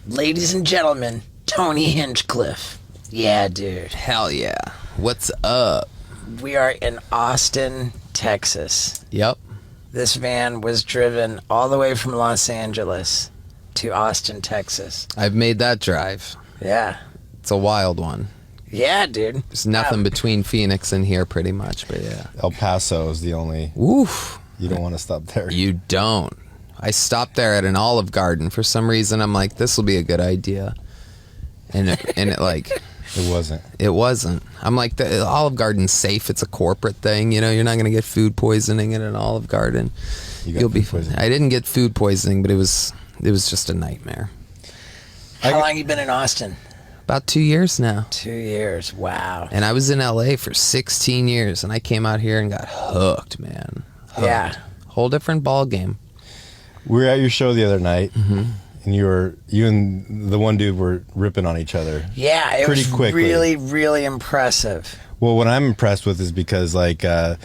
Ladies and gentlemen, Tony Hinchcliffe. Yeah, dude. Hell yeah. What's up? We are in Austin, Texas. Yep. This van was driven all the way from Los Angeles to Austin, Texas. I've made that drive. Yeah. It's a wild one. Yeah, dude. There's nothing between Phoenix and here pretty much, but yeah. El Paso is the only... Oof. You don't want to stop there. You don't. I stopped there at an Olive Garden. For some reason, I'm like, this will be a good idea. And it like... It wasn't. It wasn't. I'm like, the Olive Garden's safe. It's a corporate thing. You know, you're not going to get food poisoning in an Olive Garden. You'll be fine. I didn't get food poisoning, but it was just a nightmare. How long you been in Austin? About 2 years now. 2 years. Wow. And I was in LA for 16 years, and I came out here and got hooked, man. Hooked. Yeah. Whole different ball game. We were at your show the other night, and you and the one dude were ripping on each other. Yeah, it pretty was quickly. really, really impressive. Well, what I'm impressed with is because, like, I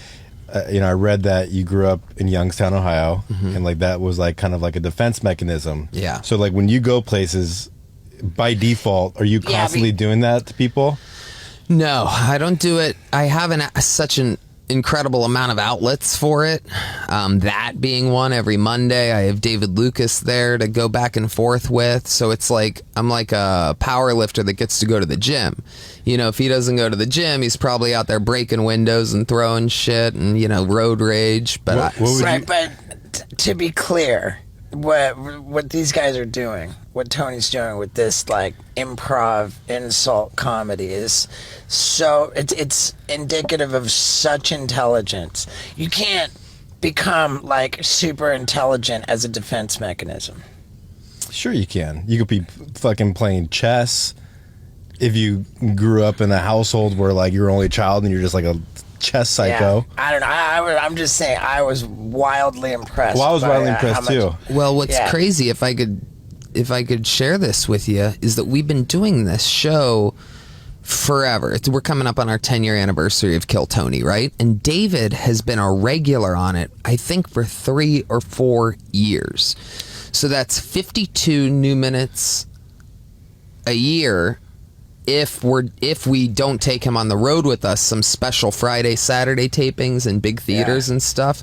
read that you grew up in Youngstown, Ohio, and like that was like kind of like a defense mechanism. Yeah. So like when you go places, by default, are you constantly doing that to people? No, I don't do it. I have such an incredible amount of outlets for it. That being one, every Monday I have David Lucas there to go back and forth with. So it's like I'm like a power lifter that gets to go to the gym. You know, if he doesn't go to the gym, he's probably out there breaking windows and throwing shit and, you know, road rage. But But to be clear, what these guys are doing, what Tony's doing with this like improv insult comedy is so it's indicative of such intelligence. You can't become like super intelligent as a defense mechanism. Sure you can. You could be fucking playing chess if you grew up in a household where like you're only child and you're just like a chess psycho. Yeah. I don't know. I'm just saying I was wildly impressed. Well, I was wildly impressed too. Well, what's crazy, if I could share this with you, is that we've been doing this show forever. We're coming up on our 10-year anniversary of Kill Tony, right? And David has been a regular on it, I think, for 3 or 4 years. So that's 52 new minutes a year. If we don't take him on the road with us, some special Friday, Saturday tapings and big theaters and stuff.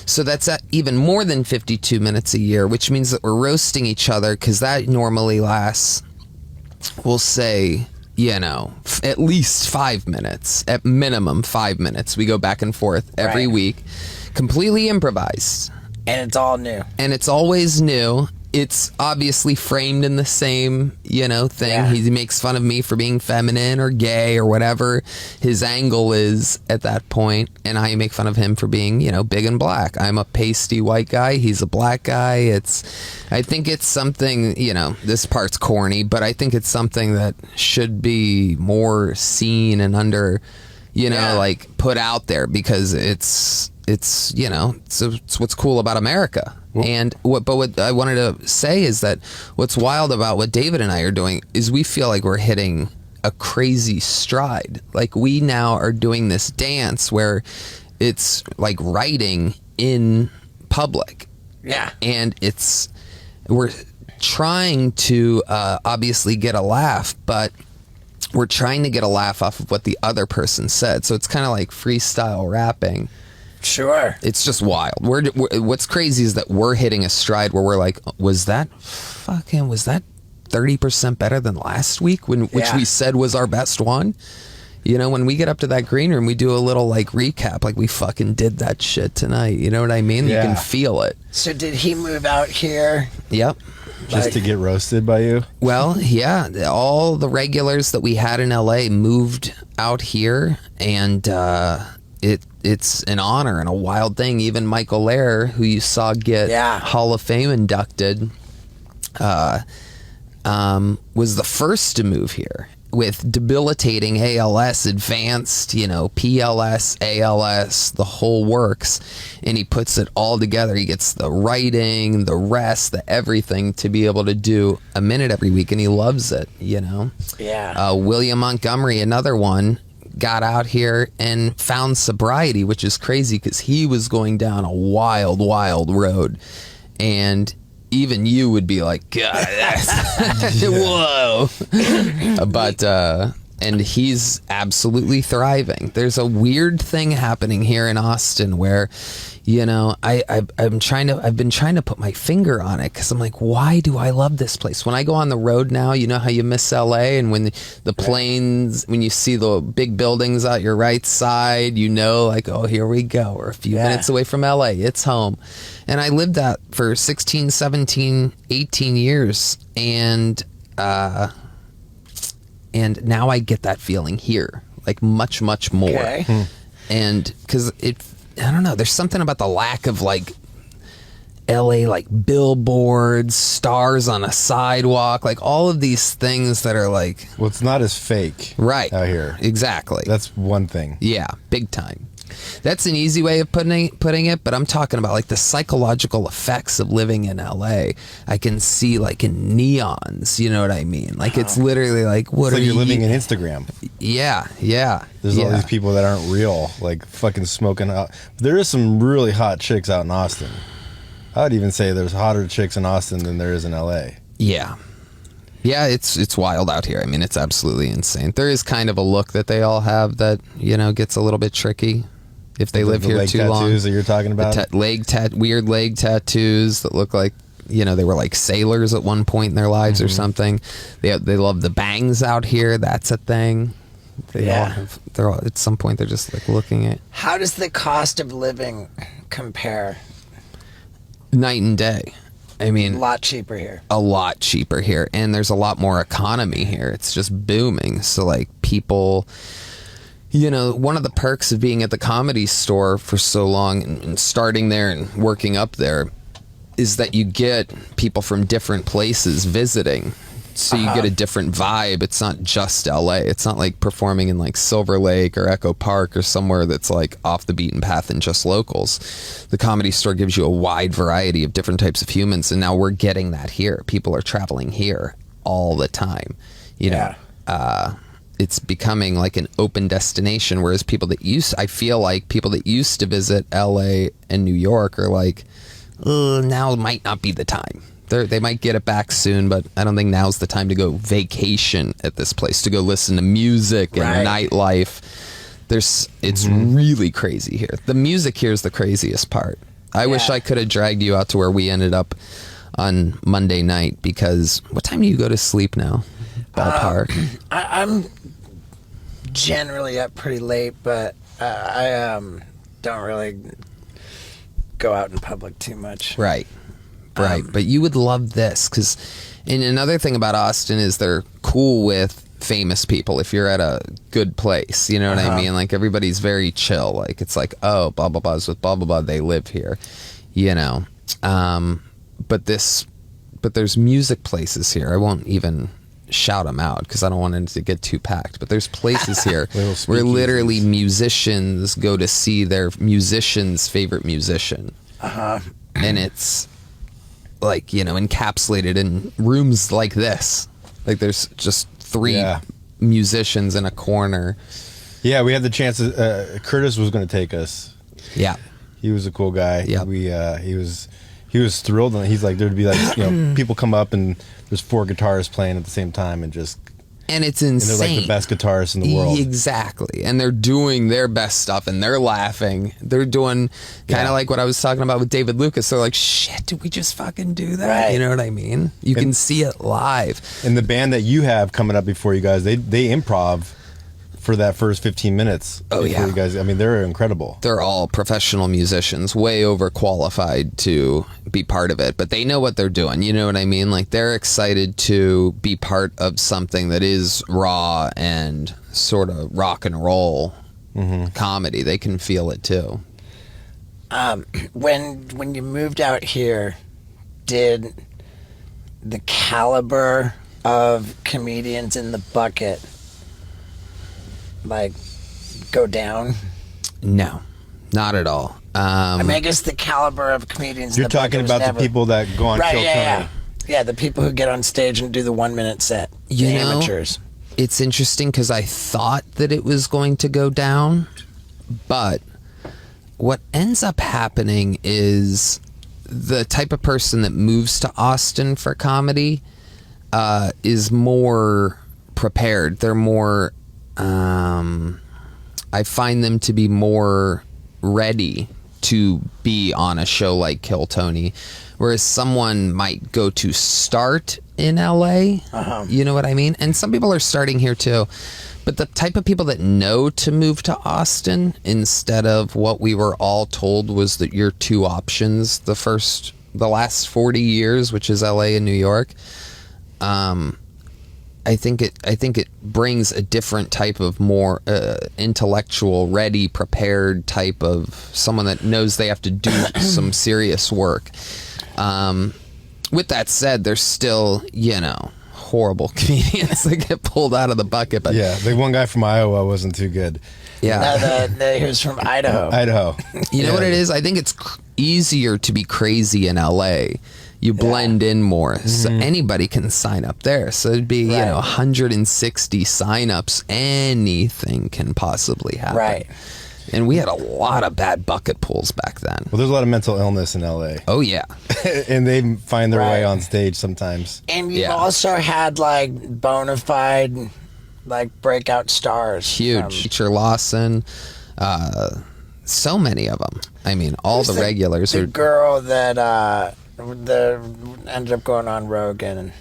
So that's even more than 52 minutes a year, which means that we're roasting each other because that normally lasts, we'll say, you know, at least 5 minutes, at minimum 5 minutes. We go back and forth every week, completely improvised. And it's all new. And it's always new. It's obviously framed in the same, you know, thing. Yeah. He makes fun of me for being feminine or gay or whatever his angle is at that point, and I make fun of him for being, you know, big and black. I'm a pasty white guy. He's a black guy. I think it's something, you know, this part's corny, but I think it's something that should be more seen and under, you know, like put out there because it's you know, it's what's cool about America. And what I wanted to say is that what's wild about what David and I are doing is we feel like we're hitting a crazy stride. Like we now are doing this dance where it's like writing in public. Yeah. And we're trying to obviously get a laugh, but we're trying to get a laugh off of what the other person said. So it's kind of like freestyle rapping. Sure. It's just wild. What's crazy is that we're hitting a stride where we're like, was that 30% better than last week which we said was our best one? You know, when we get up to that green room, we do a little like recap, like we fucking did that shit tonight. You know what I mean? Yeah. You can feel it. So did he move out here? Yep. Just to get roasted by you? Well, yeah. All the regulars that we had in LA moved out here, and it's an honor and a wild thing. Even Michael Lair, who you saw get Hall of Fame inducted, was the first to move here with debilitating ALS, advanced, you know, PLS, ALS, the whole works. And he puts it all together. He gets the writing, the rest, the everything to be able to do a minute every week. And he loves it, you know? Yeah. William Montgomery, another one, got out here and found sobriety, which is crazy because he was going down a wild, wild road. And even you would be like, God, whoa. But and he's absolutely thriving. There's a weird thing happening here in Austin where, you know, I've been trying to put my finger on it, because I'm like, why do I love this place? When I go on the road now, you know how you miss LA, and when the planes, when you see the big buildings out your right side, you know, like, oh, here we go. We're a few minutes away from LA. It's home. And I lived that for 16, 17, 18 years. And now I get that feeling here, like much, much more. Okay. And because I don't know, there's something about the lack of like LA, like billboards, stars on a sidewalk, like all of these things that are like, Well, it's not as fake right out here. Exactly. That's one thing. Yeah, big time. That's an easy way of putting it, but I'm talking about like the psychological effects of living in LA. I can see like in neons, you know what I mean? Like it's literally like, what It's are like you're you living in Instagram. Yeah. There's all these people that aren't real, like fucking smoking hot. There is some really hot chicks out in Austin. I would even say there's hotter chicks in Austin than there is in LA. Yeah, it's wild out here. I mean, it's absolutely insane. There is kind of a look that they all have that, you know, gets a little bit tricky if they live here too long. Tattoos that you're talking about? Weird leg tattoos that look like, you know, they were like sailors at one point in their lives or something. They love the bangs out here. That's a thing. They're all, at some point they're just like looking at. How does the cost of living compare? Night and day. I mean, A lot cheaper here. A lot cheaper here, and there's a lot more economy here. It's just booming. So like people, you know, one of the perks of being at the Comedy Store for so long and starting there and working up there is that you get people from different places visiting. So you get a different vibe. It's not just LA. It's not like performing in like Silver Lake or Echo Park or somewhere that's like off the beaten path and just locals. The Comedy Store gives you a wide variety of different types of humans, and now we're getting that here. People are traveling here all the time. You know, it's becoming like an open destination, whereas I feel like people that used to visit LA and New York are like, now might not be the time. They might get it back soon, but I don't think now's the time to go vacation at this place, to go listen to music and nightlife. It's really crazy here. The music here is the craziest part. I wish I could have dragged you out to where we ended up on Monday night, because what time do you go to sleep now? Ballpark. I'm generally up pretty late, but I don't really go out in public too much. Right. But you would love this, and another thing about Austin is they're cool with famous people if you're at a good place, you know what I mean? Like everybody's very chill. Like it's like, oh, blah blah blah's with blah blah blah, they live here, you know. But there's music places here. I won't even shout them out because I don't want it to get too packed, but there's places here where literally musicians go to see their musician's favorite musician. And it's like, you know, encapsulated in rooms like this. Like there's just three musicians in a corner. Yeah, we had the chance. Curtis was going to take us. Yeah, he was a cool guy. Yeah, he was thrilled, and he's like, there'd be like, you know, people come up and there's 4 guitars playing at the same time, and it's insane. And they're like the best guitarists in the world. Exactly. And they're doing their best stuff and they're laughing. They're doing kind of like what I was talking about with David Lucas. They're like, shit, did we just fucking do that? Right. You know what I mean? You can see it live. And the band that you have coming up before you guys, they improv for that first 15 minutes. Oh, yeah. You guys, I mean, they're incredible. They're all professional musicians, way overqualified to be part of it, but they know what they're doing. You know what I mean? Like they're excited to be part of something that is raw and sort of rock and roll comedy. They can feel it too. When you moved out here, did the caliber of comedians in the bucket like go down? No, not at all. I mean, I guess the caliber of comedians. You're talking about the people that go on Kill Tony. Yeah, the people who get on stage and do the 1-minute set. You the know, amateurs. It's interesting because I thought that it was going to go down, but what ends up happening is the type of person that moves to Austin for comedy is more prepared. They're more, I find them to be more ready to be on a show like Kill Tony, whereas someone might go to start in LA. You know what I mean? And some people are starting here too. But the type of people that know to move to Austin instead of what we were all told was that your two options the last 40 years, which is LA and New York, I think it brings a different type of more intellectual, ready, prepared type of someone that knows they have to do some serious work. With that said, there's still, horrible comedians that get pulled out of the bucket. But yeah, the one guy from Iowa wasn't too good. Yeah, he was from Idaho. You know what it is? I think it's easier to be crazy in LA. You blend in more, so anybody can sign up there. So it'd be 160 signups. Anything can possibly happen. Right. And we had a lot of bad bucket pulls back then. Well, there's a lot of mental illness in LA. Oh yeah. And they find their way on stage sometimes. And you've also had like bona fide, like breakout stars. Huge. Teacher Lawson. So many of them. I mean, all the regulars. The girl that ended up going on Rogan.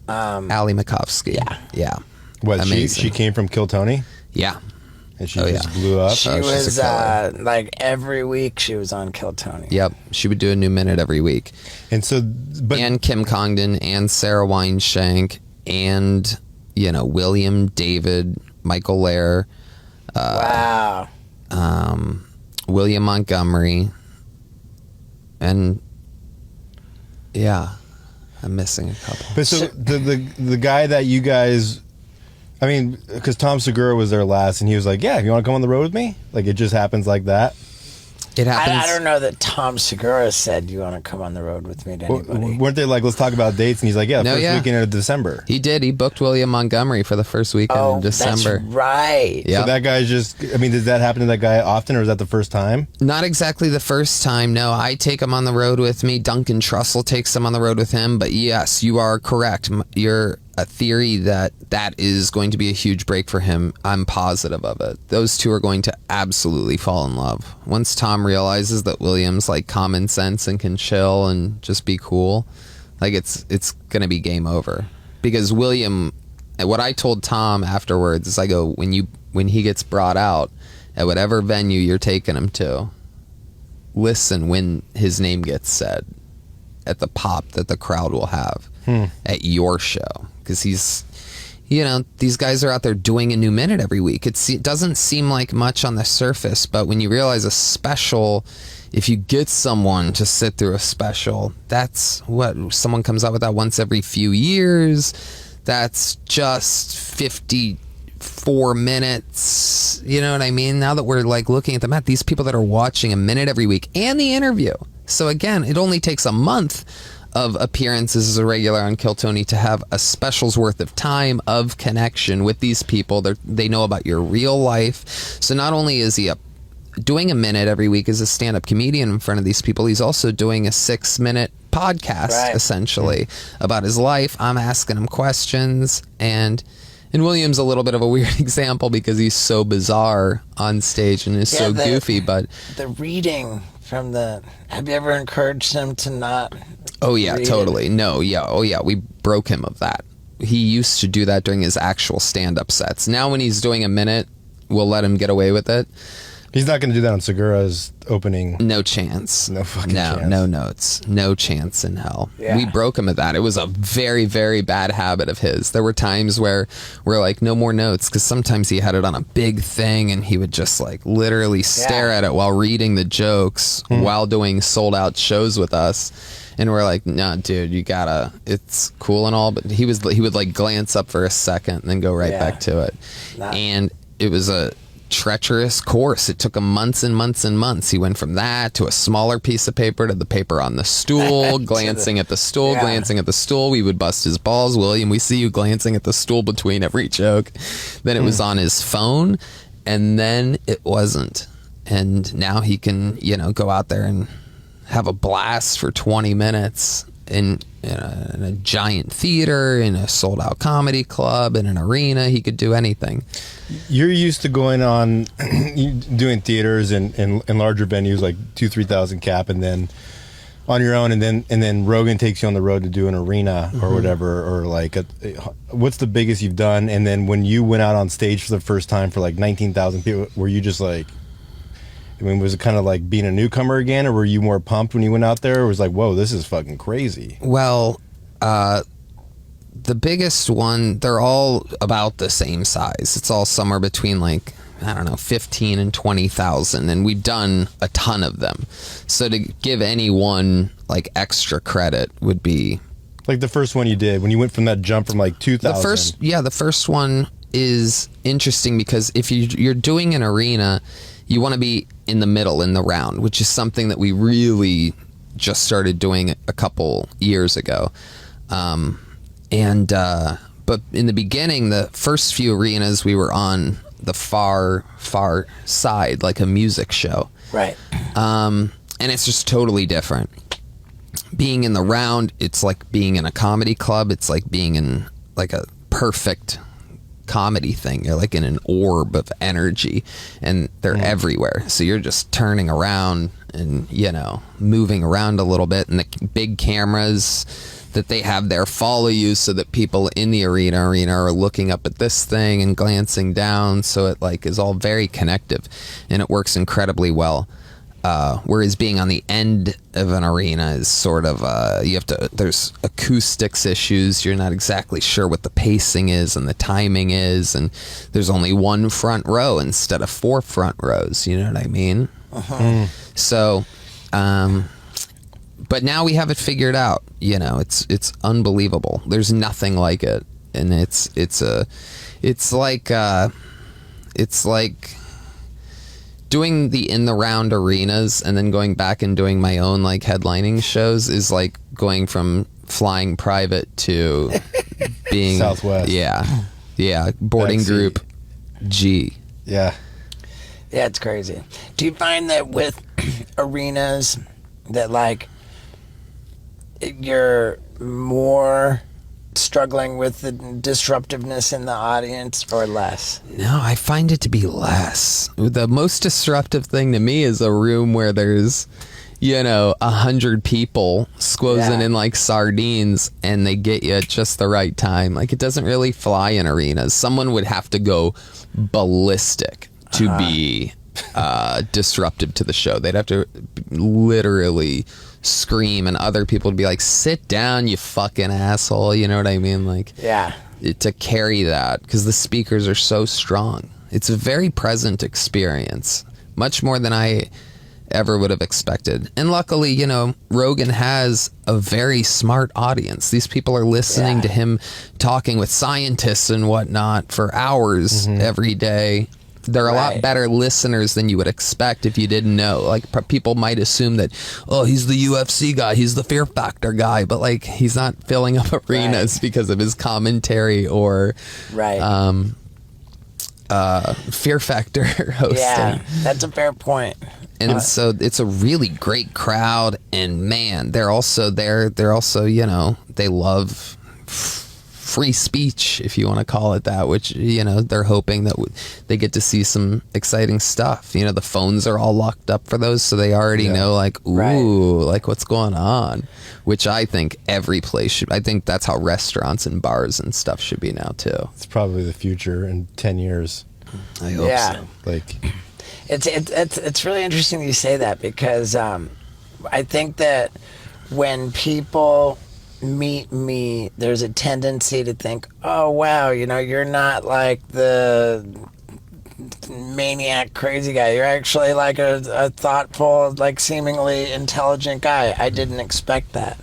Ali Makovsky. Yeah. What, amazing. She came from Kill Tony? Yeah. And she just blew up? She was, like, every week she was on Kill Tony. Yep. She would do a new minute every week. And so... and Kim Congdon and Sarah Weinshank and, William, David, Michael Lair. Wow. William Montgomery. And, yeah, I'm missing a couple. But so the guy that you guys... I mean, because Tom Segura was there last, and he was like, yeah, you want to come on the road with me? Like, it just happens like that? It happens. I don't know that Tom Segura said, you want to come on the road with me to anybody. Weren't they like, let's talk about dates? And he's like, first weekend of December. He did. He booked William Montgomery for the first weekend in December. That's right. Yep. So that guy's just, does that happen to that guy often, or is that the first time? Not exactly the first time, no. I take him on the road with me. Duncan Trussell takes him on the road with him. But yes, you are correct. You're a theory that is going to be a huge break for him. I'm positive of it. Those two are going to absolutely fall in love. Once Tom realizes that William's like common sense and can chill and just be cool, like it's going to be game over. Because William, what I told Tom afterwards is I go, when he gets brought out at whatever venue you're taking him to, listen when his name gets said at the pop that the crowd will have at your show. Because he's, these guys are out there doing a new minute every week. It doesn't seem like much on the surface, but when you realize a special, if you get someone to sit through a special, that's what someone comes out with that once every few years. That's just 54 minutes. You know what I mean? Now that we're like looking at the mat, these people that are watching a minute every week and the interview. So again, it only takes a month of appearances as a regular on Kill Tony to have a special's worth of time of connection with these people. They know about your real life. So not only is he doing a minute every week as a stand-up comedian in front of these people, he's also doing a 6-minute podcast, essentially, about his life. I'm asking him questions, and William's a little bit of a weird example because he's so bizarre on stage and is so goofy, but... The reading from have you ever encouraged him to not... Oh, yeah, totally. It? No, yeah. Oh, yeah. We broke him of that. He used to do that during his actual stand-up sets. Now when he's doing a minute, we'll let him get away with it. He's not going to do that on Segura's opening. No chance. No fucking chance. No notes. No chance in hell. Yeah. We broke him of that. It was a very, very bad habit of his. There were times where we're like, no more notes, because sometimes he had it on a big thing and he would just like literally stare at it while reading the jokes while doing sold-out shows with us. And we're like, no, dude, you gotta, it's cool and all, but he would like glance up for a second and then go right back to it. And it was a treacherous course. It took him months and months and months. He went from that to a smaller piece of paper to the paper on the stool, glancing at the stool, glancing at the stool. We would bust his balls. William, we see you glancing at the stool between every joke. Then it was on his phone, and then it wasn't. And now he can, go out there and have a blast for 20 minutes in a giant theater, in a sold out comedy club, in an arena. He could do anything. You're used to going on doing theaters and larger venues like 2,000-3,000 cap, and then on your own, and then Rogan takes you on the road to do an arena or whatever, or like what's the biggest you've done? And then when you went out on stage for the first time for like 19,000 people, were you just like, I mean, was it kind of like being a newcomer again, or were you more pumped when you went out there? Or was it like, whoa, this is fucking crazy? Well, the biggest one, they're all about the same size. It's all somewhere between like, I don't know, 15 and 20,000, and we've done a ton of them. So to give anyone like extra credit would be like the first one you did when you went from that jump from like 2,000. The first one is interesting because if you're doing an arena, you want to be in the middle in the round, which is something that we really just started doing a couple years ago. But in the beginning, the first few arenas, we were on the far side, like a music show. Right. And it's just totally different. Being in the round, it's like being in a comedy club. It's like being in like a perfect comedy thing. You're like in an orb of energy, and they're everywhere. So you're just turning around and, you know, moving around a little bit, and the big cameras that they have there follow you so that people in the arena are looking up at this thing and glancing down. So it like is all very connective, and it works incredibly well. Whereas being on the end of an arena is sort of, there's acoustics issues. You're not exactly sure what the pacing is and the timing is. And there's only one front row instead of 4 front rows. You know what I mean? So, but now we have it figured out. You know, it's unbelievable. There's nothing like it. And it's like doing the in the round arenas and then going back and doing my own like headlining shows is like going from flying private to being Southwest. Yeah. Boarding group G. Yeah, it's crazy. Do you find that with arenas that like you're more struggling with the disruptiveness in the audience or less? No, I find it to be less. The most disruptive thing to me is a room where there's, 100 people squozen in like sardines, and they get you at just the right time. Like, it doesn't really fly in arenas. Someone would have to go ballistic to be disruptive to the show. They'd have to literally scream, and other people would be like, sit down, you fucking asshole. You know what I mean? Like, to carry that, because the speakers are so strong. It's a very present experience, much more than I ever would have expected. And luckily, Rogan has a very smart audience. These people are listening to him talking with scientists and whatnot for hours every day. They're a lot better listeners than you would expect if you didn't know. Like, people might assume that, oh, he's the UFC guy, he's the Fear Factor guy, but like, he's not filling up arenas because of his commentary or Fear Factor hosting. Yeah, that's a fair point. And so it's a really great crowd, and man, they're also there. They're also, they love free speech, if you want to call it that, which, they're hoping that they get to see some exciting stuff. The phones are all locked up for those, so they already know, like, ooh, like, what's going on, which I think every place should. I think that's how restaurants and bars and stuff should be now, too. It's probably the future in 10 years. I hope so. Like, it's really interesting you say that, because I think that when people meet me, there's a tendency to think, oh wow, you're not like the maniac crazy guy. You're actually like a thoughtful, like seemingly intelligent guy. I didn't expect that.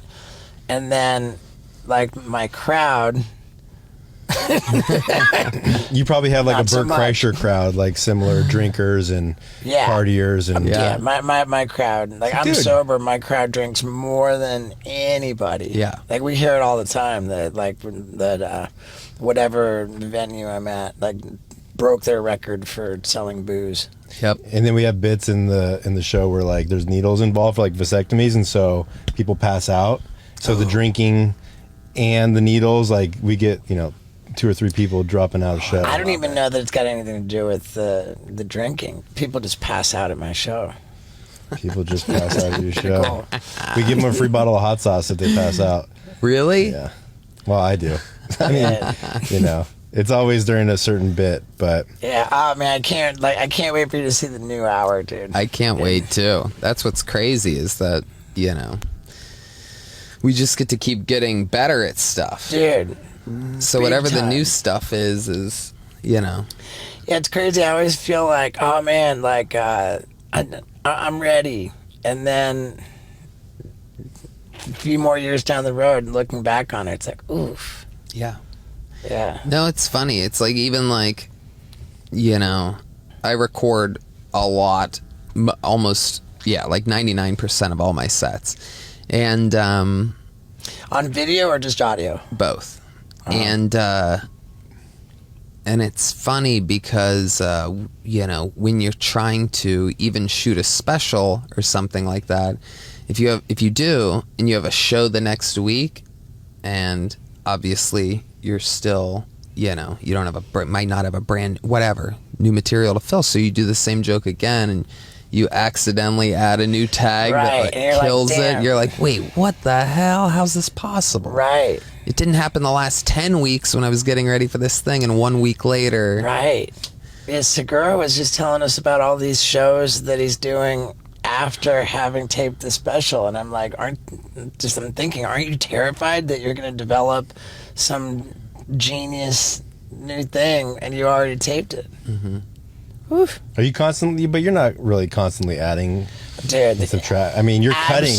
And then like my crowd, you probably have like Not a so Bert Kreischer crowd, like similar drinkers and partiers and my crowd, like, I'm sober, my crowd drinks more than anybody. Like, we hear it all the time that like that whatever venue I'm at, like broke their record for selling booze. Yep. And then we have bits in the show where like there's needles involved for like vasectomies, and so people pass out. So the drinking and the needles, like we get 2 or 3 people dropping out of show. I don't even know that it's got anything to do with the drinking. People just pass out at my show. People just pass out of your show. We give them a free bottle of hot sauce if they pass out. Really? Yeah. Well, I do. I mean, it's always during a certain bit, but yeah. Oh man, I can't wait for you to see the new hour, dude. I can't wait too. That's what's crazy is that we just get to keep getting better at stuff, dude. So whatever the new stuff is. Yeah, it's crazy. I always feel like, oh man, like I'm ready, and then a few more years down the road, looking back on it, it's like, oof. Yeah. Yeah. No, it's funny. It's like even like, I record a lot, almost, like 99% of all my sets. And on video or just audio? Both. And it's funny because, when you're trying to even shoot a special or something like that, if you do and you have a show the next week, and obviously you're still, you don't have might not have a brand, whatever, new material to fill. So you do the same joke again and you accidentally add a new tag that kills it. You're like, wait, what the hell? How's this possible? Right. It didn't happen the last 10 weeks when I was getting ready for this thing, and 1 week later. Right. Yeah, Segura was just telling us about all these shows that he's doing after having taped the special, and I'm like, I'm thinking, aren't you terrified that you're going to develop some genius new thing and you already taped it? Mm-hmm. Oof. Are you constantly? But you're not really constantly adding. Dude, subtract. I mean, you're cutting.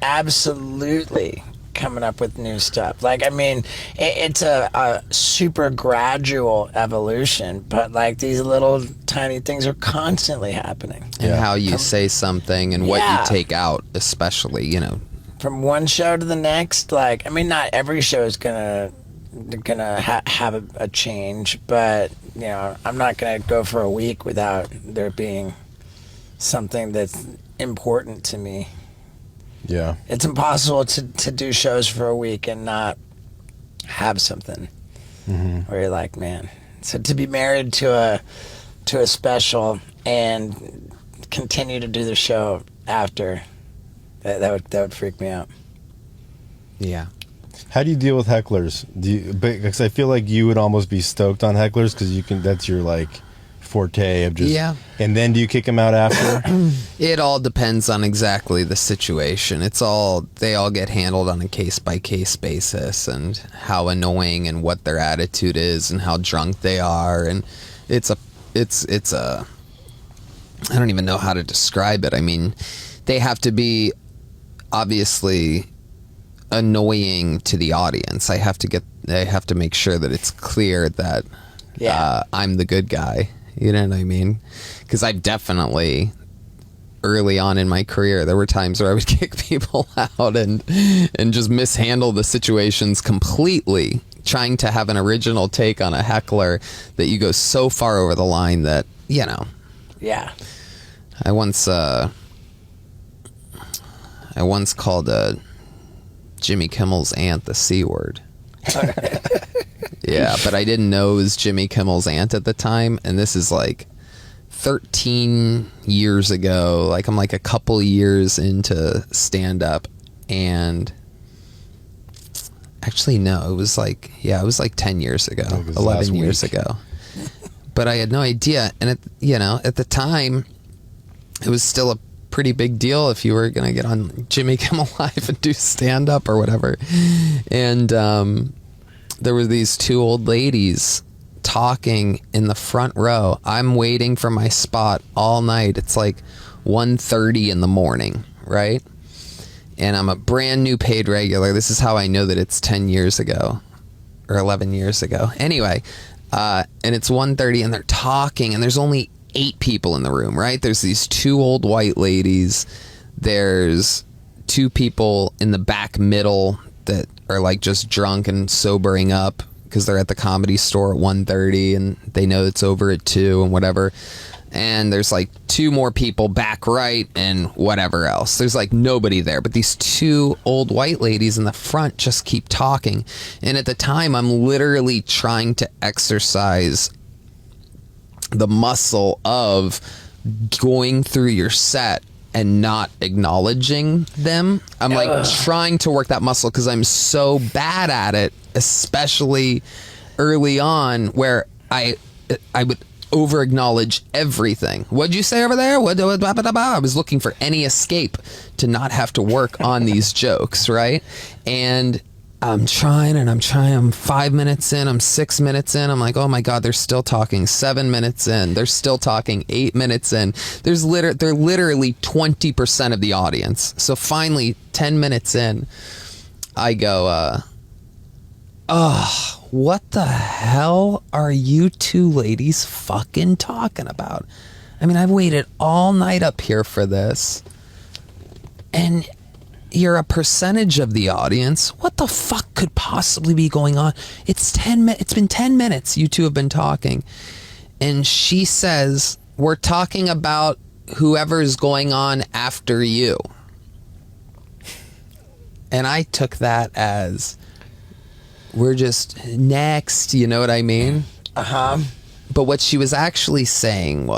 Absolutely coming up with new stuff. Like, I mean, it's a super gradual evolution, but like these little tiny things are constantly happening. And how you say something and what you take out, especially, From one show to the next, like, I mean, not every show is gonna have a change, but I'm not gonna go for a week without there being something that's important to me. Yeah, it's impossible to do shows for a week and not have something where you're like, man. So to be married to a special and continue to do the show after, that would freak me out. Yeah. How do you deal with hecklers? Because I feel like you would almost be stoked on hecklers because that's your like forte of just. Yeah. And then do you kick them out after? It all depends on exactly the situation. They all get handled on a case by case basis, and how annoying and what their attitude is and how drunk they are, and it's a I don't even know how to describe it. I mean, they have to be obviously annoying to the audience. I have to make sure that it's clear that I'm the good guy. You know what I mean? Because I've definitely, early on in my career, there were times where I would kick people out and just mishandle the situations completely, trying to have an original take on a heckler that you go so far over the line that, Yeah. I once called Jimmy Kimmel's aunt the C word. Yeah, but I didn't know it was Jimmy Kimmel's aunt at the time, and this is like 13 years ago. Like, I'm like a couple years into stand-up, and actually no, it was like 10 years ago, 11 years ago. But I had no idea, and at the time, it was still a pretty big deal if you were going to get on Jimmy Kimmel Live and do stand-up or whatever. And there were these two old ladies talking in the front row. I'm waiting for my spot all night. It's like 1:30 in the morning, right? And I'm a brand new paid regular. This is how I know that it's 10 years ago or 11 years ago. Anyway, and it's 1:30 and they're talking, and there's only 8 people in the room, right? There's these 2 old white ladies. There's 2 people in the back middle that are like just drunk and sobering up because they're at the Comedy Store at 1:30 and they know it's over at 2 and whatever. And there's like 2 more people back right and whatever else. There's like nobody there, but these 2 old white ladies in the front just keep talking. And at the time, I'm literally trying to exercise the muscle of going through your set and not acknowledging them. I'm like trying to work that muscle because I'm so bad at it, especially early on, where I would over acknowledge everything. What'd you say over there? I was looking for any escape to not have to work on these jokes, right? And I'm trying. I'm 5 minutes in. I'm 6 minutes in. I'm like, oh my God, they're still talking. 7 minutes in. They're still talking. 8 minutes in. They're literally 20% of the audience. So finally, 10 minutes in, I go, what the hell are you 2 ladies fucking talking about? I mean, I've waited all night up here for this. And you're a percentage of the audience. What the fuck could possibly be going on? It's been 10 minutes you 2 have been talking. And she says, we're talking about whoever's going on after you. And I took that as, we're just next, you know what I mean? But what she was actually saying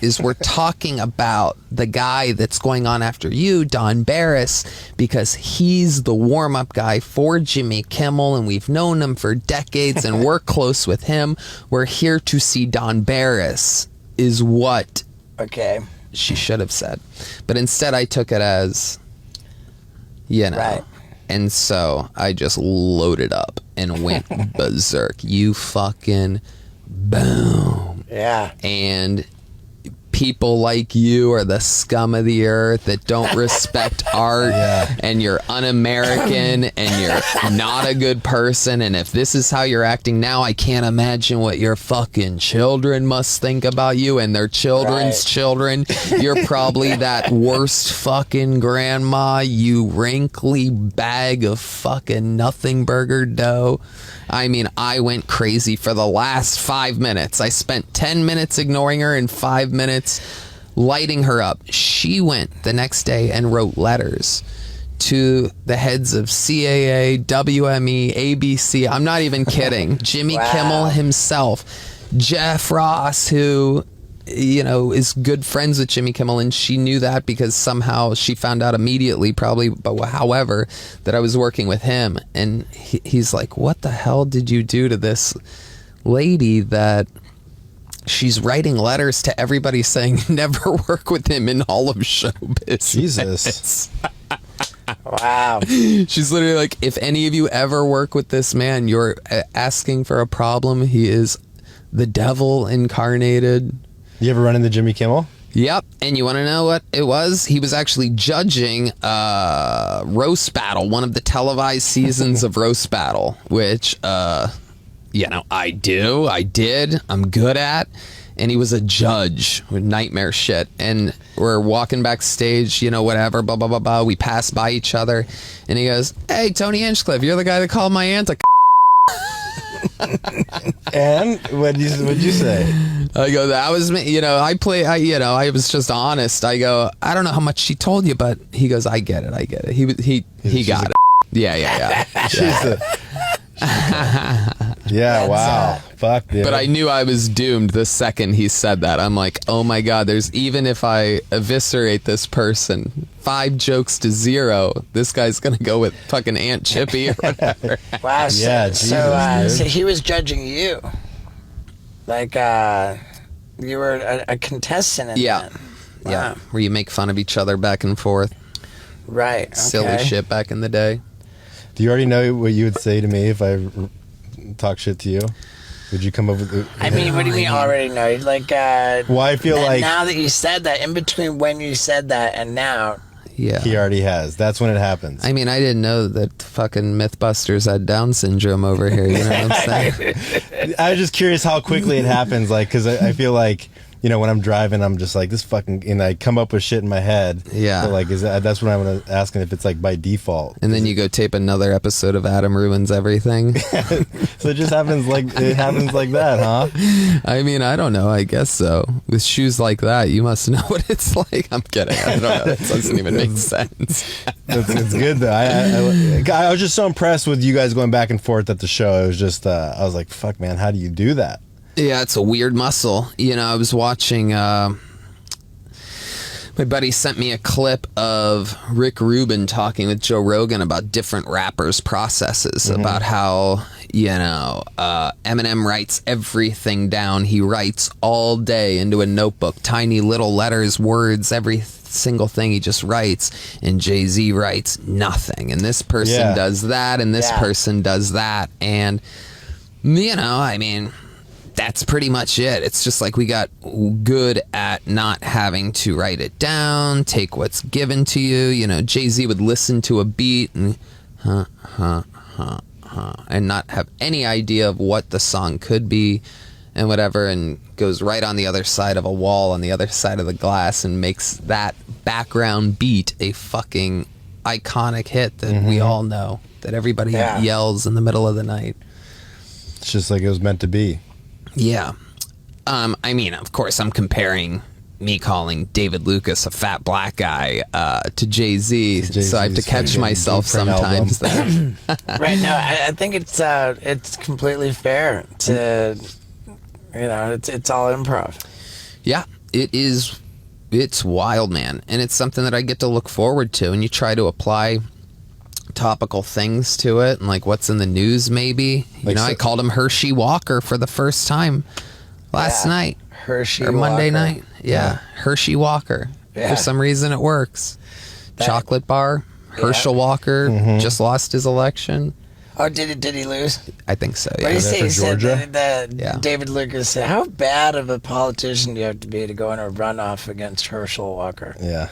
is we're talking about the guy that's going on after you, Don Barris, because he's the warm-up guy for Jimmy Kimmel, and we've known him for decades, and we're close with him. We're here to see Don Barris, is what she should have said. But instead I took it as, you know. Right. And so I just loaded up and went berserk. You fucking boom. Yeah. And people like you are the scum of the earth that don't respect art, and you're un-American and you're not a good person, and if this is how you're acting now, I can't imagine what your fucking children must think about you and their children's children. You're probably that worst fucking grandma, you wrinkly bag of fucking nothing burger dough. I mean, I went crazy for the last 5 minutes. I spent 10 minutes ignoring her and 5 minutes lighting her up. She went the next day and wrote letters to the heads of CAA, WME, ABC. I'm not even kidding. Jimmy Kimmel himself, Jeff Ross, who, you know, is good friends with Jimmy Kimmel, and she knew that because somehow she found out immediately, probably, but however, that I was working with him. And he's like, what the hell did you do to this lady that she's writing letters to everybody saying never work with him in all of show business? Jesus. Wow. She's literally like, if any of you ever work with this man, you're asking for a problem. He is the devil incarnated. You ever run into Jimmy Kimmel? Yep. And you want to know what it was? He was actually judging Roast Battle, one of the televised seasons of Roast Battle, which, you know, I did, I'm good at. And he was a judge with nightmare shit. And we're walking backstage, you know, whatever, blah, blah, blah, blah. We pass by each other. And he goes, hey, Tony Hinchcliffe, you're the guy that called my aunt a And what'd you say? I go, that was me. You know, I was just honest. I go, I don't know how much she told you, but he goes, I get it. He got it. Yeah. Yeah, wow. Fuck, dude. But I knew I was doomed the second he said that. I'm like, oh my God, even if I eviscerate this person, 5 jokes to 0, this guy's going to go with fucking Aunt Chippy or whatever. Wow. Jesus, so he was judging you. Like, you were a contestant in that. Wow. Yeah. Where you make fun of each other back and forth. Right. Okay. Silly shit back in the day. Do you already know what you would say to me if I talk shit to you? Would you come up with I mean, what do you mean already know? Like, well, I feel like now that you said that, in between when you said that and now, he already has. That's when it happens. I mean, I didn't know that fucking Mythbusters had Down syndrome over here. You know what I'm saying? I was just curious how quickly it happens. Like, because I feel like, you know, when I'm driving, I'm just like, this fucking, and I come up with shit in my head. Yeah. So like, that's what I'm asking if it's like by default. And then you go tape another episode of Adam Ruins Everything. So it just happens like that, huh? I mean, I don't know. I guess so. With shoes like that, you must know what it's like. I'm kidding. I don't know. That doesn't even make sense. It's good though. I was just so impressed with you guys going back and forth at the show. It was just I was like, fuck, man, how do you do that? Yeah, it's a weird muscle. You know, I was watching. My buddy sent me a clip of Rick Rubin talking with Joe Rogan about different rappers' processes, about how, you know, Eminem writes everything down. He writes all day into a notebook, tiny little letters, words, every single thing he just writes. And Jay-Z writes nothing. And this person does that, and this person does that. And, you know, I mean, that's pretty much it. It's just like we got good at not having to write it down, take what's given to you. You know, Jay-Z would listen to a beat and and not have any idea of what the song could be and whatever, and goes right on the other side of a wall on the other side of the glass and makes that background beat a fucking iconic hit that we all know, that everybody yells in the middle of the night. It's just like it was meant to be. Yeah. I mean, of course, I'm comparing me calling David Lucas a fat black guy to Jay-Z, so I have to catch myself sometimes there. Right. No, I think it's completely fair to, you know, it's all improv. Yeah, it is. It's wild, man. And it's something that I get to look forward to, and you try to apply topical things to it, and like what's in the news, maybe. You know, I called him Hershey Walker for the first time last night. Hershey or Monday Walker. night. Yeah, Hershey Walker. Yeah. For some reason, it works. Chocolate bar. Herschel Walker just lost his election. Oh, did he lose? I think so. What Yeah. did he say? for He said Georgia? that David Lucas said, "How bad of a politician do you have to be to go in a runoff against Herschel Walker?" Yeah.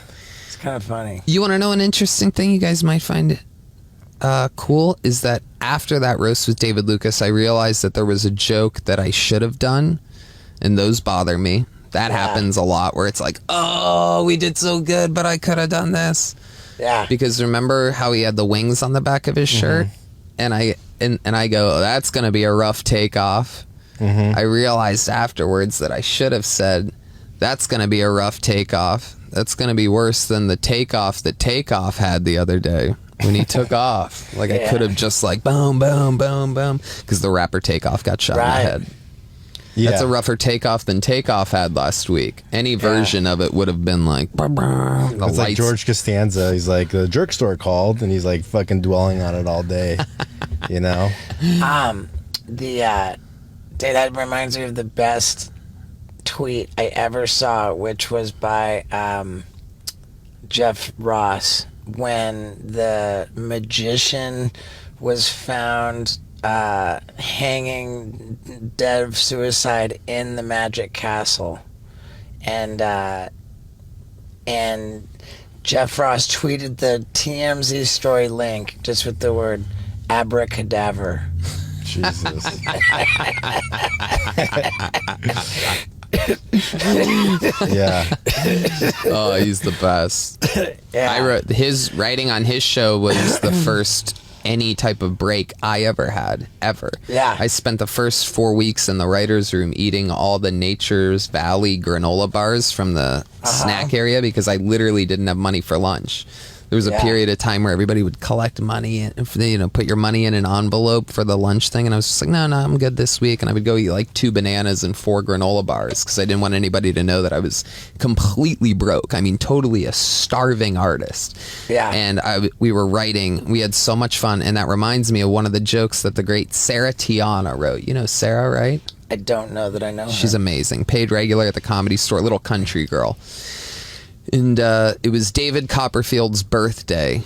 It's kind of funny. You want to know an interesting thing you guys might find cool is that after that roast with David Lucas, I realized that there was a joke that I should have done, and those bother me. That happens a lot, where it's like, oh, we did so good, but I could have done this. Yeah. Because remember how he had the wings on the back of his shirt? And I go, oh, that's going to be a rough takeoff. I realized afterwards that I should have said, that's going to be a rough takeoff. That's going to be worse than the takeoff that Takeoff had the other day when he took off. Like, I could have just like, boom, boom, boom, boom. Because the rapper Takeoff got shot in the head. Yeah. That's a rougher takeoff than Takeoff had last week. Any version of it would have been like, the It's like lights. George Costanza. He's like, the jerk store called, and he's like fucking dwelling on it all day. You know? That reminds me of the best tweet I ever saw, which was by Jeff Ross, when the magician was found hanging dead of suicide in the Magic Castle, and Jeff Ross tweeted the TMZ story link just with the word abracadaver. Jesus. Yeah. Oh, he's the best. Yeah. I wrote his writing on his show was the first any type of break I ever had, ever. Yeah. I spent the first 4 weeks in the writer's room eating all the Nature's Valley granola bars from the snack area because I literally didn't have money for lunch. There was a period of time where everybody would collect money and, you know, put your money in an envelope for the lunch thing. And I was just like, no, I'm good this week. And I would go eat like 2 bananas and 4 granola bars because I didn't want anybody to know that I was completely broke. I mean, totally a starving artist. Yeah. And we were writing. We had so much fun. And that reminds me of one of the jokes that the great Sarah Tiana wrote. You know Sarah, right? I don't know that I know her. She's amazing. Paid regular at the Comedy Store. Little country girl. And it was David Copperfield's birthday.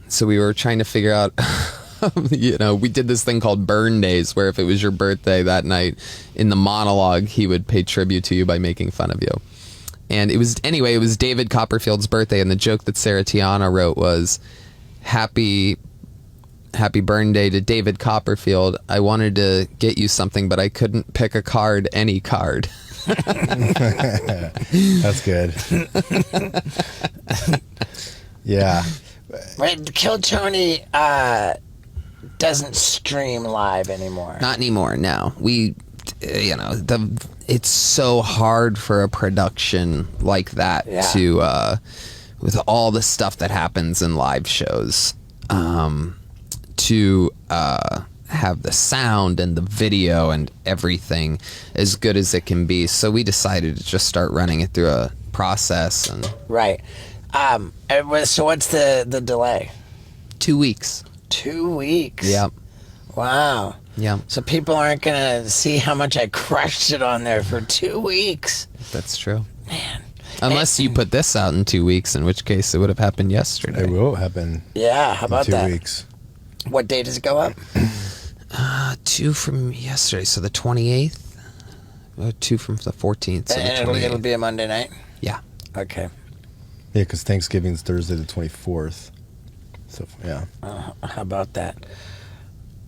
So we were trying to figure out, you know, we did this thing called Burn Days, where if it was your birthday that night, in the monologue, he would pay tribute to you by making fun of you. And it was David Copperfield's birthday. And the joke that Sarah Tiana wrote was, Happy burn day to David Copperfield. I wanted to get you something, but I couldn't pick a card, any card. That's good. Yeah. Wait, Kill Tony doesn't stream live anymore. Not anymore. No, we, it's so hard for a production like that to, with all the stuff that happens in live shows, to have the sound and the video and everything as good as it can be. So we decided to just start running it through a process. And Right. So what's the delay? 2 weeks. 2 weeks. Yep. Wow. Yep. So people aren't gonna see how much I crushed it on there for 2 weeks. That's true. Man. Unless you put this out in 2 weeks, in which case it would have happened yesterday. It will happen. Yeah. How about in 2 that? weeks. What day does it go up? 2 from yesterday, so the 28th. 2 from the 14th, so the And 28th. it'll be a Monday night. Yeah. Okay. Yeah, because Thanksgiving's Thursday the 24th. So yeah. How about that?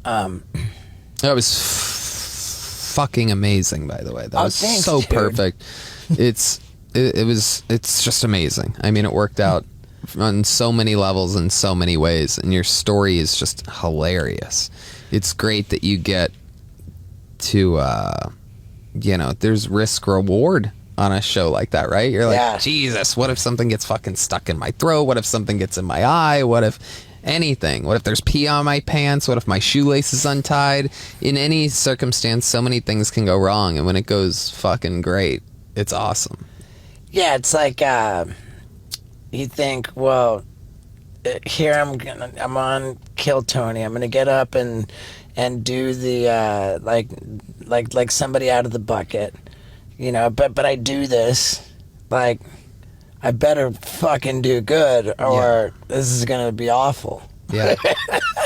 That was fucking amazing, by the way. That was thanks, so dude. perfect. It's just amazing. I mean, it worked out on so many levels in so many ways, and your story is just hilarious. It's great that you get to, there's risk reward on a show like that, right? You're like, Yeah. Jesus, what if something gets fucking stuck in my throat? What if something gets in my eye? What if anything? What if there's pee on my pants? What if my shoelace is untied? In any circumstance, so many things can go wrong, and when it goes fucking great, it's awesome. Yeah, it's like you think, well, here I'm on Kill Tony. I'm gonna get up and do the like somebody out of the bucket, But I do this, like, I better fucking do good, or this is gonna be awful. Yeah.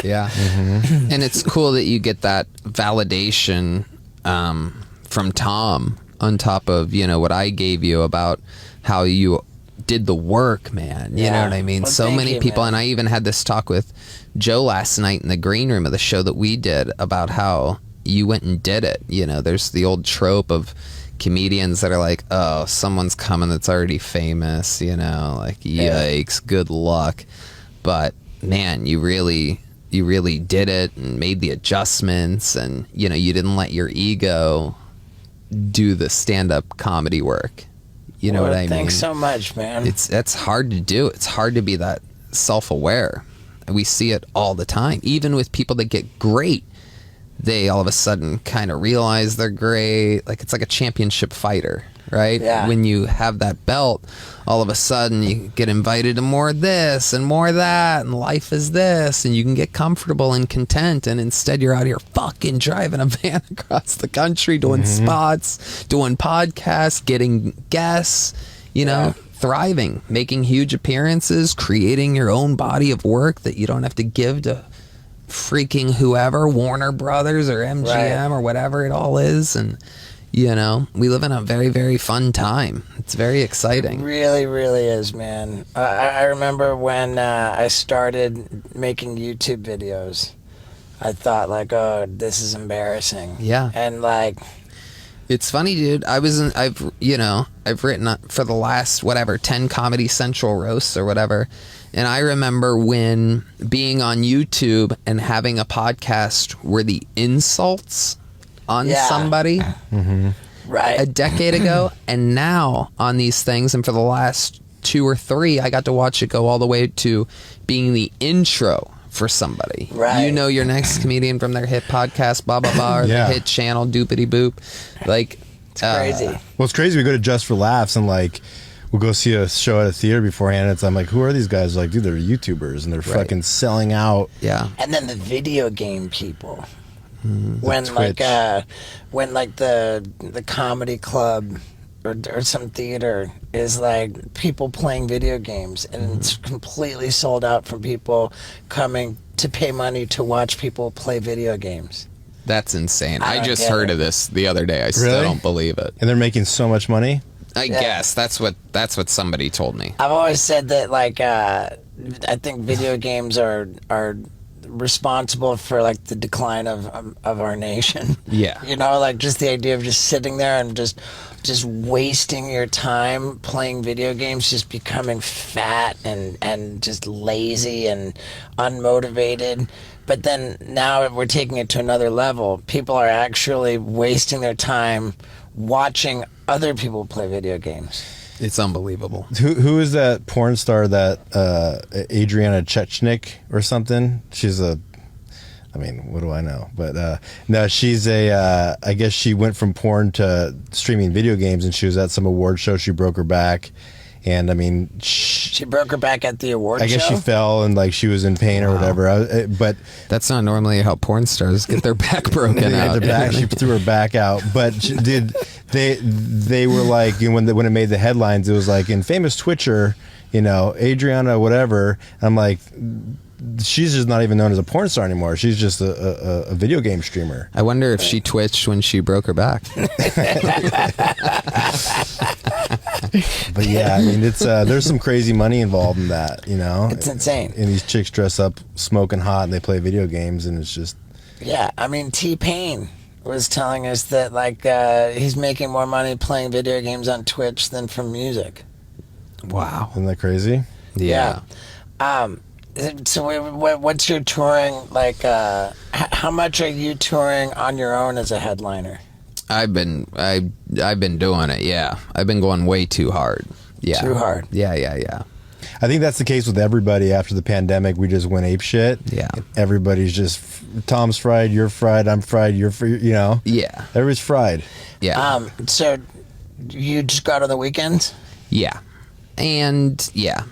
Yeah. Mm-hmm. And it's cool that you get that validation from Tom on top of, what I gave you about how you did the work, man. You know what I mean? Well, so thank many you, people, man. and I even had this talk with Joe last night in the green room of the show that we did about how you went and did it. There's the old trope of comedians that are like, oh, someone's coming that's already famous, like, yikes, good luck. But man, you really did it and made the adjustments, and you didn't let your ego do the stand-up comedy work. You know what I mean? Thanks so much, man. That's hard to do. It's hard to be that self-aware. And we see it all the time. Even with people that get great, they all of a sudden kind of realize they're great. Like, it's like a championship fighter, right? Yeah. When you have that belt, all of a sudden you get invited to more of this and more of that, and life is this, and you can get comfortable and content, and instead you're out here fucking driving a van across the country, doing spots, doing podcasts, getting guests, thriving, making huge appearances, creating your own body of work that you don't have to give to freaking whoever, Warner Brothers or MGM or whatever it all is. And we live in a very, very fun time. It's very exciting. It really, really is, man. I remember when I started making YouTube videos, I thought, like, oh, this is embarrassing. Yeah. And like, it's funny, dude. I've written for the last 10 Comedy Central roasts or whatever. And I remember when being on YouTube and having a podcast were the insults on somebody right, a decade ago, and now on these things, and for the last 2 or 3, I got to watch it go all the way to being the intro for somebody. Right. Your next comedian from their hit podcast, blah blah blah, or their hit channel, doopity boop. Like, it's crazy. Well, it's crazy. We go to Just for Laughs and like we'll go see a show at a theater beforehand. And I'm like, who are these guys? Like, dude, they're YouTubers and they're fucking selling out. Yeah. And then the video game people. When Twitch. when the comedy club or some theater is like people playing video games, and it's completely sold out from people coming to pay money to watch people play video games. That's insane. I don't just get heard it. of this the other day. I still Really? don't believe it. And they're making so much money. I guess that's what somebody told me. I've always said that, like, I think video games are responsible for like the decline of our nation. Yeah. Like just the idea of just sitting there and just wasting your time playing video games, just becoming fat and just lazy and unmotivated. But then now we're taking it to another level. People are actually wasting their time watching other people play video games. It's unbelievable. Who is that porn star that Adriana Chechnik or something? She's a, I mean, what do I know? But no, she's a, I guess she went from porn to streaming video games, and she was at some award show. She broke her back. And I mean, she broke her back at the award show? I guess she fell and like she was in pain or whatever. But that's not normally how porn stars get their back broken out. She threw her back out. But they were like, you know, when it made the headlines, it was like in famous Twitcher, you know, Adriana whatever. I'm like, she's just not even known as a porn star anymore. She's just a video game streamer. I wonder if she twitched when she broke her back. But yeah, I mean, it's there's some crazy money involved in that, you know. It's insane. And these chicks dress up smoking hot and they play video games, and it's just... Yeah, I mean, T-Pain was telling us that like he's making more money playing video games on Twitch than from music. Wow. Isn't that crazy? Yeah. So what's your touring like? How much are you touring on your own as a headliner? I've been doing it. Yeah, I've been going way too hard. Yeah, too hard. Yeah. I think that's the case with everybody after the pandemic. We just went ape shit. Yeah, everybody's just Tom's fried, you're fried, I'm fried, you're fried. You know. Yeah, everybody's fried. Yeah. So you just go to the weekends? Yeah, and yeah.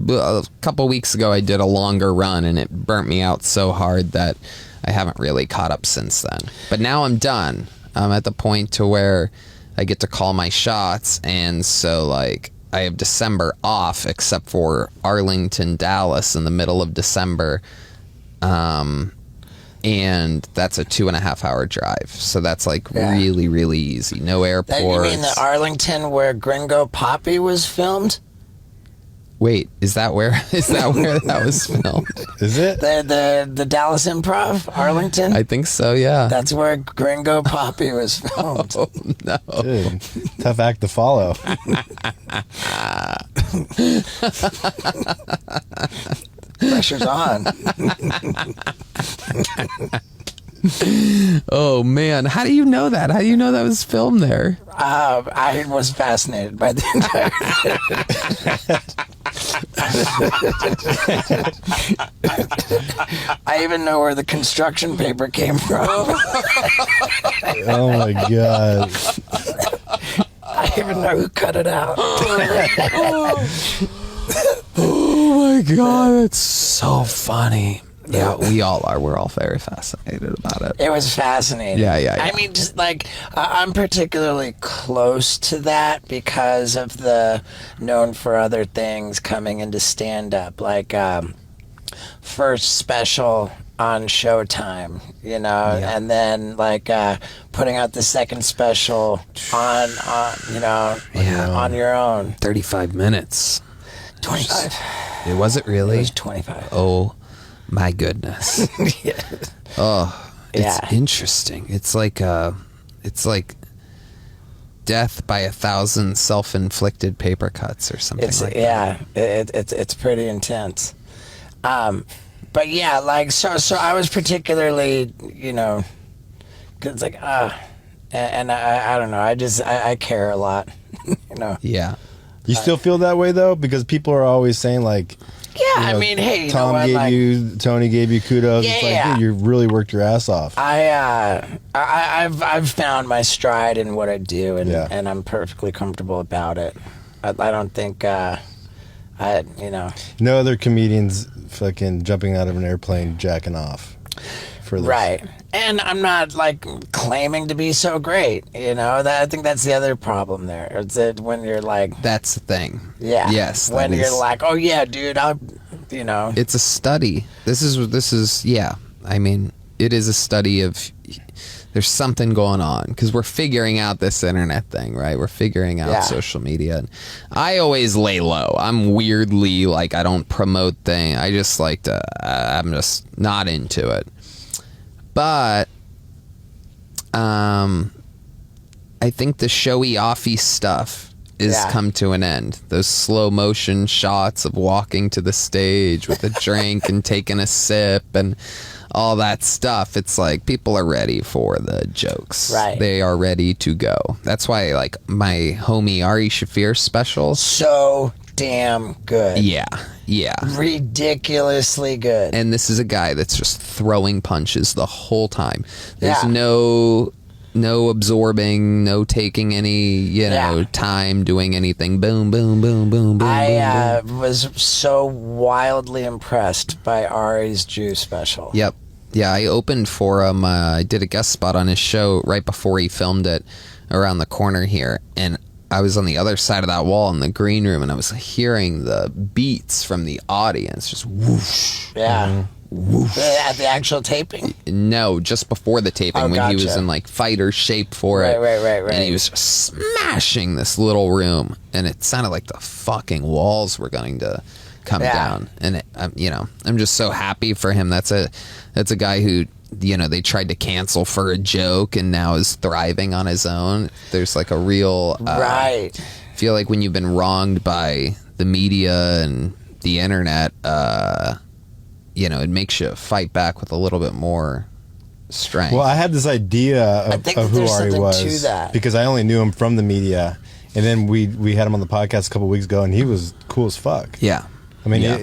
A couple weeks ago, I did a longer run, and it burnt me out so hard that I haven't really caught up since then. But now I'm done. I'm at the point to where I get to call my shots, and so like I have December off except for Arlington, Dallas in the middle of December, and that's a 2.5 hour drive. So that's like really, really easy. No airports. You mean the Arlington where Gringo Poppy was filmed? Wait, is that where that was filmed? Is it? The Dallas Improv, Arlington? I think so, yeah. That's where Gringo Poppy was filmed. Oh, no. Dude, tough act to follow. Pressure's on. Oh man, how do you know that? How do you know that was filmed there? I was fascinated by the entire I even know where the construction paper came from. Oh my god. I even know who cut it out. Oh my god, that's so funny. Yeah, we all are. We're all very fascinated about it. It was fascinating. Yeah. I mean, just like, I'm particularly close to that because of the known for other things coming into stand-up. Like, first special on Showtime, you know, and then like putting out the second special on your own. 35 minutes. 25. Was it really? It was 25. Oh my goodness. Yeah. Oh, it's interesting. It's like death by 1,000 self-inflicted paper cuts or something like that. It's pretty intense. But yeah, like so I was particularly, you know, 'cause it's like and I don't know, I care a lot, you know. Yeah. You still feel that way though, because people are always saying like, yeah, you know, I mean, hey, you Tom know what, gave like, you, Tony gave you kudos. Yeah, it's like, yeah. dude, you really worked your ass off. I've found my stride in what I do, and I'm perfectly comfortable about it. I don't think you know. No other comedians fucking jumping out of an airplane jacking off for this. Right. And I'm not like claiming to be so great, you know. I think that's the other problem there. It's that when you're like, that's the thing. Yeah. Yes. When you're like, oh yeah, dude, you know. It's a study. This is yeah. I mean, it is a study of there's something going on because we're figuring out this internet thing, right? We're figuring out social media. And I always lay low. I'm weirdly like I don't promote things. I just like to. I'm just not into it. But I think the showy offy stuff is come to an end. Those slow motion shots of walking to the stage with a drink and taking a sip and all that stuff. It's like people are ready for the jokes. Right. They are ready to go. That's why, like, my homie Ari Shafir special. So damn good. Yeah. Ridiculously good. And this is a guy that's just throwing punches the whole time. There's Yeah. no absorbing, no taking any, time doing anything. Boom, boom, boom, boom, boom. I was so wildly impressed by Ari's Jew special. Yep. Yeah, I opened for him. I did a guest spot on his show right before he filmed it around the corner here. And I was on the other side of that wall in the green room, and I was hearing the beats from the audience. Just whoosh. Yeah. Whoosh. At the actual taping? No, just before the taping, when he was gotcha. in like fighter shape for it. Right. And he was just smashing this little room, and it sounded like the fucking walls were going to come down. And I'm just so happy for him. That's a guy who, they tried to cancel for a joke and now is thriving on his own. There's like a real Right. I feel like when you've been wronged by the media and the internet, it makes you fight back with a little bit more strength. Well, I had this idea of think who there's Ari something was to that. because I only knew him from the media, and then we had him on the podcast a couple weeks ago, and he was cool as fuck. Yeah. I mean, Yeah.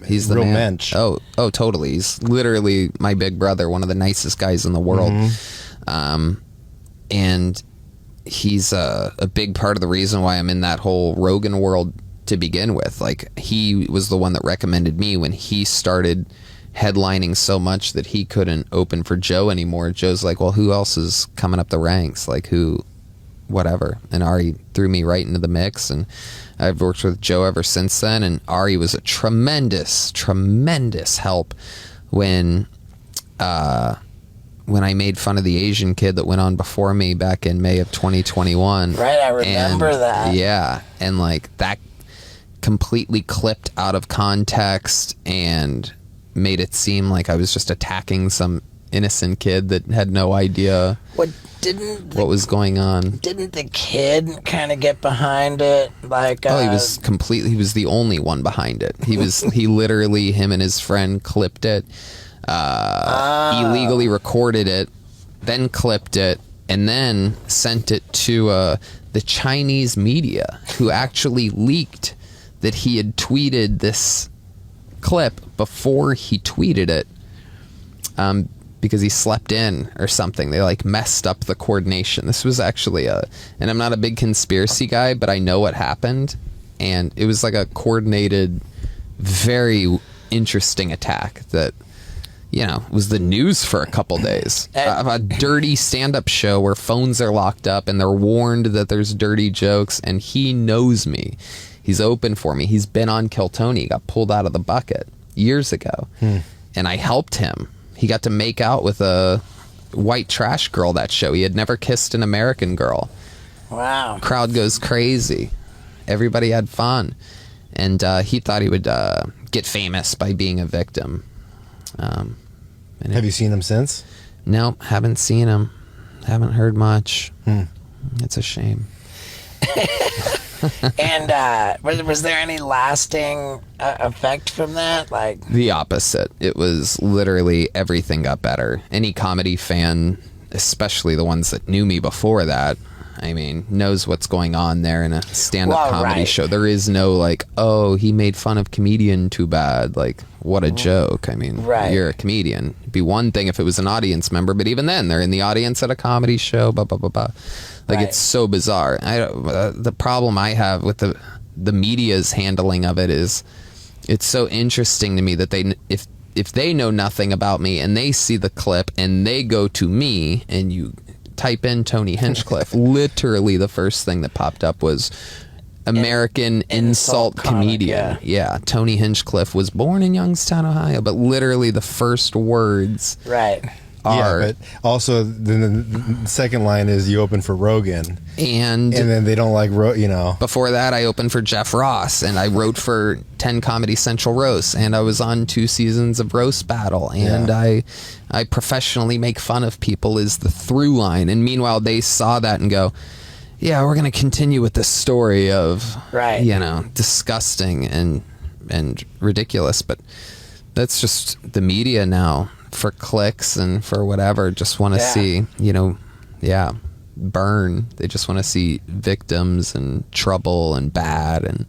He's the real man. mensch. Oh, totally. He's literally my big brother, one of the nicest guys in the world. And he's a big part of the reason why I'm in that whole Rogan world to begin with. Like, he was the one that recommended me when he started headlining so much that he couldn't open for Joe anymore. Joe's like, well, who else is coming up the ranks? Like, whatever. And Ari threw me right into the mix, and I've worked with Joe ever since then. And Ari was a tremendous help when I made fun of the Asian kid that went on before me back in May of 2021. Right, I remember that. Yeah, and like that completely clipped out of context and made it seem like I was just attacking some innocent kid that had no idea what was going on. Didn't the kid kind of get behind it? Like, he was the only one behind it. He literally, him and his friend clipped it, illegally recorded it, then clipped it, and then sent it to the Chinese media, who actually leaked that he had tweeted this clip before he tweeted it, because he slept in or something. They like messed up the coordination. This was actually and I'm not a big conspiracy guy, but I know what happened, and it was like a coordinated, very interesting attack that was the news for a couple days. A dirty stand-up show where phones are locked up and they're warned that there's dirty jokes, and he knows me. He's open for me. He's been on Kill Tony. He got pulled out of the bucket years ago. And I helped him. He got to make out with a white trash girl that show. He had never kissed an American girl. Wow. Crowd goes crazy. Everybody had fun. And he thought he would get famous by being a victim. Have you seen him since? No, haven't seen him. Haven't heard much. It's a shame. And was there any lasting effect from that? Like, the opposite. It was literally everything got better. Any comedy fan, especially the ones that knew me before that, I mean, knows what's going on there in a stand-up comedy show. There is no like, oh, he made fun of comedian too bad. Like, what a joke. I mean, you're a comedian. It'd be one thing if it was an audience member, but even then, they're in the audience at a comedy show, blah, blah, blah, blah. Like, it's so bizarre. The problem I have with the media's handling of it is, it's so interesting to me that if they know nothing about me and they see the clip and they go to me and you type in Tony Hinchcliffe, literally the first thing that popped up was American insult comedian. Yeah, Tony Hinchcliffe was born in Youngstown, Ohio, but literally the first words are... Yeah, but also the second line is you open for Rogan. And then they don't like, Before that, I opened for Jeff Ross, and I wrote for 10 Comedy Central Roasts, and I was on 2 seasons of Roast Battle, and I professionally make fun of people is the through line. And meanwhile, they saw that and go, yeah, we're going to continue with this story of, disgusting and ridiculous. But That's just the media now for clicks and for whatever. Just want to see, burn. They just want to see victims and trouble and bad. And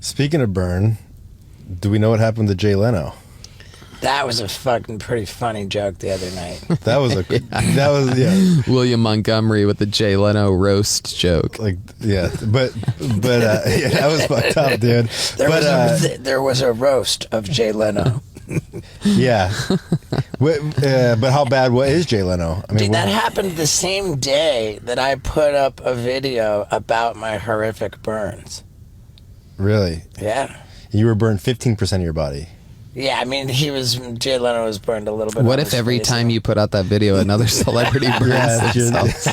speaking of burn, do we know what happened to Jay Leno? That was a fucking pretty funny joke the other night. That was William Montgomery with the Jay Leno roast joke. But that was fucked up, dude. There was a roast of Jay Leno. Yeah. But how bad is Jay Leno? I mean, Dude, that happened the same day that I put up a video about my horrific burns. Really? Yeah. You were burned 15% of your body. Yeah, I mean, Jay Leno was burned a little bit. What if every time you put out that video, another celebrity burns themselves?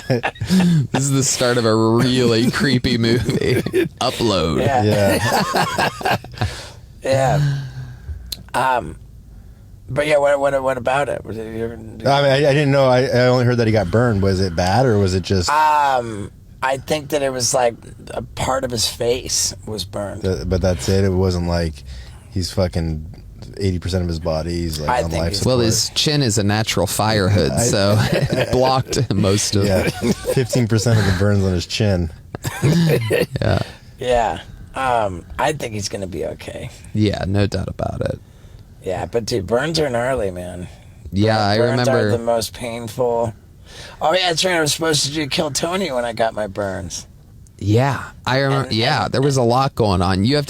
This is the start of a really creepy movie. Upload. Yeah. But yeah, what about it? I mean, I didn't know. I only heard that he got burned. Was it bad, or was it just? I think that it was like a part of his face was burned. But that's it. It wasn't like he's fucking 80% of his body. He's like on life support. Well, his chin is a natural fire hood, so it blocked most of it. 15% of the burns on his chin. Yeah. I think he's gonna be okay. Yeah, no doubt about it. Yeah, but dude, burns are gnarly, man. Yeah, I burns remember are the most painful. Oh yeah, that's right. I was supposed to do Kill Tony when I got my burns. Yeah, I remember. There was a lot going on. You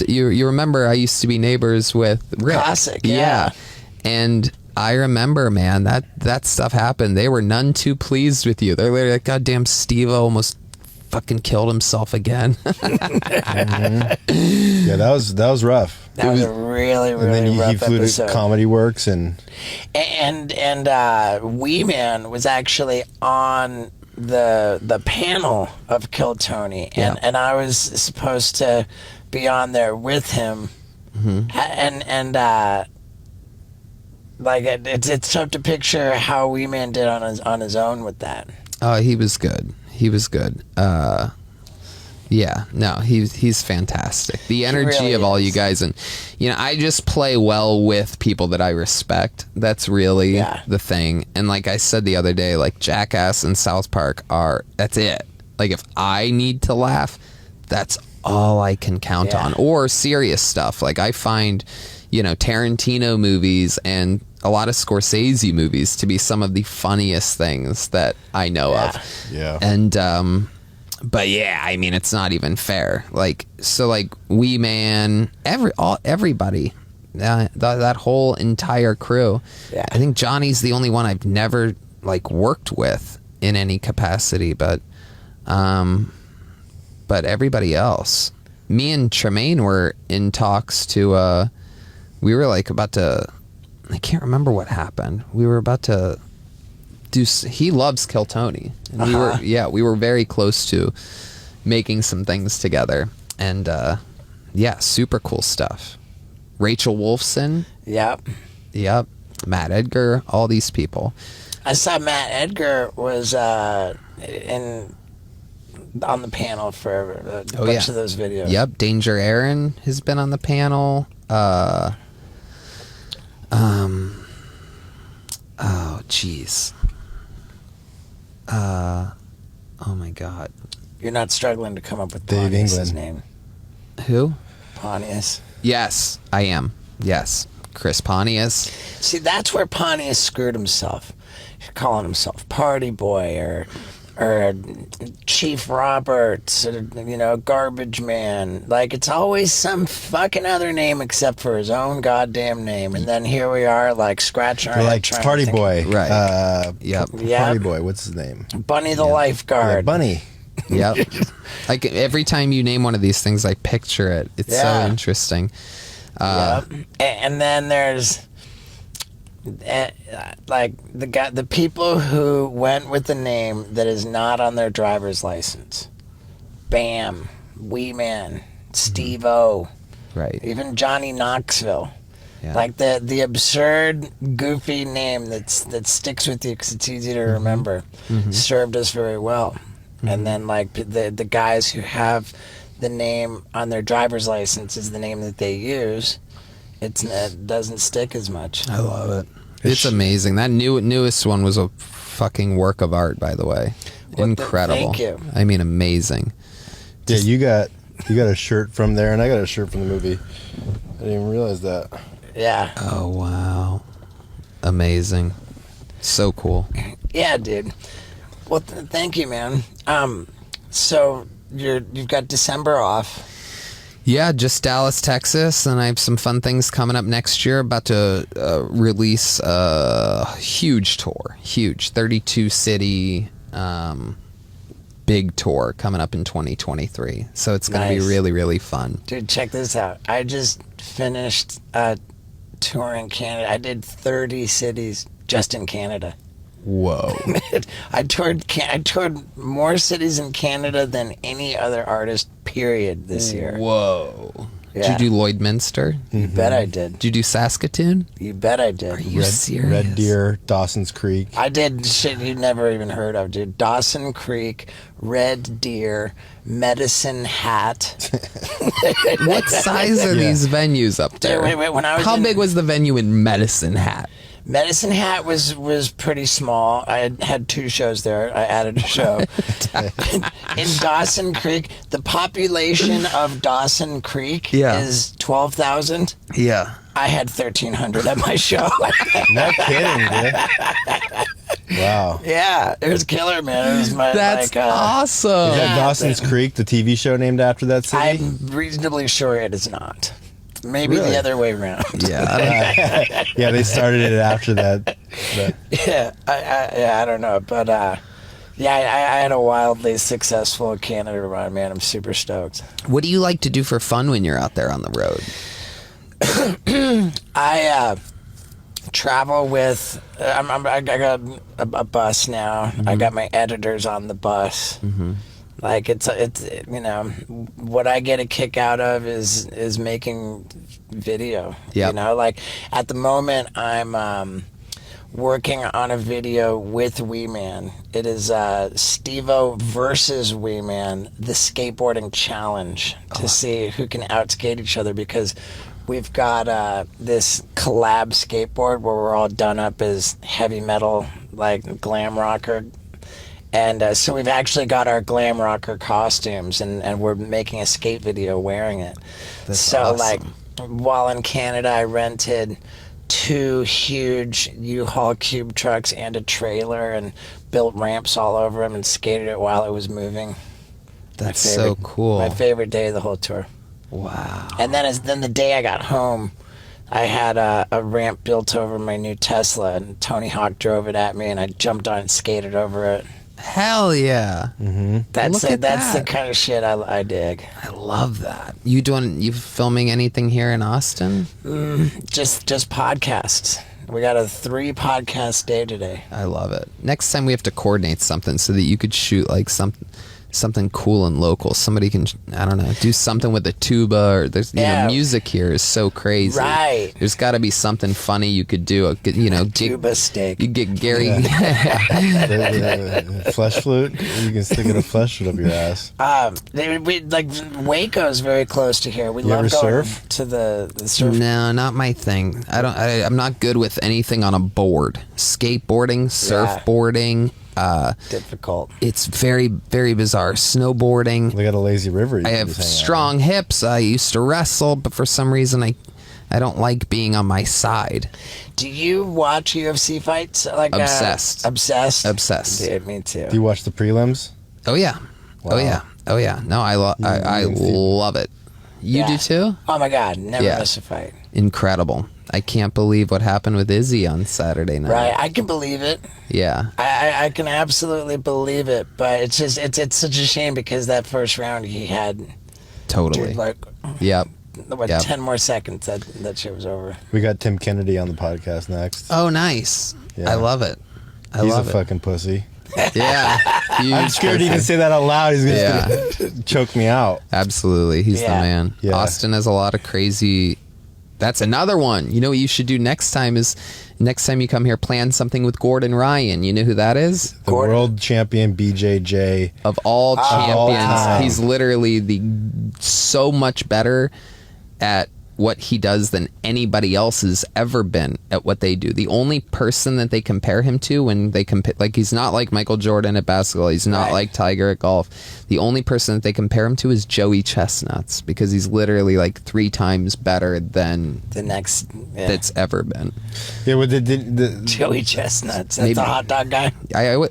remember I used to be neighbors with Rick. Classic. Yeah. And I remember, man, that stuff happened. They were none too pleased with you. They're literally like, goddamn, Steve almost fucking killed himself again. Yeah, that was rough. That was a really, really and then rough he flew episode. to Comedy Works and Wee Man was actually on the panel of Kill Tony, and I was supposed to be on there with him, and like it's tough to picture how Wee Man did on his own with that. Oh, he was good. He's fantastic. The energy really of all is. you guys, and I just play well with people that I respect. That's really the thing. And like I said the other day, like Jackass and South Park that's it. Like if I need to laugh, that's all I can count on. Or serious stuff. Like I find, Tarantino movies and a lot of Scorsese movies to be some of the funniest things that I know of. Yeah. And but yeah, I mean, it's not even fair. Like, so like Wee Man, everybody, that whole entire crew. Yeah. I think Johnny's the only one I've never like worked with in any capacity, but everybody else. Me and Tremaine were in talks to, we were like about to, I can't remember what happened. We were about to he loves Kill Tony. And we were very close to making some things together. And super cool stuff. Rachel Wolfson. Yep. Matt Edgar, all these people. I saw Matt Edgar was on the panel for a bunch of those videos. Yep, Danger Aaron has been on the panel. Oh jeez. Oh my God. You're not struggling to come up with Dave Pontius's England. name. Who? Pontius. Yes, I am. Yes, Chris Pontius. See, that's where Pontius screwed himself. Calling himself Party Boy or Chief Roberts, or, Garbage Man. Like, it's always some fucking other name except for his own goddamn name. And then here we are, like, scratching our head like trying Party to think. Boy. Right. Yep. Party Boy, what's his name? Bunny the Lifeguard. Yeah, Bunny. Yep. Like, every time you name one of these things, I picture it. It's so interesting. Yep. And then there's... like the people who went with the name that is not on their driver's license. Bam, Wee Man, Steve-O, right? Even Johnny Knoxville. Yeah. Like the absurd, goofy name that sticks with you because it's easy to remember, served us very well. And then like the guys who have the name on their driver's license is the name that they use. it doesn't stick as much. I love it. It's amazing. That newest one was a fucking work of art, by the way. Incredible. Thank you. I mean, amazing. Yeah, you got a shirt from there, and I got a shirt from the movie. I didn't even realize that. Yeah. Oh, wow. Amazing. So cool. Yeah, dude. Well, thank you, man. So you've got December off. Yeah, just Dallas, Texas, and I have some fun things coming up next year. About to release a huge tour, 32 city big tour coming up in 2023. So it's going to be really, really fun. Dude, check this out. I just finished a tour in Canada. I did 30 cities just in Canada. Whoa. I toured more cities in Canada than any other artist, period, this year. Whoa. Yeah. Did you do Lloydminster? You bet I did. Did you do Saskatoon? You bet I did. Are you serious? Red Deer, Dawson's Creek. I did shit you'd never even heard of, dude. Dawson Creek, Red Deer, Medicine Hat. What size are these venues up there? Wait, when I was How big was the venue in Medicine Hat? Medicine Hat was pretty small. I had 2 shows there. I added a show. In Dawson Creek, the population of Dawson Creek is 12,000. Yeah. I had 1,300 at my show. No kidding, dude. Wow. Yeah, it was killer, man. It was my That's awesome. Is that Dawson's Creek, the TV show named after that city? I'm reasonably sure it is not. Maybe Really? the other way around. Yeah. Yeah, they started it after that. Yeah, I don't know, but yeah, I had a wildly successful Canada run, man. I'm super stoked. What do you like to do for fun when you're out there on the road? I travel with. I got a bus now. Mm-hmm. I got my editors on the bus. Mm-hmm. Like it's what I get a kick out of is making video. Yep. You know, like at the moment I'm working on a video with Wee Man. It is Steveo versus Wee Man, the skateboarding challenge to see who can outskate each other, because we've got this collab skateboard where we're all done up as heavy metal, like glam rocker. And so we've actually got our glam rocker costumes, and we're making a skate video wearing it. That's so awesome. like while in Canada, I rented 2 huge U-Haul cube trucks and a trailer and built ramps all over them and skated it while it was moving. That's so cool. My favorite day of the whole tour. Wow. And then the day I got home, I had a ramp built over my new Tesla, and Tony Hawk drove it at me, and I jumped on and skated over it. Hell yeah. Mm-hmm. That's Look at that's the that. kind of shit I dig. I love that. You filming anything here in Austin? Just podcasts. We got a 3 podcast day today. I love it. Next time we have to coordinate something so that you could shoot like something cool and local. Somebody can, I don't know, do something with a tuba, or there's music here is so crazy. Right. There's got to be something funny you could do. Tuba steak. You get Gary. The flesh flute. You can stick a flesh flute up your ass. We like Waco's very close to here. We You love ever going surf? to the surf. No, not my thing. I'm not good with anything on a board. Skateboarding, surfboarding. Difficult. It's very, very bizarre. Snowboarding. They got a lazy river. You I can have just hang out. strong hips. I used to wrestle, but for some reason I don't like being on my side. Do you watch UFC fights? Like Obsessed. Obsessed. Dude, me too. Do you watch the prelims? Oh yeah. Wow. Oh yeah. No, I love it. You do too? Oh my God, never Yeah. miss a fight. Incredible. I can't believe what happened with Izzy on Saturday night. Right, I can believe it. Yeah. I can absolutely believe it, but it's just it's such a shame because that first round he had Totally. dude, like Yep. 10 more seconds that shit was over. We got Tim Kennedy on the podcast next. Oh, nice. Yeah. I love it. He's love a it. fucking pussy. Yeah. I'm scared to even say that out loud. He's gonna choke me out. Absolutely. He's the Yeah. man. Yeah. Austin has a lot of crazy. That's another one. You know what you should do next time is next time you come here, plan something with Gordon Ryan. You know who that is? The Gordon. world champion BJJ. Of all all champions, time. he's literally so much better at what he does than anybody else has ever been at what they do. The only person that they compare him to when they compare, like, he's not like Michael Jordan at basketball, he's not like Tiger at golf. The only person that they compare him to is Joey Chestnuts, because he's literally like 3 times better than the next that's ever been. Yeah, well, Joey Chestnuts. That's the hot dog guy.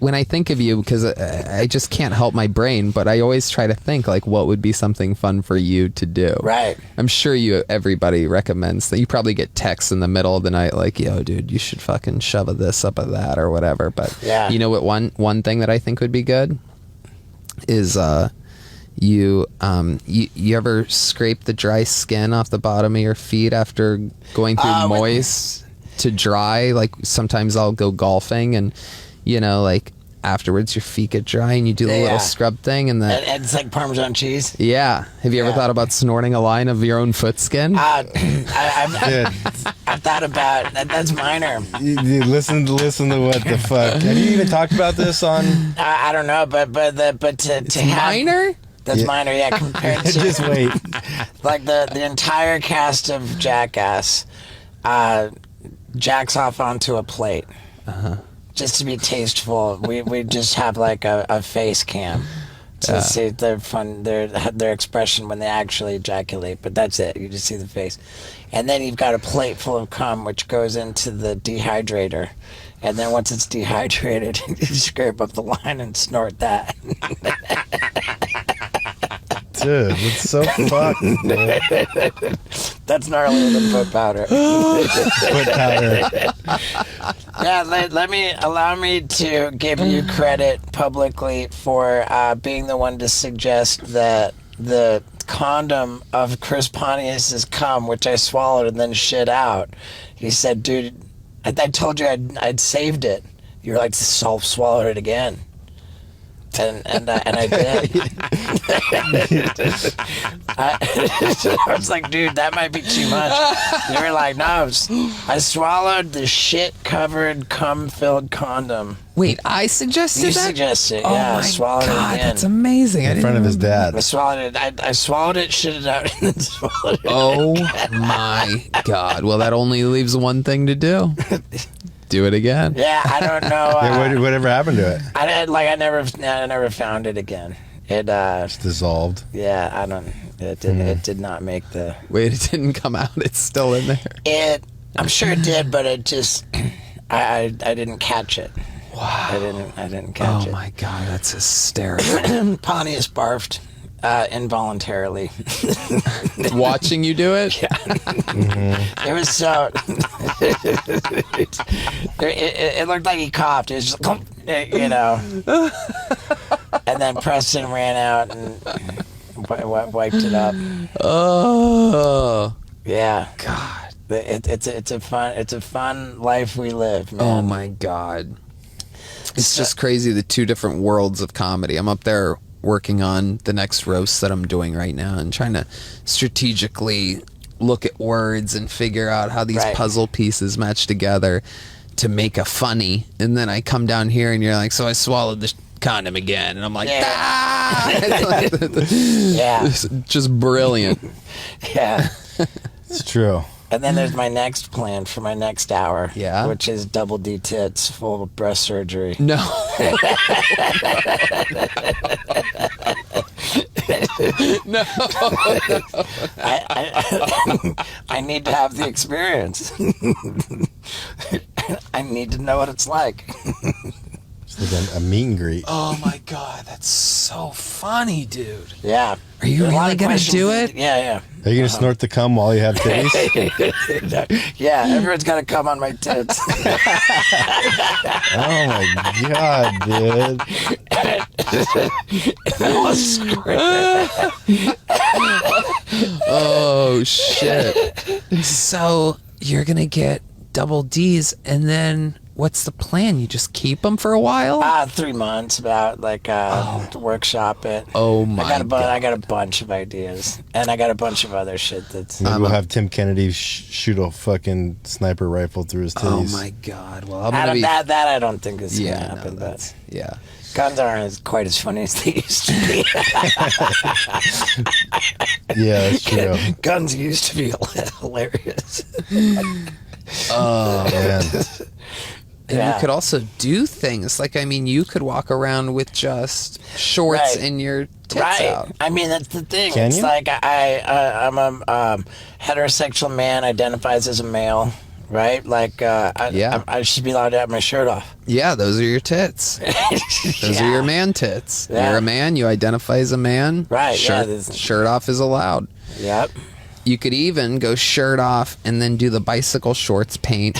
When I think of you, because I just can't help my brain, but I always try to think like what would be something fun for you to do. Right. I'm sure everybody recommends that. You probably get texts in the middle of the night like, yo, dude, you should fucking shove a this up of that or whatever. But you know what? One thing that I think would be good is you ever scrape the dry skin off the bottom of your feet after going through moist to dry? Like sometimes I'll go golfing and like afterwards your feet get dry and you do the little scrub thing and it's like Parmesan cheese. Yeah. Have you ever thought about snorting a line of your own foot skin? I've thought about that. That's minor. You listen to what the fuck. Have you even talked about this on? I don't know, but to have minor. That's minor, compared to just wait. Like the entire cast of Jackass jacks off onto a plate. Just to be tasteful, we just have like a face cam to see their expression when they actually ejaculate, but that's it. You just see the face, and then you've got a plate full of cum which goes into the dehydrator, and then once it's dehydrated, you scrape up the line and snort that. Dude, it's so fucked. That's gnarlier than foot powder. Foot powder. Yeah, allow me to give you credit publicly for being the one to suggest that the condom of Chris Pontius's cum, which I swallowed and then shit out. He said, "Dude, I told you I'd saved it." You were like, "Swallowed it again." And I did. I was like, dude, that might be too much. They were like, no, I swallowed the shit-covered, cum-filled condom. Wait, I suggested You that? suggested, oh yeah. my I swallowed God, it again. that's amazing. In front of his dad. I swallowed it. I swallowed it, shit it out, and then swallowed it. Oh my God. Well, that only leaves one thing to do. Do it again. Yeah, I don't know. Whatever happened to it? I never found it again. It's dissolved. Yeah, I don't. It did not make the. Wait, it didn't come out. It's still in there. I'm sure it did, but it just. I didn't catch it. Wow. I didn't catch it. Oh my God, that's hysterical. Pontius barfed involuntarily. Watching you do it? Yeah. It was so. it looked like he coughed. It was just, and then Preston ran out and wiped it up. Oh. Yeah. God. It's a fun life we live, man. Oh my God. It's just crazy, the two different worlds of comedy. I'm up there working on the next roast that I'm doing right now and trying to strategically look at words and figure out how these puzzle pieces match together to make a funny. And then I come down here and you're like, so I swallowed the condom again. And I'm like, ah! Yeah. It's just brilliant. Yeah. It's true. And then there's my next plan for my next hour. Yeah. Which is double D tits, full of breast surgery. No. No. I need to have the experience. I need to know what it's like. It's like a meet and greet. Oh my God, that's so funny, dude. Yeah. Are you really gonna do it? Yeah. Are you gonna snort the cum while you have titties? Yeah, everyone's gotta come on my tits. Oh my God, dude. Oh shit. So you're gonna get double D's and then what's the plan? You just keep them for a while? 3 months, about like to workshop it. Oh my God. I got a bunch of ideas, and I got a bunch of other shit that's. Maybe we'll have Tim Kennedy shoot a fucking sniper rifle through his titties. Oh my God. Well, I'm gonna be... that I don't think is gonna happen. No, but yeah. Guns aren't quite as funny as they used to be. Yeah, that's true. Guns used to be hilarious. Oh man. And you could also do things like, I mean, you could walk around with just shorts and your tits out. I mean, that's the thing. Can it's you? like I'm a heterosexual man, identifies as a male, right? Like, I should be allowed to have my shirt off. Yeah, those are your tits. Those are your man tits. Yeah. You're a man. You identify as a man. Right. Shirt off is allowed. Yep. You could even go shirt off and then do the bicycle shorts paint.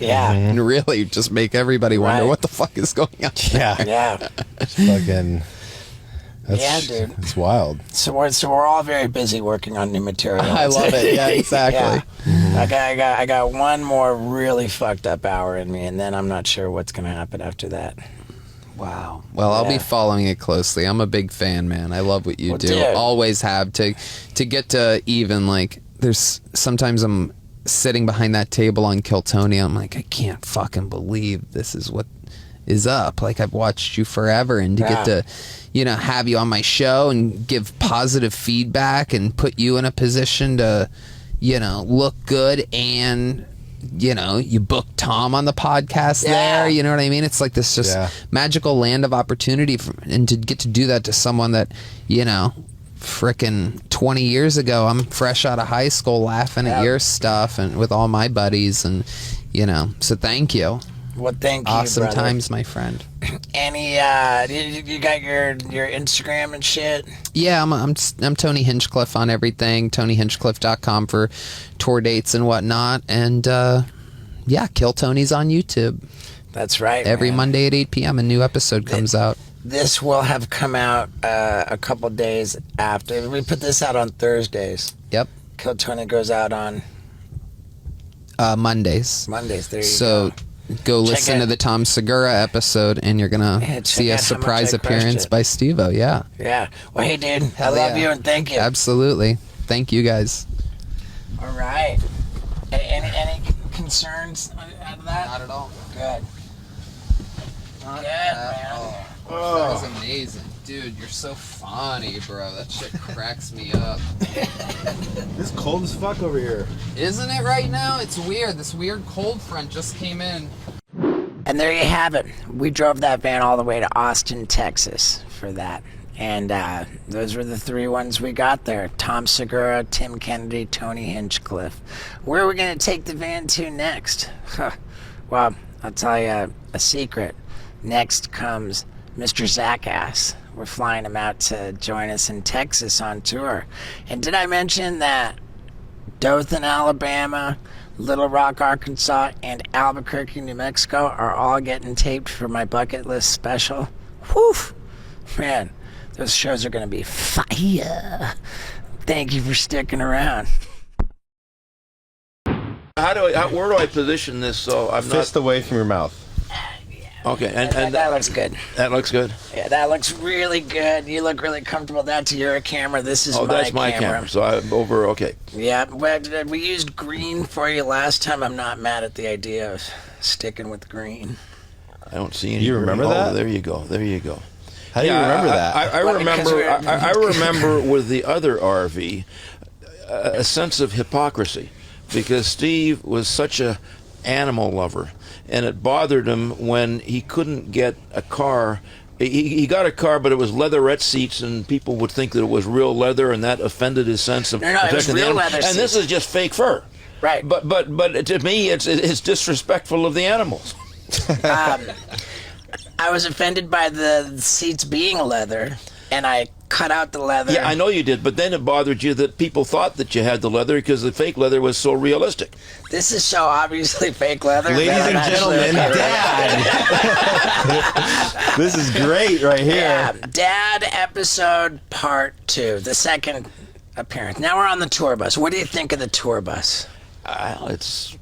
Yeah. And really just make everybody wonder what the fuck is going on. Yeah. Yeah. It's fucking. Dude. It's wild. So we're all very busy working on new material. I love it. Yeah, exactly. I got one more really fucked up hour in me, and then I'm not sure what's gonna happen after that. Wow. Well, I'll be following it closely. I'm a big fan, man. I love what you do. Dude. Always have. To get to even, like, there's sometimes I'm sitting behind that table on Kill Tony. I'm like, I can't fucking believe this is what is up. Like, I've watched you forever, and to get to, you know, have you on my show and give positive feedback and put you in a position to, you know, look good, and you know, you book Tom on the podcast there, you know what I mean? It's like this just magical land of opportunity and to get to do that to someone that, you know, frickin' 20 years ago, I'm fresh out of high school laughing at your stuff and with all my buddies, and, you know, so thank you. Well, thank you, Awesome brother. times, my friend. Any, you got your Instagram and shit? Yeah, I'm Tony Hinchcliffe on everything. TonyHinchcliffe.com for tour dates and whatnot. And Kill Tony's on YouTube. That's right. Every man. Monday at 8 p.m. a new episode comes out. This will have come out a couple days after. We put this out on Thursdays. Yep. Kill Tony goes out on Mondays. Mondays. There you So go listen to the Tom Segura episode, and you're gonna see a out how much surprise I appearance crushed it. by Steve-O. Yeah. Yeah. Well, hey, dude. I love you and thank you. Absolutely. Thank you, guys. All right. Any concerns out of that? Not at all. Good. Not Good, at man. all. That was amazing. Dude, you're so funny, bro. That shit cracks me up. It's cold as fuck over here. Isn't it right now? It's weird. This weird cold front just came in. And there you have it. We drove that van all the way to Austin, Texas for that. And those were the 3 ones we got there. Tom Segura, Tim Kennedy, Tony Hinchcliffe. Where are we going to take the van to next? Well, I'll tell you a secret. Next comes Mr. Jackass. We're flying him out to join us in Texas on tour. And did I mention that Dothan, Alabama, Little Rock, Arkansas, and Albuquerque, New Mexico are all getting taped for my bucket list special? Whew! Man, those shows are going to be fire. Thank you for sticking around. Where do I position this so I'm Fist away from your mouth. Okay, and that looks good. That looks good. Yeah, that looks really good. You look really comfortable. That's your camera. This is that's my camera. So I'm over. Okay. Yeah, we used green for you last time. I'm not mad at the idea of sticking with green. I don't see any. You remember that? There you go. There you go. How do you remember that? I remember. I remember with the other RV a sense of hypocrisy because Steve was such a animal lover, and it bothered him when he couldn't get a car. He got a car, but it was leatherette seats, and people would think that it was real leather, and that offended his sense of No, it was protecting the real animal. leather And seats. this is just fake fur. Right. But to me, it's disrespectful of the animals. I was offended by the seats being leather, and I cut out the leather. Yeah, I know you did, but then it bothered you that people thought that you had the leather because the fake leather was so realistic. This is so obviously fake leather. Ladies that I'm and actually gentlemen, okay with Dad. This is great right here. Yeah, Dad episode part 2, the second appearance. Now we're on the tour bus. What do you think of the tour bus? It's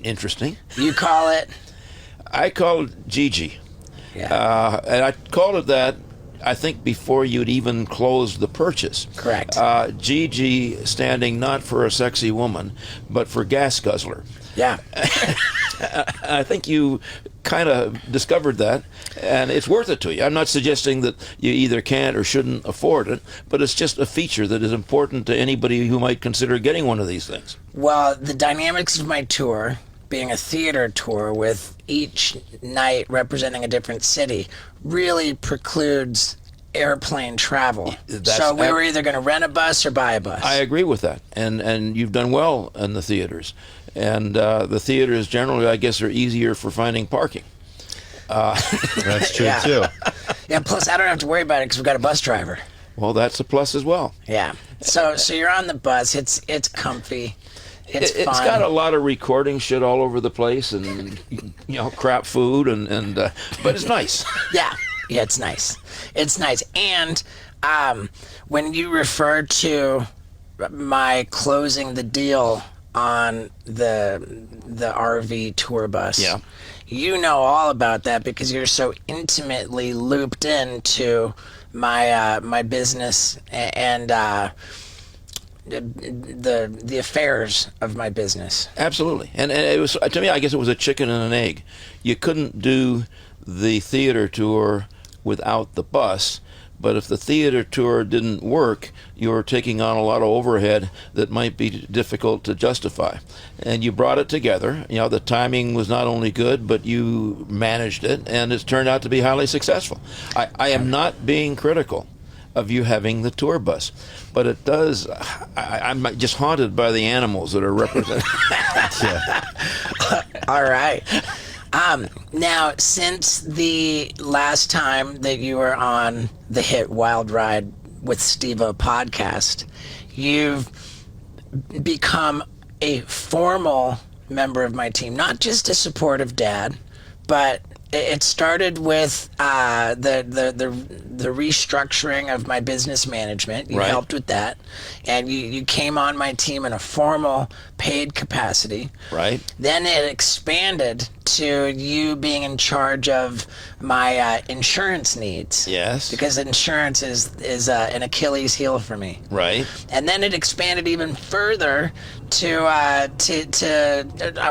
interesting. You call it? I called Gigi. Yeah. And I called it that, I think, before you'd even closed the purchase. Correct. Gigi standing not for a sexy woman, but for gas guzzler. Yeah. I think you kind of discovered that, and it's worth it to you. I'm not suggesting that you either can't or shouldn't afford it, but it's just a feature that is important to anybody who might consider getting one of these things. Well, the dynamics of my tour, being a theater tour with each night representing a different city, really precludes airplane travel. So we were either going to rent a bus or buy a bus. I agree with that, and you've done well in the theaters. And the theaters generally, I guess, are easier for finding parking. That's true, Yeah. too. Yeah, plus I don't have to worry about it because we've got a bus driver. Well, that's a plus as well. Yeah. So you're on the bus. It's comfy. It's fun. It's got a lot of recording shit all over the place, and crap food, and but it's nice. Yeah, it's nice. It's nice. And when you refer to my closing the deal on the RV tour bus, Yeah. you know all about that because you're so intimately looped into my business and the affairs of my business. Absolutely, and it was, to me, I guess it was a chicken and an egg. You couldn't do the theater tour without the bus, but if the theater tour didn't work, you were taking on a lot of overhead that might be difficult to justify. And you brought it together. The timing was not only good, but you managed it, and it's turned out to be highly successful. I am not being critical of you having the tour bus, but it does. I'm just haunted by the animals that are represented. All right. Now, since the last time that you were on the hit Wildride with Steveo podcast, you've become a formal member of my team, not just a supportive dad, but it started with the restructuring of my business management. You Right. helped with that, and you came on my team in a formal paid capacity. Right. Then it expanded to you being in charge of my insurance needs. Yes. Because insurance is an Achilles heel for me. Right. And then it expanded even further to I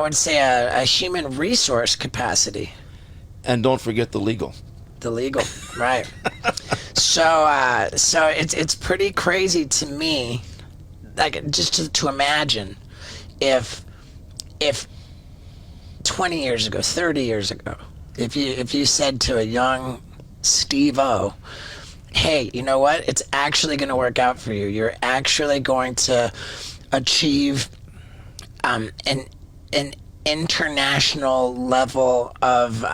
would say a human resource capacity. And don't forget the legal. The legal, right? So it's pretty crazy to me, like just to imagine if 20 years ago, 30 years ago, if you said to a young Steve-O, hey, you know what? It's actually going to work out for you. You're actually going to achieve an international level of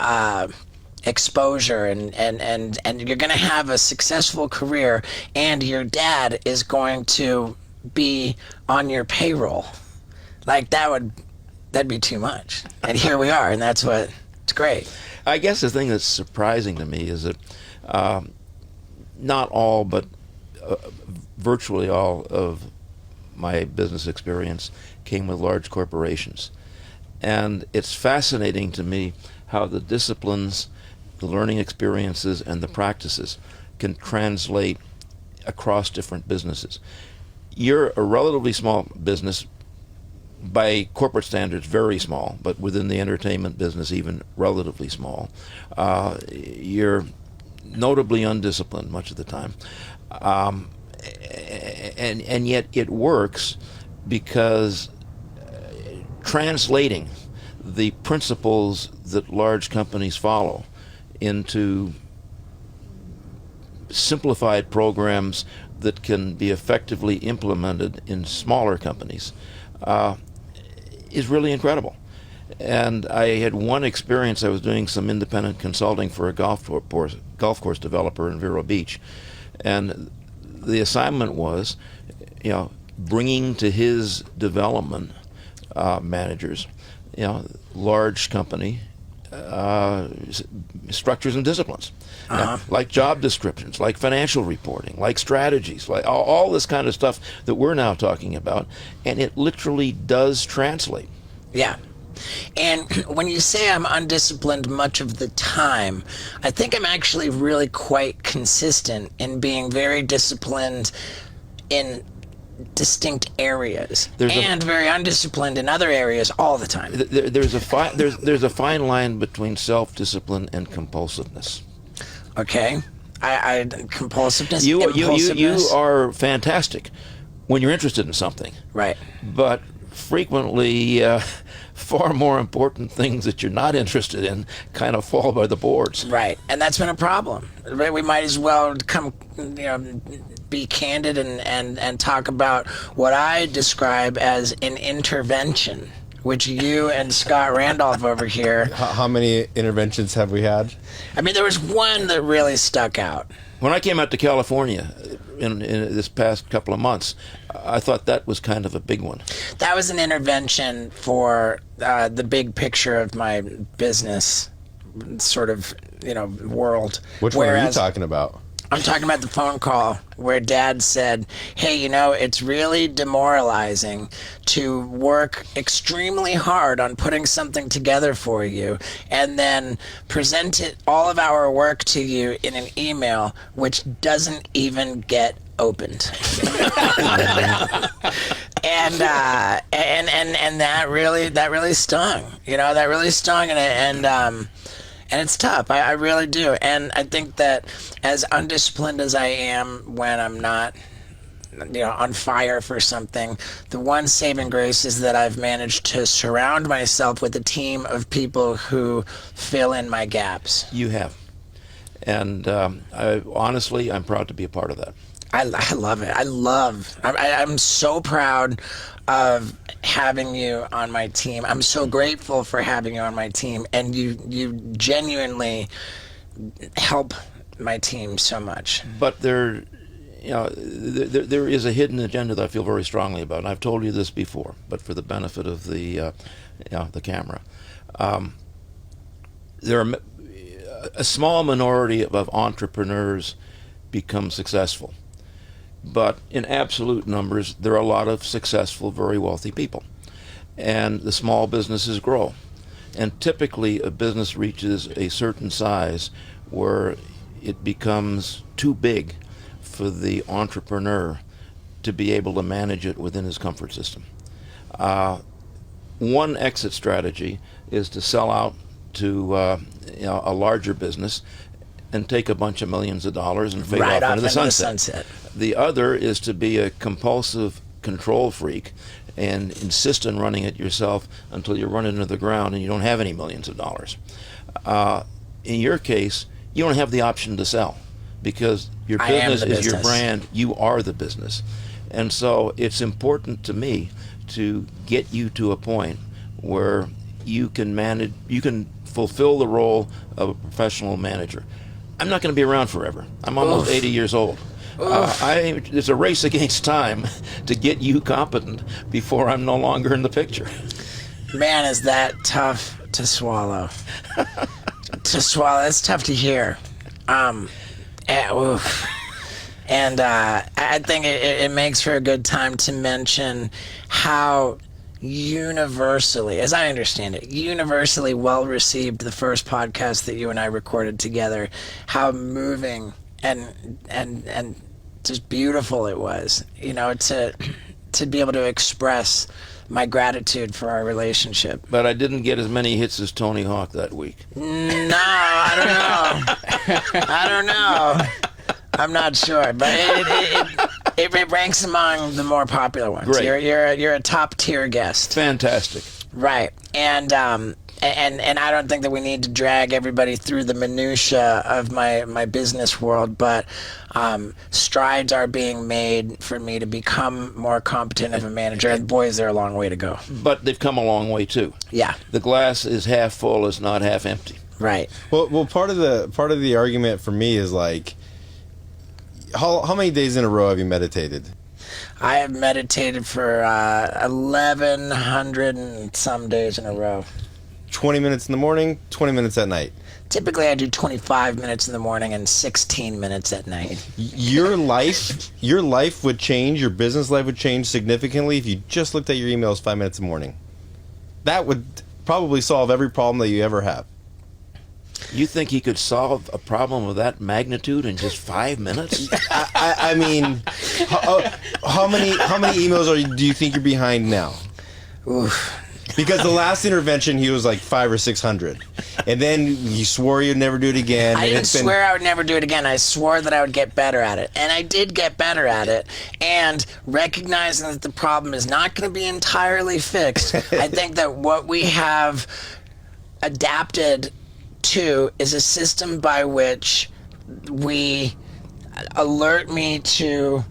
exposure and you're going to have a successful career, and your dad is going to be on your payroll. Like that'd be too much. And here we are, and it's great. I guess the thing that's surprising to me is that not all, but virtually all of my business experience came with large corporations. And it's fascinating to me how the disciplines, the learning experiences, and the practices can translate across different businesses. You're a relatively small business, by corporate standards very small, but within the entertainment business even relatively small. You're notably undisciplined much of the time. And yet it works because translating the principles that large companies follow into simplified programs that can be effectively implemented in smaller companies is really incredible. And I had one experience. I was doing some independent consulting for a golf course developer in Vero Beach, and the assignment was, bringing to his development managers, large company structures and disciplines, like job descriptions, like financial reporting, like strategies, like all this kind of stuff that we're now talking about, and it literally does translate. Yeah. And when you say I'm undisciplined much of the time, I think I'm actually really quite consistent in being very disciplined in distinct areas and very undisciplined in other areas all the time. There's a fine line between self-discipline and compulsiveness. Okay. I compulsiveness, you impulsiveness. are fantastic when you're interested in something. Right. But frequently, far more important things that you're not interested in kind of fall by the boards. Right. And that's been a problem. Right? We might as well be candid and talk about what I describe as an intervention, which you and Scott Randolph over here. How many interventions have we had? I mean, there was one that really stuck out. When I came out to California in this past couple of months, I thought that was kind of a big one. That was an intervention for the big picture of my business sort of, world. Which one are you talking about? I'm talking about the phone call where Dad said, hey, it's really demoralizing to work extremely hard on putting something together for you and then present all of our work to you in an email which doesn't even get opened. and that really stung. That really stung, and it's tough. I really do. And I think that as undisciplined as I am when I'm not, on fire for something, the one saving grace is that I've managed to surround myself with a team of people who fill in my gaps. You have. And honestly, I'm proud to be a part of that. I love it. I'm so proud of having you on my team. I'm so grateful for having you on my team, and you genuinely help my team so much. But there is a hidden agenda that I feel very strongly about, and I've told you this before, but for the benefit of the camera, there are a small minority of entrepreneurs become successful. But in absolute numbers, there are a lot of successful, very wealthy people. And the small businesses grow. And typically, a business reaches a certain size where it becomes too big for the entrepreneur to be able to manage it within his comfort system. One exit strategy is to sell out to a larger business and take a bunch of millions of dollars and fade off into the sunset. The other is to be a compulsive control freak and insist on running it yourself until you run into the ground and you don't have any millions of dollars. In your case, you don't have the option to sell because your business is your brand. You are the business. And so it's important to me to get you to a point where you can fulfill the role of a professional manager. I'm not going to be around forever. I'm almost 80 years old. It's a race against time to get you competent before I'm no longer in the picture. Man, is that tough to swallow. It's tough to hear. And I think it makes for a good time to mention how universally, as I understand it, universally well received the first podcast that you and I recorded together, how moving and just beautiful it was, to be able to express my gratitude for our relationship. But I didn't get as many hits as Tony Hawk that week. No, I don't know. I'm not sure, but it ranks among the more popular ones. Great. You're a top tier guest. Fantastic. Right, and I don't think that we need to drag everybody through the minutia of my business world, but strides are being made for me to become more competent of a manager. And boy, is there a long way to go. But they've come a long way too. Yeah. The glass is half full, it's not half empty. Right. Well, part of the argument for me is like, how many days in a row have you meditated? I have meditated for 1,100 and some days in a row. 20 minutes in the morning, 20 minutes at night. Typically, I do 25 minutes in the morning and 16 minutes at night. Your life would change, your business life would change significantly if you just looked at your emails 5 minutes in the morning. That would probably solve every problem that you ever have. You think he could solve a problem of that magnitude in just 5 minutes? I mean, how many emails do you think you're behind now? Oof. Because the last intervention, he was like 500 or 600, and then you swore you'd never do it again. I didn't swear I would never do it again. I swore that I would get better at it, and I did get better at it. And recognizing that the problem is not going to be entirely fixed, I think that what we have adapted to is a system by which we alert me to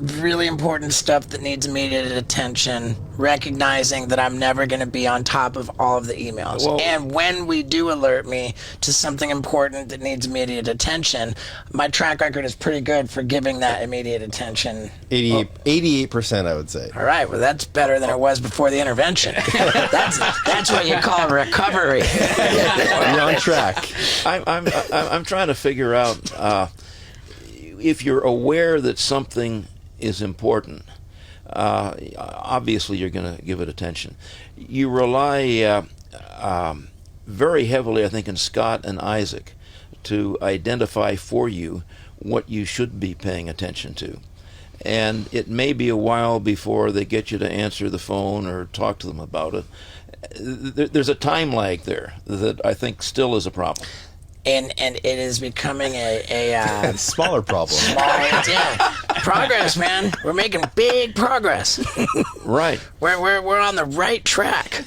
really important stuff that needs immediate attention, recognizing that I'm never going to be on top of all of the emails. Well, and when we do alert me to something important that needs immediate attention, my track record is pretty good for giving that immediate attention. 88%, I would say. All right, well, that's better than it was before the intervention. That's what you call recovery. You're on track. I'm trying to figure out if you're aware that something is important. Obviously, you're going to give it attention. You rely very heavily, I think, in Scott and Isaac to identify for you what you should be paying attention to. And it may be a while before they get you to answer the phone or talk to them about it. There's a time lag there that I think still is a problem. And it is becoming a Smaller problem. progress, man. We're making big progress. Right. We're on the right track.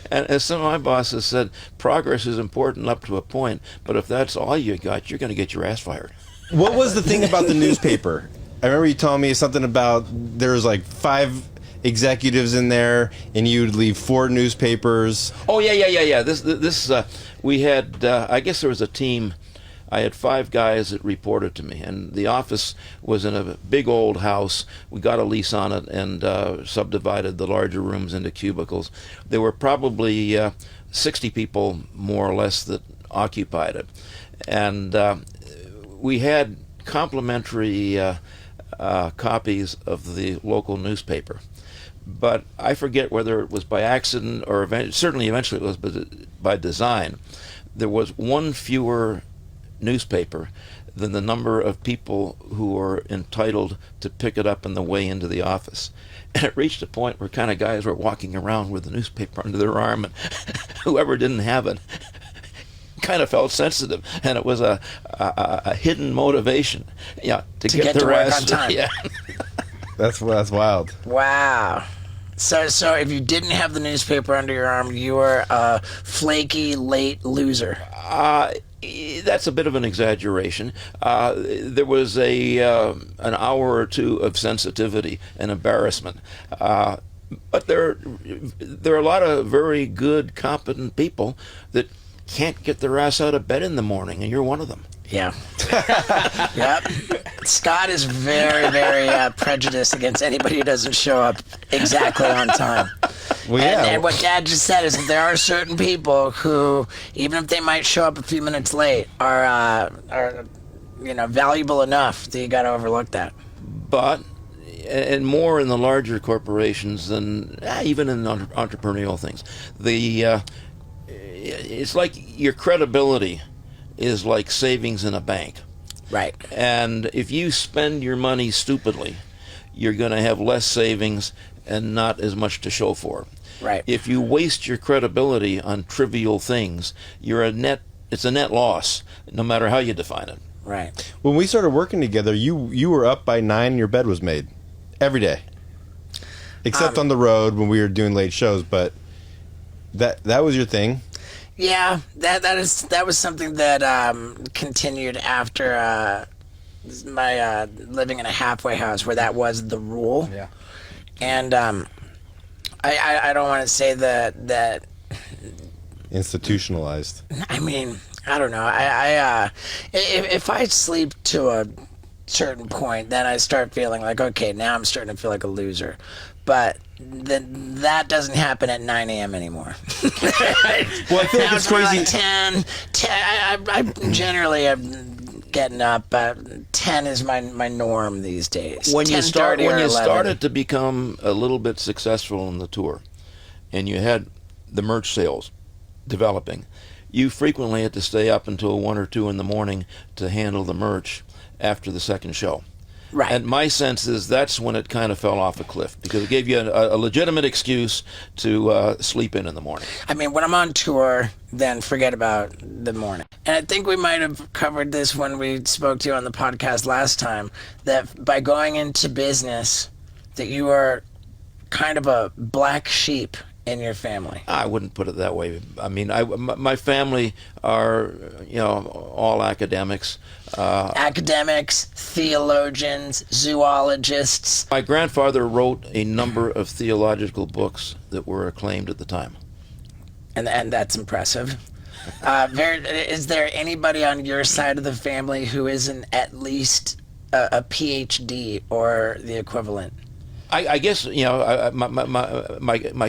And as some of my bosses said, progress is important up to a point, but if that's all you got, you're going to get your ass fired. What was the thing about the newspaper? I remember you telling me something about there was like 5 executives in there, and you'd leave 4 newspapers. Oh yeah. This we had. I guess there was a team. I had 5 guys that reported to me, and the office was in a big old house. We got a lease on it and subdivided the larger rooms into cubicles. There were probably 60 people, more or less, that occupied it, and we had complimentary copies of the local newspaper. But I forget whether it was by accident or certainly eventually it was by design. There was 1 fewer newspaper than the number of people who were entitled to pick it up on the way into the office. And it reached a point where kind of guys were walking around with the newspaper under their arm, and whoever didn't have it kind of felt sensitive, and it was a hidden motivation, to get to their work ass on time. Yeah. That's wild. Wow. So if you didn't have the newspaper under your arm, you were a flaky, late loser. That's a bit of an exaggeration. There was an hour or 2 of sensitivity and embarrassment. But there are a lot of very good, competent people that can't get their ass out of bed in the morning, and you're one of them. Yeah. Yep. Scott is very, very prejudiced against anybody who doesn't show up exactly on time. Well, yeah. And what Dad just said is that there are certain people who, even if they might show up a few minutes late, are valuable enough that you got to overlook that. But, and more in the larger corporations than even in entrepreneurial things, it's like your credibility is like savings in a bank. Right. And if you spend your money stupidly, you're going to have less savings and not as much to show for. Right. If you waste your credibility on trivial things, it's a net loss, no matter how you define it. Right. When we started working together, you were up by 9 and your bed was made every day, except on the road when we were doing late shows. But that was your thing. Yeah, that was something that continued after my living in a halfway house, where that was the rule. Yeah. And I don't want to say that Institutionalized. I mean, I don't know. If I sleep to a certain point, then I start feeling like, okay, now I'm starting to feel like a loser. But that doesn't happen at 9 a.m. anymore. Well, I feel like it's crazy. Like 10. I generally am getting up. 10 is my norm these days. When you 10:30 or 11. started to become a little bit successful on the tour, and you had the merch sales developing, you frequently had to stay up until 1 or 2 in the morning to handle the merch after the second show. Right. And my sense is that's when it kind of fell off a cliff, because it gave you a legitimate excuse to sleep in the morning. I mean, when I'm on tour, then forget about the morning. And I think we might have covered this when we spoke to you on the podcast last time, that by going into business, that you are kind of a black sheep in your family. I wouldn't put it that way. I mean, my family are, all academics. Academics, theologians, zoologists. My grandfather wrote a number of theological books that were acclaimed at the time. And that's impressive. Is there anybody on your side of the family who isn't at least a PhD or the equivalent? I guess my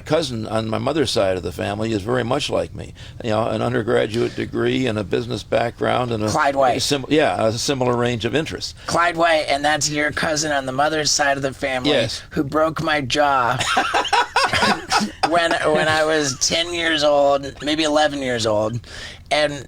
cousin on my mother's side of the family is very much like me. An undergraduate degree and a business background and Clyde White. a similar range of interests. Clyde White, and that's your cousin on the mother's side of the family. Yes. Who broke my jaw when I was 10 years old, maybe 11 years old. And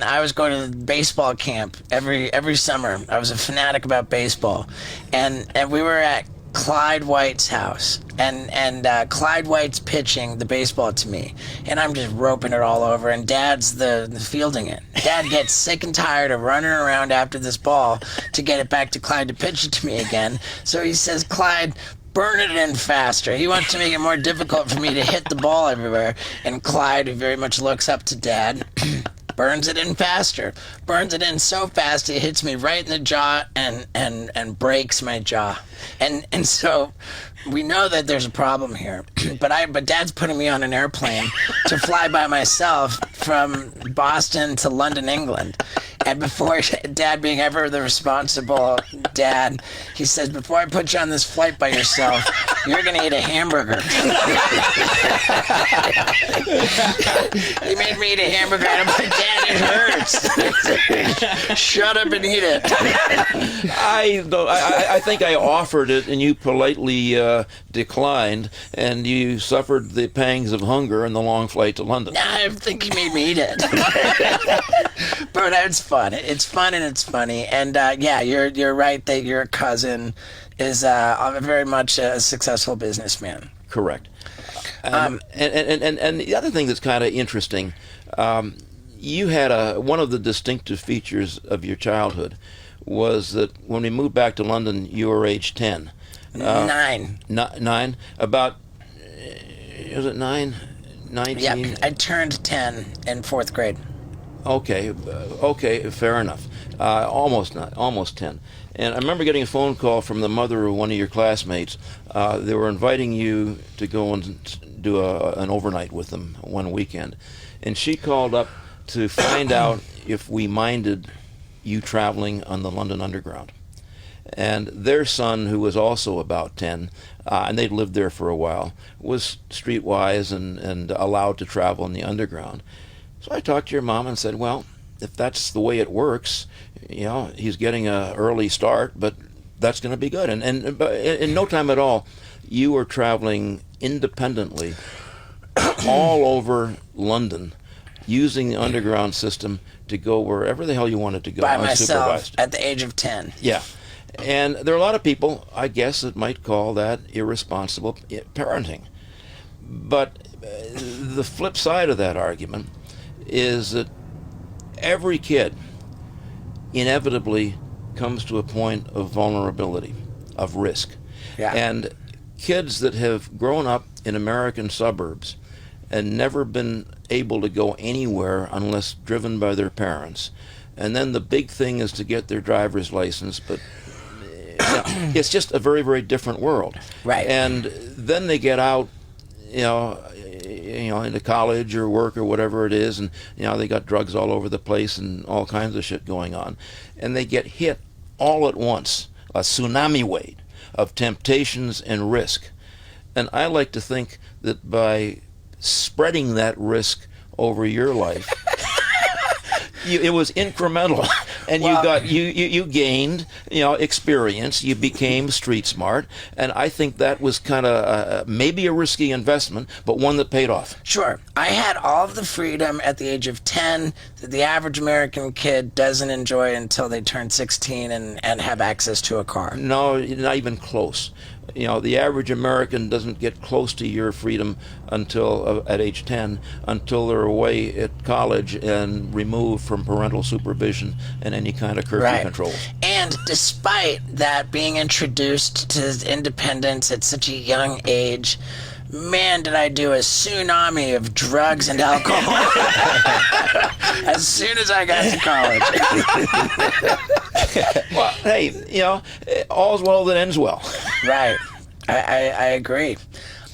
I was going to baseball camp every summer. I was a fanatic about baseball, and we were at Clyde White's house, and Clyde White's pitching the baseball to me, and I'm just roping it all over, and Dad's the fielding it. Dad gets sick and tired of running around after this ball to get it back to Clyde to pitch it to me again, so he says, Clyde, burn it in faster. He wants to make it more difficult for me to hit the ball everywhere, and Clyde, who very much looks up to Dad, burns it in faster. Burns it in so fast it hits me right in the jaw and breaks my jaw. And so we know that there's a problem here. But Dad's putting me on an airplane to fly by myself from Boston to London, England. And before Dad being ever the responsible dad, he says, before I put you on this flight by yourself, you're going to eat a hamburger. He made me eat a hamburger, and I'm like, Dad, it hurts. Shut up and eat it. I think I offered it, and you politely declined, and you suffered the pangs of hunger in the long flight to London. Nah, I think he made me eat it. But it's fun. It's fun and it's funny. And yeah, you're right that your cousin is very much a successful businessman. Correct. And the other thing that's kind of interesting, you had one of the distinctive features of your childhood was that when we moved back to London, you were age 10. 9. 9? About, was it 9? 19? Yep, I turned 10 in 4th grade. Okay, fair enough. Almost 10. And I remember getting a phone call from the mother of one of your classmates. They were inviting you to go and do an overnight with them one weekend. And she called up to find out if we minded you traveling on the London Underground. And their son, who was also about 10, and they'd lived there for a while, was streetwise and allowed to travel in the Underground. So I talked to your mom and said, well, if that's the way it works, he's getting an early start, but that's going to be good. And in no time at all, you were traveling independently all over London, using the Underground system to go wherever the hell you wanted to go. By myself at the age of 10. Yeah. And there are a lot of people, I guess, that might call that irresponsible parenting. But the flip side of that argument is that every kid inevitably comes to a point of vulnerability, of risk. Yeah. And kids that have grown up in American suburbs and never been able to go anywhere unless driven by their parents, and then the big thing is to get their driver's license, but it's just a very, very different world. Right. And then they get out, into college or work or whatever it is, and they got drugs all over the place and all kinds of shit going on, and they get hit all at once, a tsunami wave of temptations and risk. And I like to think that by spreading that risk over your life, it was incremental, And you gained experience. You became street smart, and I think that was kind of maybe a risky investment, but one that paid off. Sure. I had all of the freedom at the age of 10 that the average American kid doesn't enjoy until they turn 16 and have access to a car. No, not even close. The average American doesn't get close to your freedom until at age 10, until they're away at college and removed from parental supervision and any kind of curfew controls. And despite that, being introduced to independence at such a young age, man, did I do a tsunami of drugs and alcohol as soon as I got to college. Well, hey, all's well that ends well. Right. I agree.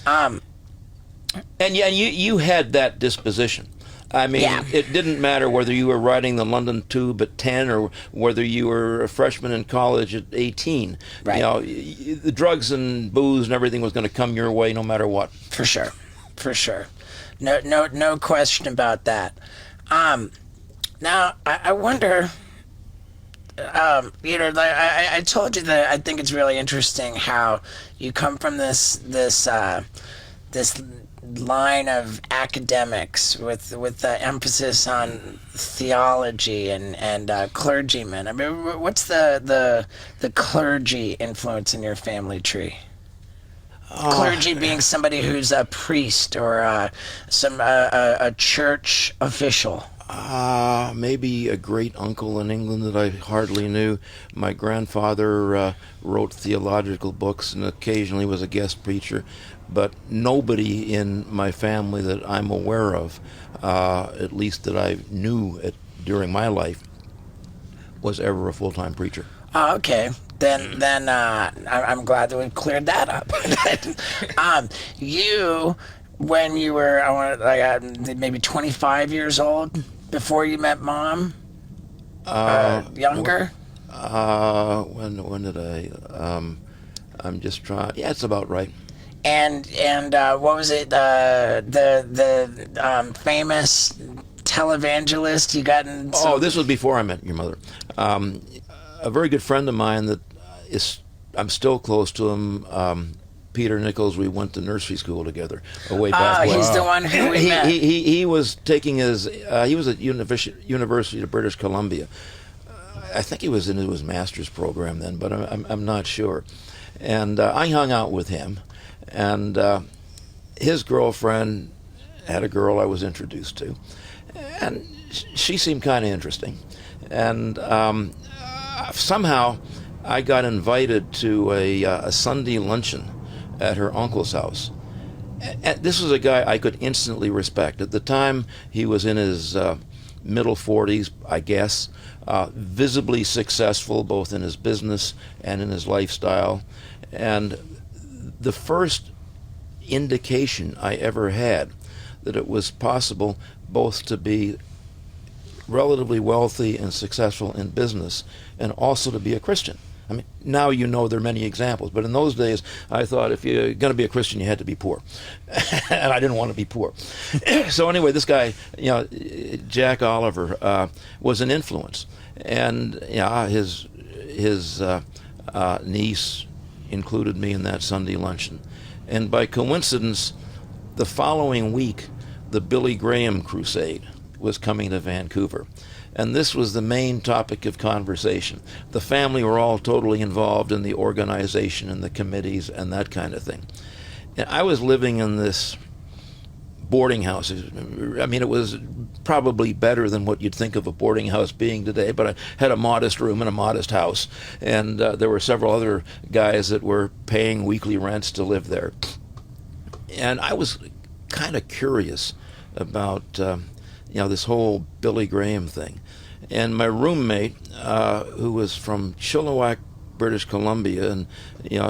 And you had that disposition. I mean, it didn't matter whether you were riding the London Tube at 10 or whether you were a freshman in college at 18. Right. The drugs and booze and everything was going to come your way no matter what. For sure. No question about that. Now, I wonder... I told you that I think it's really interesting how you come from this line of academics with the emphasis on theology and clergymen. I mean, what's the clergy influence in your family tree? Clergy being somebody who's a priest or a church official. Maybe a great uncle in England that I hardly knew. My grandfather wrote theological books and occasionally was a guest preacher, but nobody in my family that I'm aware of, at least that I knew during my life, was ever a full-time preacher. Oh, okay. Then I'm glad that we've cleared that up. You, when you were maybe 25 years old, before you met Mom? Younger? When did I? I'm just trying. Yeah, it's about right. And what was it? The famous televangelist you got in? This was before I met your mother. A very good friend of mine that I'm still close to him. Peter Nichols, we went to nursery school together way back when. He's the one who we met. He was taking he was at University of British Columbia. I think he was in his master's program then, but I'm not sure. And I hung out with him, and his girlfriend had a girl I was introduced to, and she seemed kind of interesting. And somehow I got invited to a Sunday luncheon at her uncle's house. And this was a guy I could instantly respect. At the time, he was in his middle 40s, I guess, visibly successful both in his business and in his lifestyle. And the first indication I ever had that it was possible both to be relatively wealthy and successful in business and also to be a Christian. I mean, now there are many examples, but in those days, I thought if you're going to be a Christian, you had to be poor, and I didn't want to be poor. So anyway, this guy, Jack Oliver, was an influence, and his niece included me in that Sunday luncheon, and by coincidence, the following week, the Billy Graham crusade was coming to Vancouver. And this was the main topic of conversation. The family were all totally involved in the organization and the committees and that kind of thing. And I was living in this boarding house. I mean, it was probably better than what you'd think of a boarding house being today, but I had a modest room in a modest house. And there were several other guys that were paying weekly rents to live there. And I was kind of curious about this whole Billy Graham thing. And my roommate, who was from Chilliwack, British Columbia, and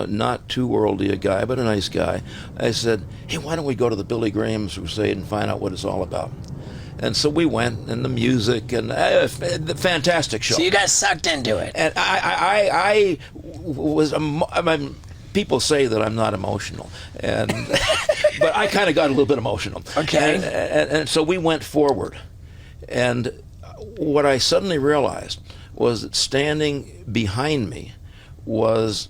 not too worldly a guy, but a nice guy, I said, hey, why don't we go to the Billy Graham crusade and find out what it's all about? And so we went, and the music, and the fantastic show. So you got sucked into it. And I was, people say that I'm not emotional, and but I kind of got a little bit emotional. Okay. And so we went forward, and what I suddenly realized was that standing behind me was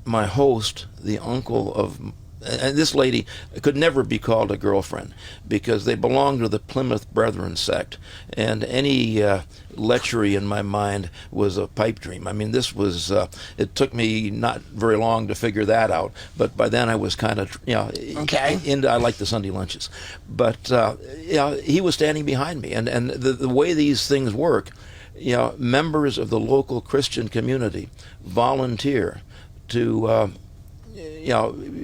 my host, the uncle of, and this lady could never be called a girlfriend because they belonged to the Plymouth Brethren sect, and any lechery in my mind was a pipe dream. I mean, this was, it took me not very long to figure that out, but by then I was kind of, into, I like the Sunday lunches. But, he was standing behind me, and the way these things work, members of the local Christian community volunteer to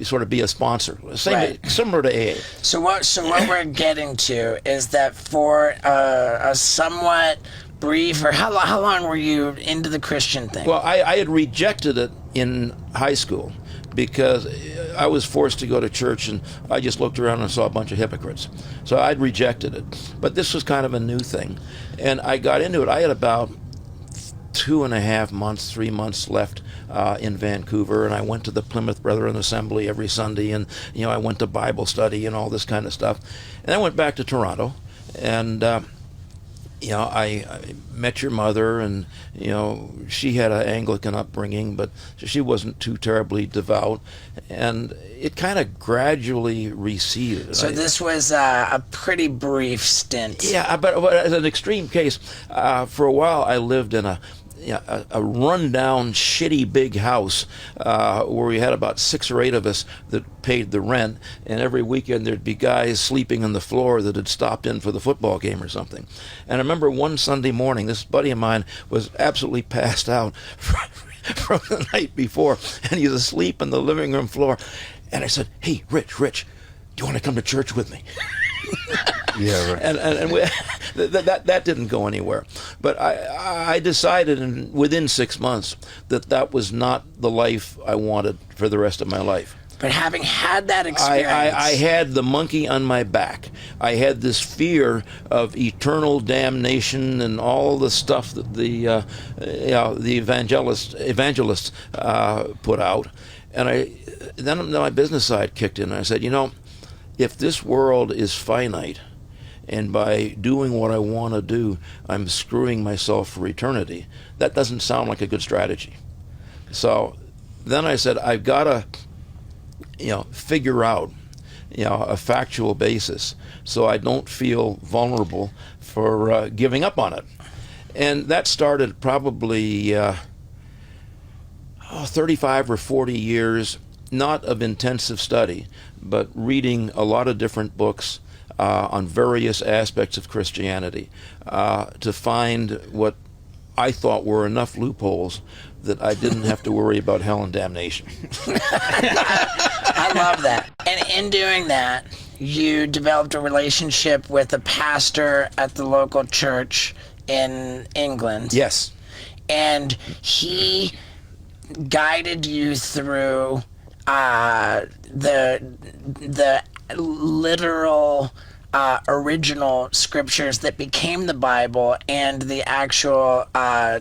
sort of be a sponsor, similar to AA. So what we're getting to is that for a somewhat brief, or how long were you into the Christian thing? Well, I had rejected it in high school because I was forced to go to church, and I just looked around and saw a bunch of hypocrites. So I'd rejected it. But this was kind of a new thing, and I got into it. I had about 2.5 months, 3 months left in Vancouver, and I went to the Plymouth Brethren Assembly every Sunday, and I went to Bible study and all this kind of stuff. And I went back to Toronto, and I met your mother, and she had an Anglican upbringing, but she wasn't too terribly devout, and it kind of gradually receded. So this was a pretty brief stint. Yeah, but as an extreme case, for a while I lived in a rundown, shitty big house where we had about 6 or 8 of us that paid the rent, and every weekend there'd be guys sleeping on the floor that had stopped in for the football game or something. And I remember one Sunday morning, this buddy of mine was absolutely passed out from the night before, and he's asleep on the living room floor. And I said, "Hey, Rich, do you want to come to church with me?" Yeah, right. And that didn't go anywhere. But I decided within 6 months that was not the life I wanted for the rest of my life. But having had that experience, I had the monkey on my back. I had this fear of eternal damnation and all the stuff that the evangelists put out. And then my business side kicked in. And I said, if this world is finite, and by doing what I want to do, I'm screwing myself for eternity, that doesn't sound like a good strategy. So then I said, I've got to, figure out, a factual basis so I don't feel vulnerable for giving up on it. And that started probably 35 or 40 years, not of intensive study, but reading a lot of different books on various aspects of Christianity to find what I thought were enough loopholes that I didn't have to worry about hell and damnation. I love that. And in doing that, you developed a relationship with a pastor at the local church in England. Yes. And he guided you through the literal original scriptures that became the Bible and the actual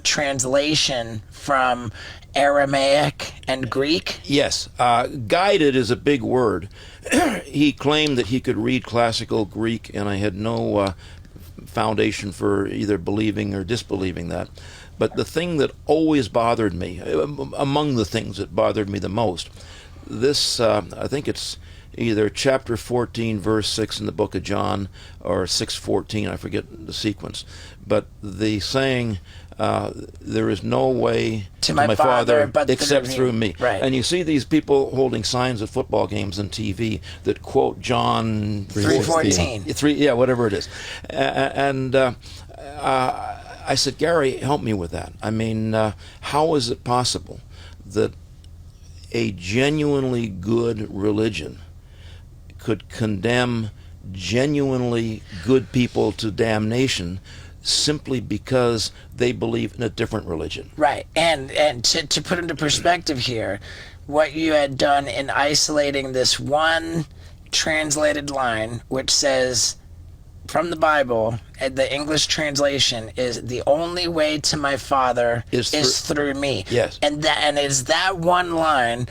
translation from Aramaic and Greek? Yes. Guided is a big word. He claimed that he could read classical Greek, and I had no foundation for either believing or disbelieving that. But the thing that always bothered me, among the things that bothered me the most, this, I think it's either chapter 14, verse 6 in the book of John, or 6:14, I forget the sequence. But the saying, there is no way to my Father but except through me. Right. And you see these people holding signs at football games on TV that quote John 3:14. Whatever it is. And I said, Gary, help me with that. I mean, how is it possible that a genuinely good religion could condemn genuinely good people to damnation simply because they believe in a different religion? Right. And to put into perspective here, what you had done in isolating this one translated line, which says, from the Bible, the English translation is, the only way to my Father is through me. Yes. And it's that one line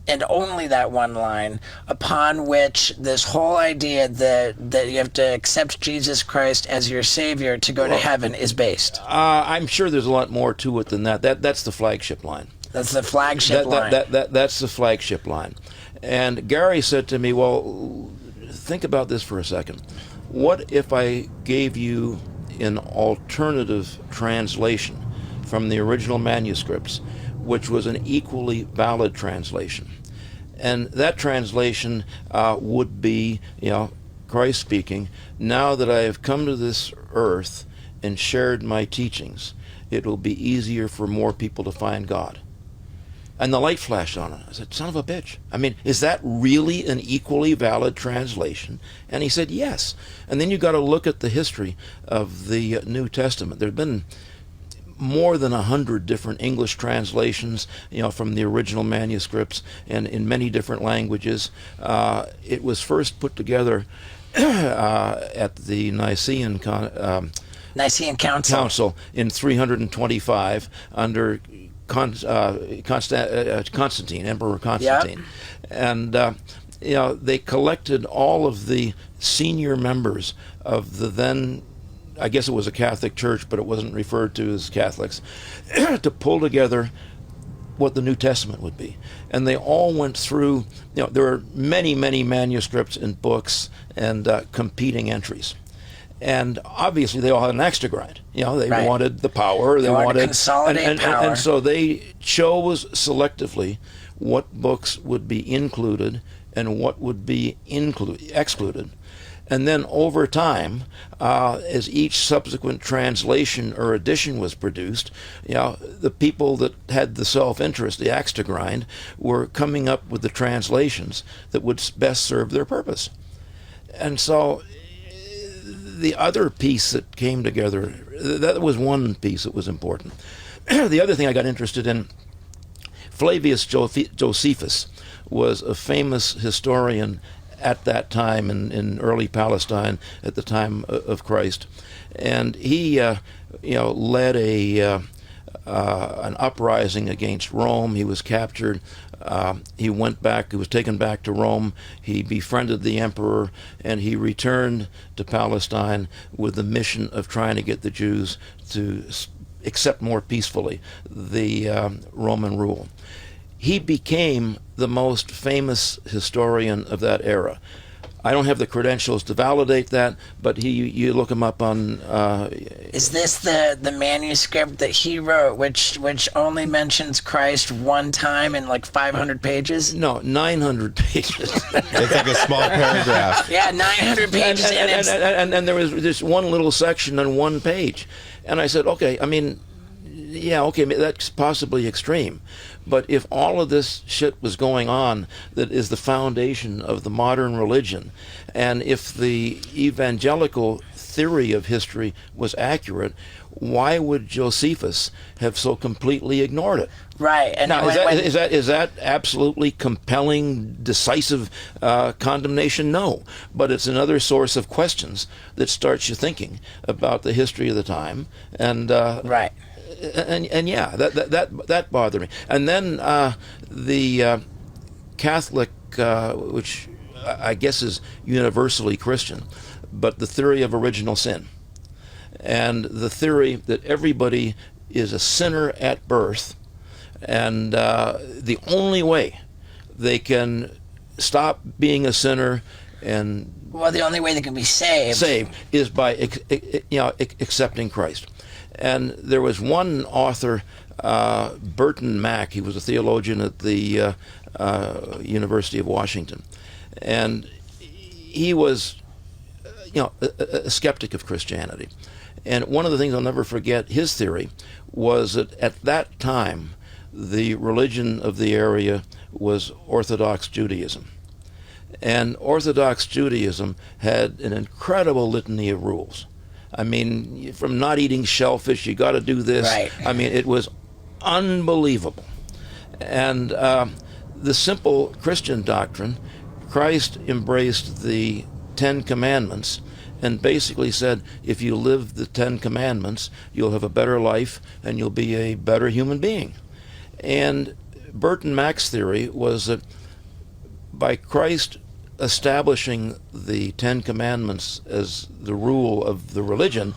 and only that one line, upon which this whole idea that you have to accept Jesus Christ as your Savior to go to heaven is based. I'm sure there's a lot more to it than that. That's the flagship line. That's the flagship line. That's the flagship line. And Gary said to me, well, think about this for a second. What if I gave you an alternative translation from the original manuscripts, which was an equally valid translation? And that translation would be, Christ speaking, now that I have come to this earth and shared my teachings, it will be easier for more people to find God. And the light flashed on it. I said, son of a bitch. I mean, is that really an equally valid translation? And he said, yes. And then you got to look at the history of the New Testament. There have been more than 100 different English translations, from the original manuscripts and in many different languages. It was first put together at the Nicene Council in 325 under Constantine, Emperor Constantine. Yep. And they collected all of the senior members of the then, I guess it was a Catholic church, but it wasn't referred to as Catholics, to pull together what the New Testament would be. And they all went through, there are many, many manuscripts and books and competing entries. And obviously they all had an axe to grind. They Right. wanted the power. They wanted to consolidate power. And so they chose selectively what books would be included and what would be excluded. And then over time, as each subsequent translation or edition was produced, the people that had the self-interest, the axe to grind, were coming up with the translations that would best serve their purpose. And so the other piece that came together, that was one piece that was important. The other thing I got interested in, Flavius Josephus was a famous historian at that time in early Palestine at the time of Christ. And he led an uprising against Rome. He was captured. He went back. He was taken back to Rome. He befriended the emperor, and he returned to Palestine with the mission of trying to get the Jews to accept more peacefully the Roman rule. He became the most famous historian of that era. I don't have the credentials to validate that, but you look him up on... Is this the manuscript that he wrote, which only mentions Christ one time in like 500 pages? No, 900 pages. It's like a small paragraph. Yeah, 900 pages. And there was this one little section on one page. And I said, okay, that's possibly extreme. But if all of this shit was going on that is the foundation of the modern religion, and if the evangelical theory of history was accurate, why would Josephus have so completely ignored it? Right. And now, is that absolutely compelling, decisive condemnation? No. But it's another source of questions that starts you thinking about the history of the time. And right. And yeah, that bothered me. And then the Catholic, which I guess is universally Christian, but the theory of original sin, and the theory that everybody is a sinner at birth, and the only way they can stop being a sinner and the only way they can be saved is by accepting Christ. And there was one author, Burton Mack. He was a theologian at the University of Washington, and he was, a skeptic of Christianity. And one of the things I'll never forget, his theory was that at that time, the religion of the area was Orthodox Judaism. And Orthodox Judaism had an incredible litany of rules. I mean, from not eating shellfish, you got to do this. Right. I mean, it was unbelievable. And the simple Christian doctrine, Christ embraced the 10 Commandments and basically said, if you live the 10 Commandments, you'll have a better life and you'll be a better human being. And Burton Mack's theory was that by Christ establishing the Ten Commandments as the rule of the religion,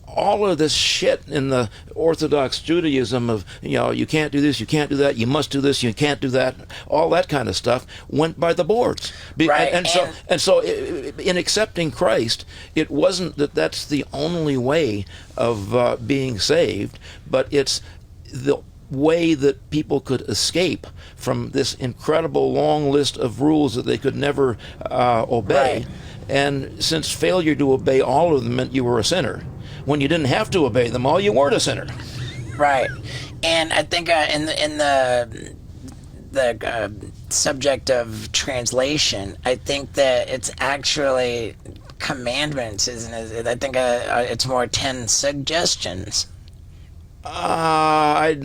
all of this shit in the Orthodox Judaism of, you can't do this, you can't do that, you must do this, you can't do that, all that kind of stuff went by the boards. Right. And so in accepting Christ, it wasn't that that's the only way of being saved, but it's the way that people could escape from this incredible long list of rules that they could never obey. Right. And since failure to obey all of them meant you were a sinner, when you didn't have to obey them all, you weren't a sinner. Right. And I think in the subject of translation, I think that it's actually commandments, isn't it? I think it's more 10 suggestions. I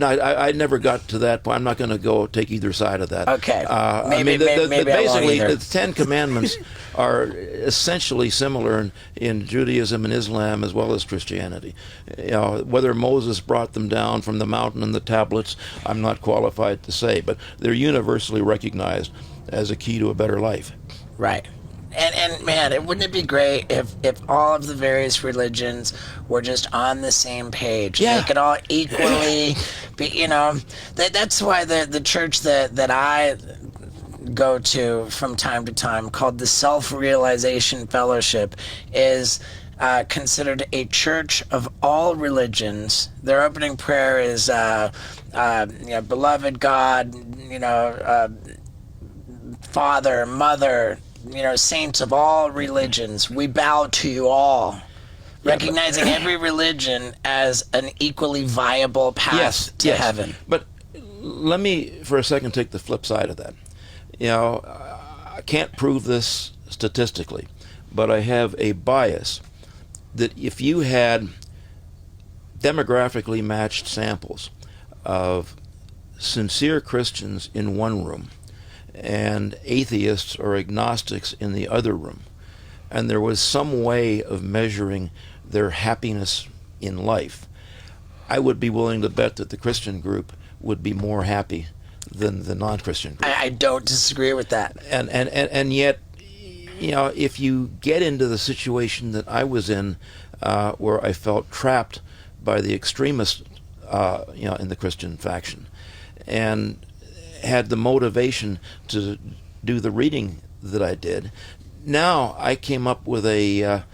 never got to that point. I'm not going to go take either side of that. Okay. Maybe basically, I won't either. the Ten Commandments are essentially similar in Judaism and Islam as well as Christianity. Whether Moses brought them down from the mountain and the tablets, I'm not qualified to say, but they're universally recognized as a key to a better life. Right. And man, wouldn't it be great if all of the various religions were just on the same page? Yeah. They could all equally be, that's why the church that I go to from time to time, called the Self-Realization Fellowship, is considered a church of all religions. Their opening prayer is, beloved God, Father, Mother, saints of all religions, we bow to you all. Recognizing every religion as an equally viable path to heaven. But let me, for a second, take the flip side of that. I can't prove this statistically, but I have a bias that if you had demographically matched samples of sincere Christians in one room and atheists or agnostics in the other room, and there was some way of measuring their happiness in life, I would be willing to bet that the Christian group would be more happy than the non-Christian group. I don't disagree with that. And yet, if you get into the situation that I was in, where I felt trapped by the extremists, in the Christian faction, and had the motivation to do the reading that I did, now I came up with a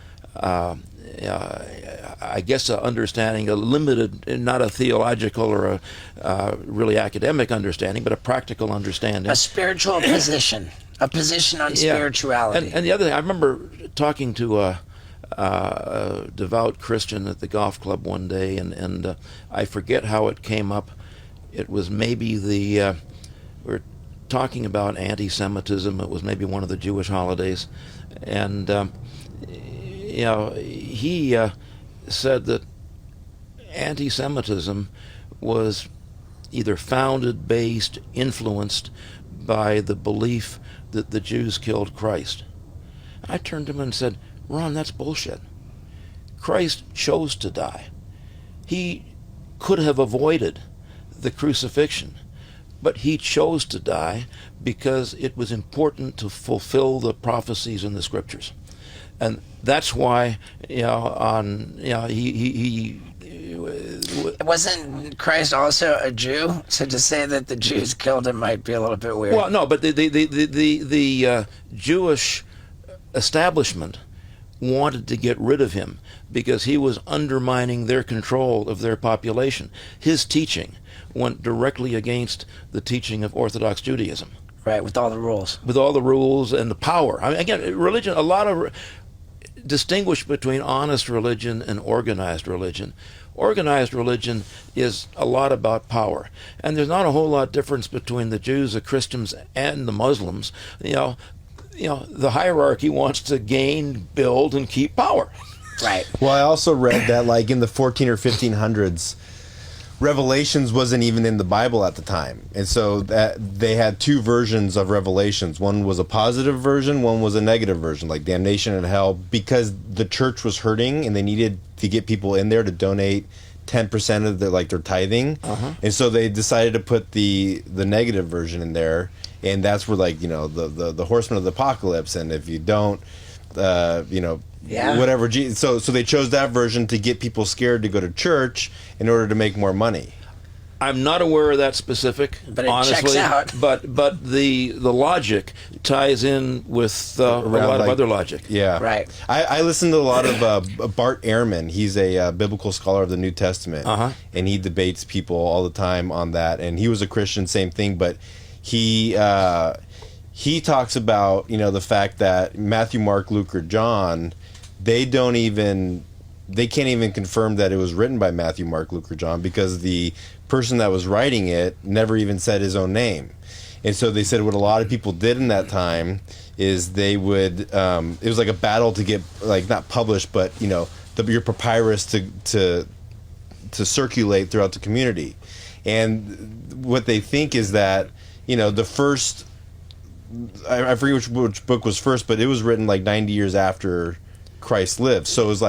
understanding, a limited, not a theological or a really academic understanding, but a practical understanding. A spiritual position. A position on spirituality. And the other thing, I remember talking to a devout Christian at the golf club one day, and I forget how it came up. It was maybe we were talking about anti-Semitism. It was maybe one of the Jewish holidays. And he said that anti-Semitism was either founded, based, influenced by the belief that the Jews killed Christ. I turned to him and said, Ron, that's bullshit. Christ chose to die. He could have avoided the crucifixion, but he chose to die because it was important to fulfill the prophecies in the scriptures. And that's why, he wasn't Christ also a Jew? So to say that the Jews killed him might be a little bit weird. Well, no, but the Jewish establishment wanted to get rid of him because he was undermining their control of their population. His teaching went directly against the teaching of Orthodox Judaism. Right, with all the rules. With all the rules and the power. I mean, again, religion, a lot of distinguish between honest religion and organized religion. Organized religion is a lot about power, and there's not a whole lot difference between the Jews, the Christians, and the Muslims. The hierarchy wants to gain, build, and keep power. Right. Well, I also read that, like, in the 14 or 1500s, Revelations wasn't even in the Bible at the time, and so that they had two versions of Revelations. One was a positive version, one was a negative version, like damnation and hell, because the church was hurting and they needed to get people in there to donate 10% of their tithing, and so they decided to put the negative version in there, and that's where the horsemen of the apocalypse, and if you don't, whatever. So they chose that version to get people scared to go to church in order to make more money. I'm not aware of that specific, but it honestly. checks out. But the logic ties in with a lot of other logic. Yeah, right. I listen to a lot of Bart Ehrman. He's a biblical scholar of the New Testament, and he debates people all the time on that. And he was a Christian, same thing, but he talks about the fact that Matthew, Mark, Luke, or John, they can't even confirm that it was written by Matthew, Mark, Luke, or John, because the person that was writing it never even said his own name. And so they said what a lot of people did in that time is they would it was like a battle to get not published, but your papyrus to circulate throughout the community. And what they think is that the first, I forget which book was first, but it was written 90 years after Christ lived. So it was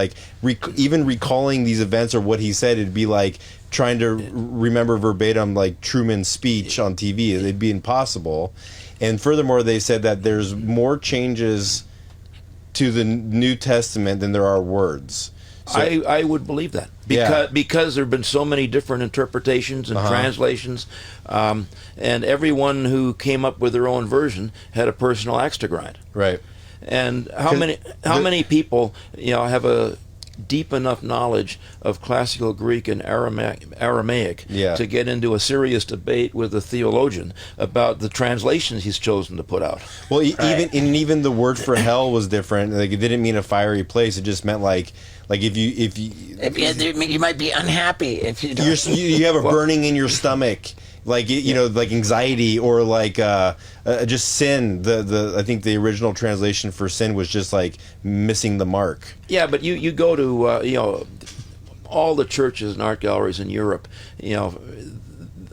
even recalling these events or what he said, it'd be like trying to remember verbatim Truman's speech on TV. It'd be impossible. And furthermore, they said that there's more changes to the New Testament than there are words. So, I would believe that because there have been so many different interpretations and translations, and everyone who came up with their own version had a personal axe to grind. Right. And how many people have a deep enough knowledge of classical Greek and Aramaic to get into a serious debate with a theologian about the translations he's chosen to put out? Well, even the word for hell was different. It didn't mean a fiery place. It just meant if you might be unhappy if you don't. You have a burning in your stomach. Anxiety or just sin. I think the original translation for sin was just missing the mark. Yeah, but you go to all the churches and art galleries in Europe.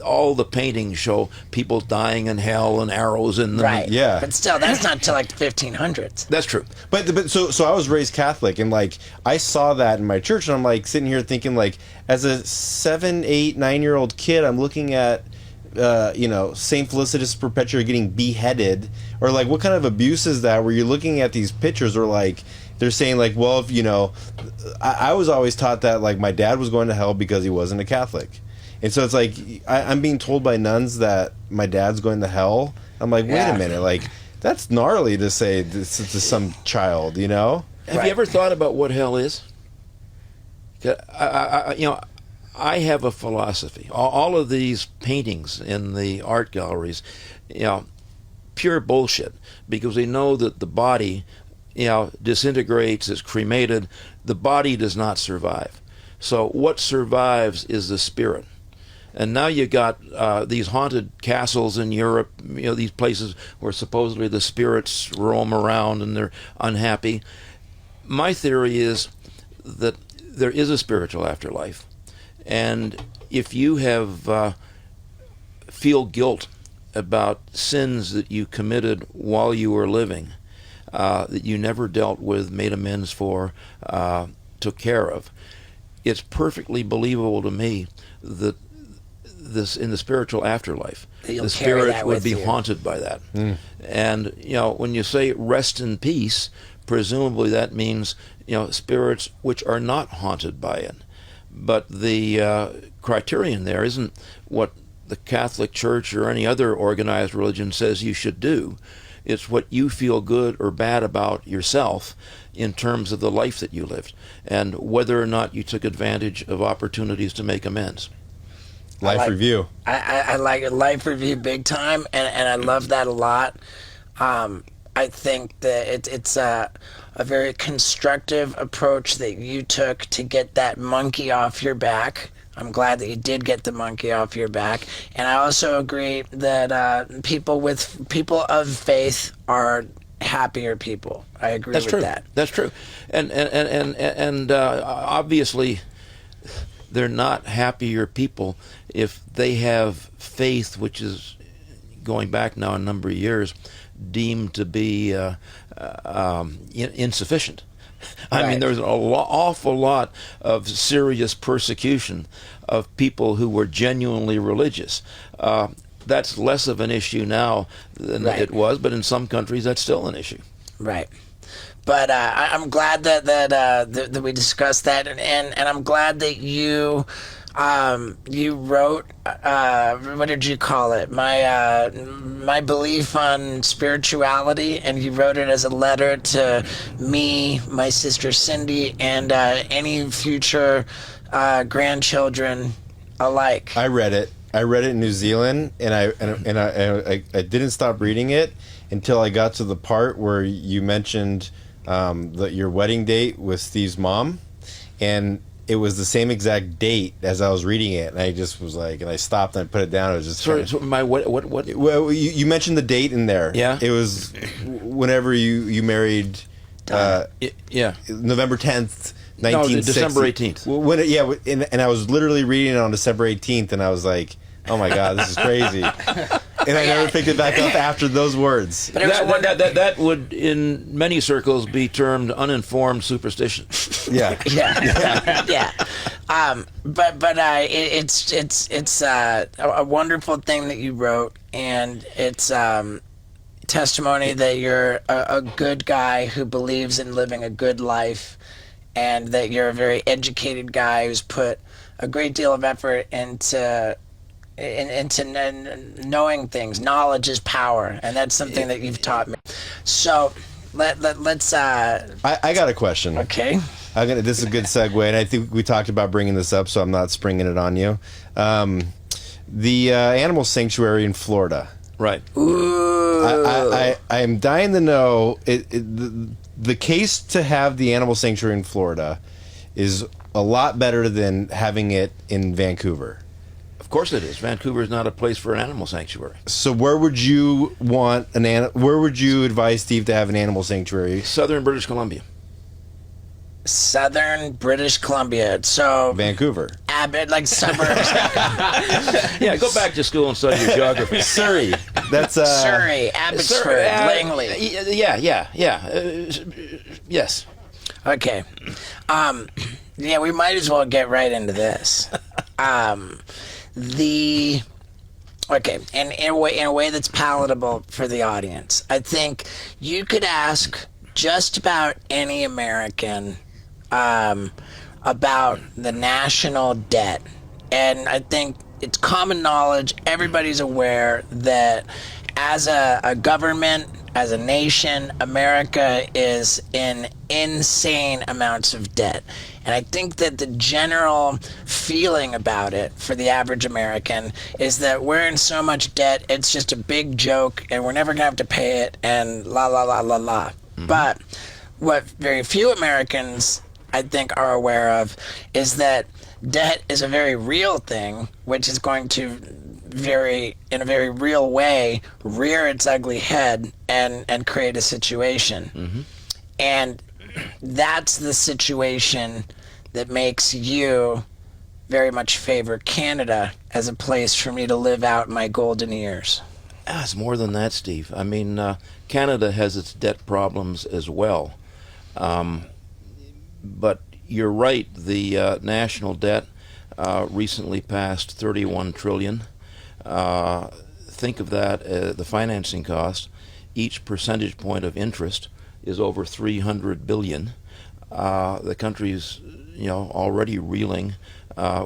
All the paintings show people dying in hell and arrows in them. Right. Yeah. But still, that's not till the 1500s. That's true. But so I was raised Catholic, and I saw that in my church, and I'm sitting here thinking as a 7, 8, 9-year-old kid, I'm looking at Saint Felicitas Perpetua getting beheaded, or what kind of abuse is that? Where you're looking at these pictures, or they're saying well, if I was always taught that my dad was going to hell because he wasn't a Catholic. And so it's I'm being told by nuns that my dad's going to hell. I'm wait a minute, that's gnarly to say this to some child, Have you ever thought about what hell is? I have a philosophy. All of these paintings in the art galleries, pure bullshit, because we know that the body, disintegrates, is cremated. The body does not survive. So what survives is the spirit. And now you got these haunted castles in Europe, these places where supposedly the spirits roam around and they're unhappy. My theory is that there is a spiritual afterlife. And if you feel guilt about sins that you committed while you were living, that you never dealt with, made amends for, took care of, it's perfectly believable to me that this in the spiritual afterlife, the spirit would be haunted by that. And when you say rest in peace, presumably that means spirits which are not haunted by it. But the criterion there isn't what the Catholic Church or any other organized religion says you should do. It's what you feel good or bad about yourself in terms of the life that you lived, and whether or not you took advantage of opportunities to make amends. Life review. I like a life review big time, and I love that a lot. I think that it's a very constructive approach that you took to get that monkey off your back. I'm glad that you did get the monkey off your back, and I also agree that people of faith are happier people. I agree with that. That's true, and obviously they're not happier people if they have faith, which is going back now a number of years, deemed to be insufficient. I Right. mean, there's an awful lot of serious persecution of people who were genuinely religious. That's less of an issue now than Right. it was, but in some countries that's still an issue. Right. But I'm glad that we discussed that, and I'm glad that you wrote what did you call it? My belief on spirituality, and you wrote it as a letter to me, my sister Cindy, and any future grandchildren alike. I read it. I read it in New Zealand, and I didn't stop reading it until I got to the part where you mentioned your wedding date with Steve's mom, and it was the same exact date as I was reading it, and I just was like, and I stopped and I put it down. It was just Sorry, so my what? Well, you mentioned the date in there. Yeah. It was whenever you married. Yeah. November 10th, No, 1960. December 18th. And I was literally reading it on December 18th, and I was like, oh my God, this is crazy. And I never picked it back up after those words. But it was That would, in many circles, be termed uninformed superstition. Yeah. yeah. It's a wonderful thing that you wrote, and it's testimony that you're a good guy who believes in living a good life, and that you're a very educated guy who's put a great deal of effort into knowing things. Knowledge is power, and that's something that you've taught me. So let's. I got a question. Okay. This is a good segue, and I think we talked about bringing this up, so I'm not springing it on you. The animal sanctuary in Florida. Right. Ooh. I am dying to know the case to have the animal sanctuary in Florida is a lot better than having it in Vancouver. Of course it is. Vancouver is not a place for an animal sanctuary. So where would you where would you advise Steve to have an animal sanctuary? Southern British Columbia. Southern British Columbia. So Vancouver. Abbott, like suburbs. Yeah, go back to school and study your geography. Surrey. That's Surrey, Abbotsford, Langley. Yeah. Yes. Okay. Yeah, we might as well get right into this. Okay, and in a way that's palatable for the audience. I think you could ask just about any American about the national debt. And I think it's common knowledge, everybody's aware that as a government, as a nation, America is in insane amounts of debt. And I think that the general feeling about it for the average American is that we're in so much debt, it's just a big joke, and we're never going to have to pay it, and la la la la la. Mm-hmm. But what very few Americans, I think, are aware of is that debt is a very real thing, which is going to in a very real way, rear its ugly head and create a situation. Mm-hmm. And that's the situation that makes you very much favor Canada as a place for me to live out my golden years. It's more than that, Steve. I mean, Canada has its debt problems as well. But you're right, the national debt recently passed $31 trillion. Think of that, the financing cost. Each percentage point of interest is over $300 billion. The country's, already reeling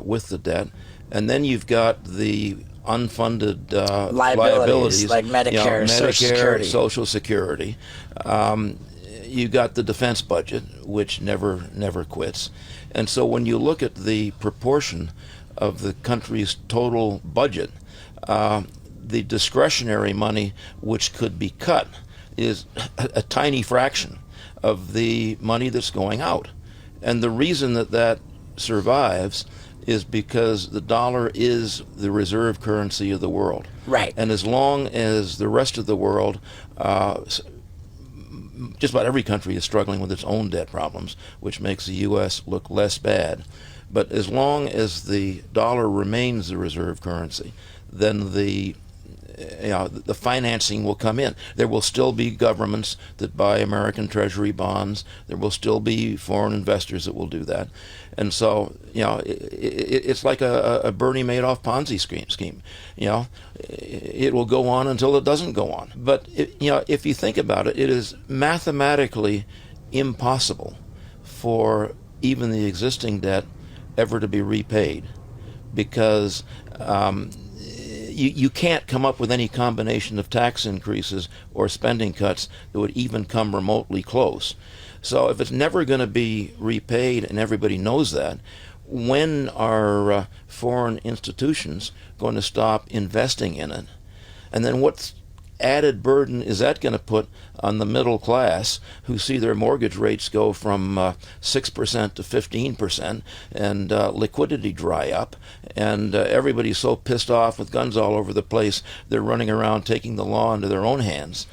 with the debt, and then you've got the unfunded liabilities like Medicare, Social Security. You got the defense budget, which never quits, and so when you look at the proportion of the country's total budget, the discretionary money which could be cut is a tiny fraction of the money that's going out. And the reason that survives is because the dollar is the reserve currency of the world. Right. And as long as the rest of the world, just about every country is struggling with its own debt problems, which makes the U.S. look less bad. But as long as the dollar remains the reserve currency, then the the financing will come in. There will still be governments that buy American Treasury bonds. There will still be foreign investors that will do that. And so, it's like a Bernie Madoff Ponzi scheme. It will go on until it doesn't go on. But, if you think about it, it is mathematically impossible for even the existing debt ever to be repaid, because you can't come up with any combination of tax increases or spending cuts that would even come remotely close. So if it's never going to be repaid, and everybody knows that, when are foreign institutions going to stop investing in it? And then what added burden is that going to put on the middle class, who see their mortgage rates go from 6% to 15%, and liquidity dry up, and everybody's so pissed off with guns all over the place, they're running around taking the law into their own hands?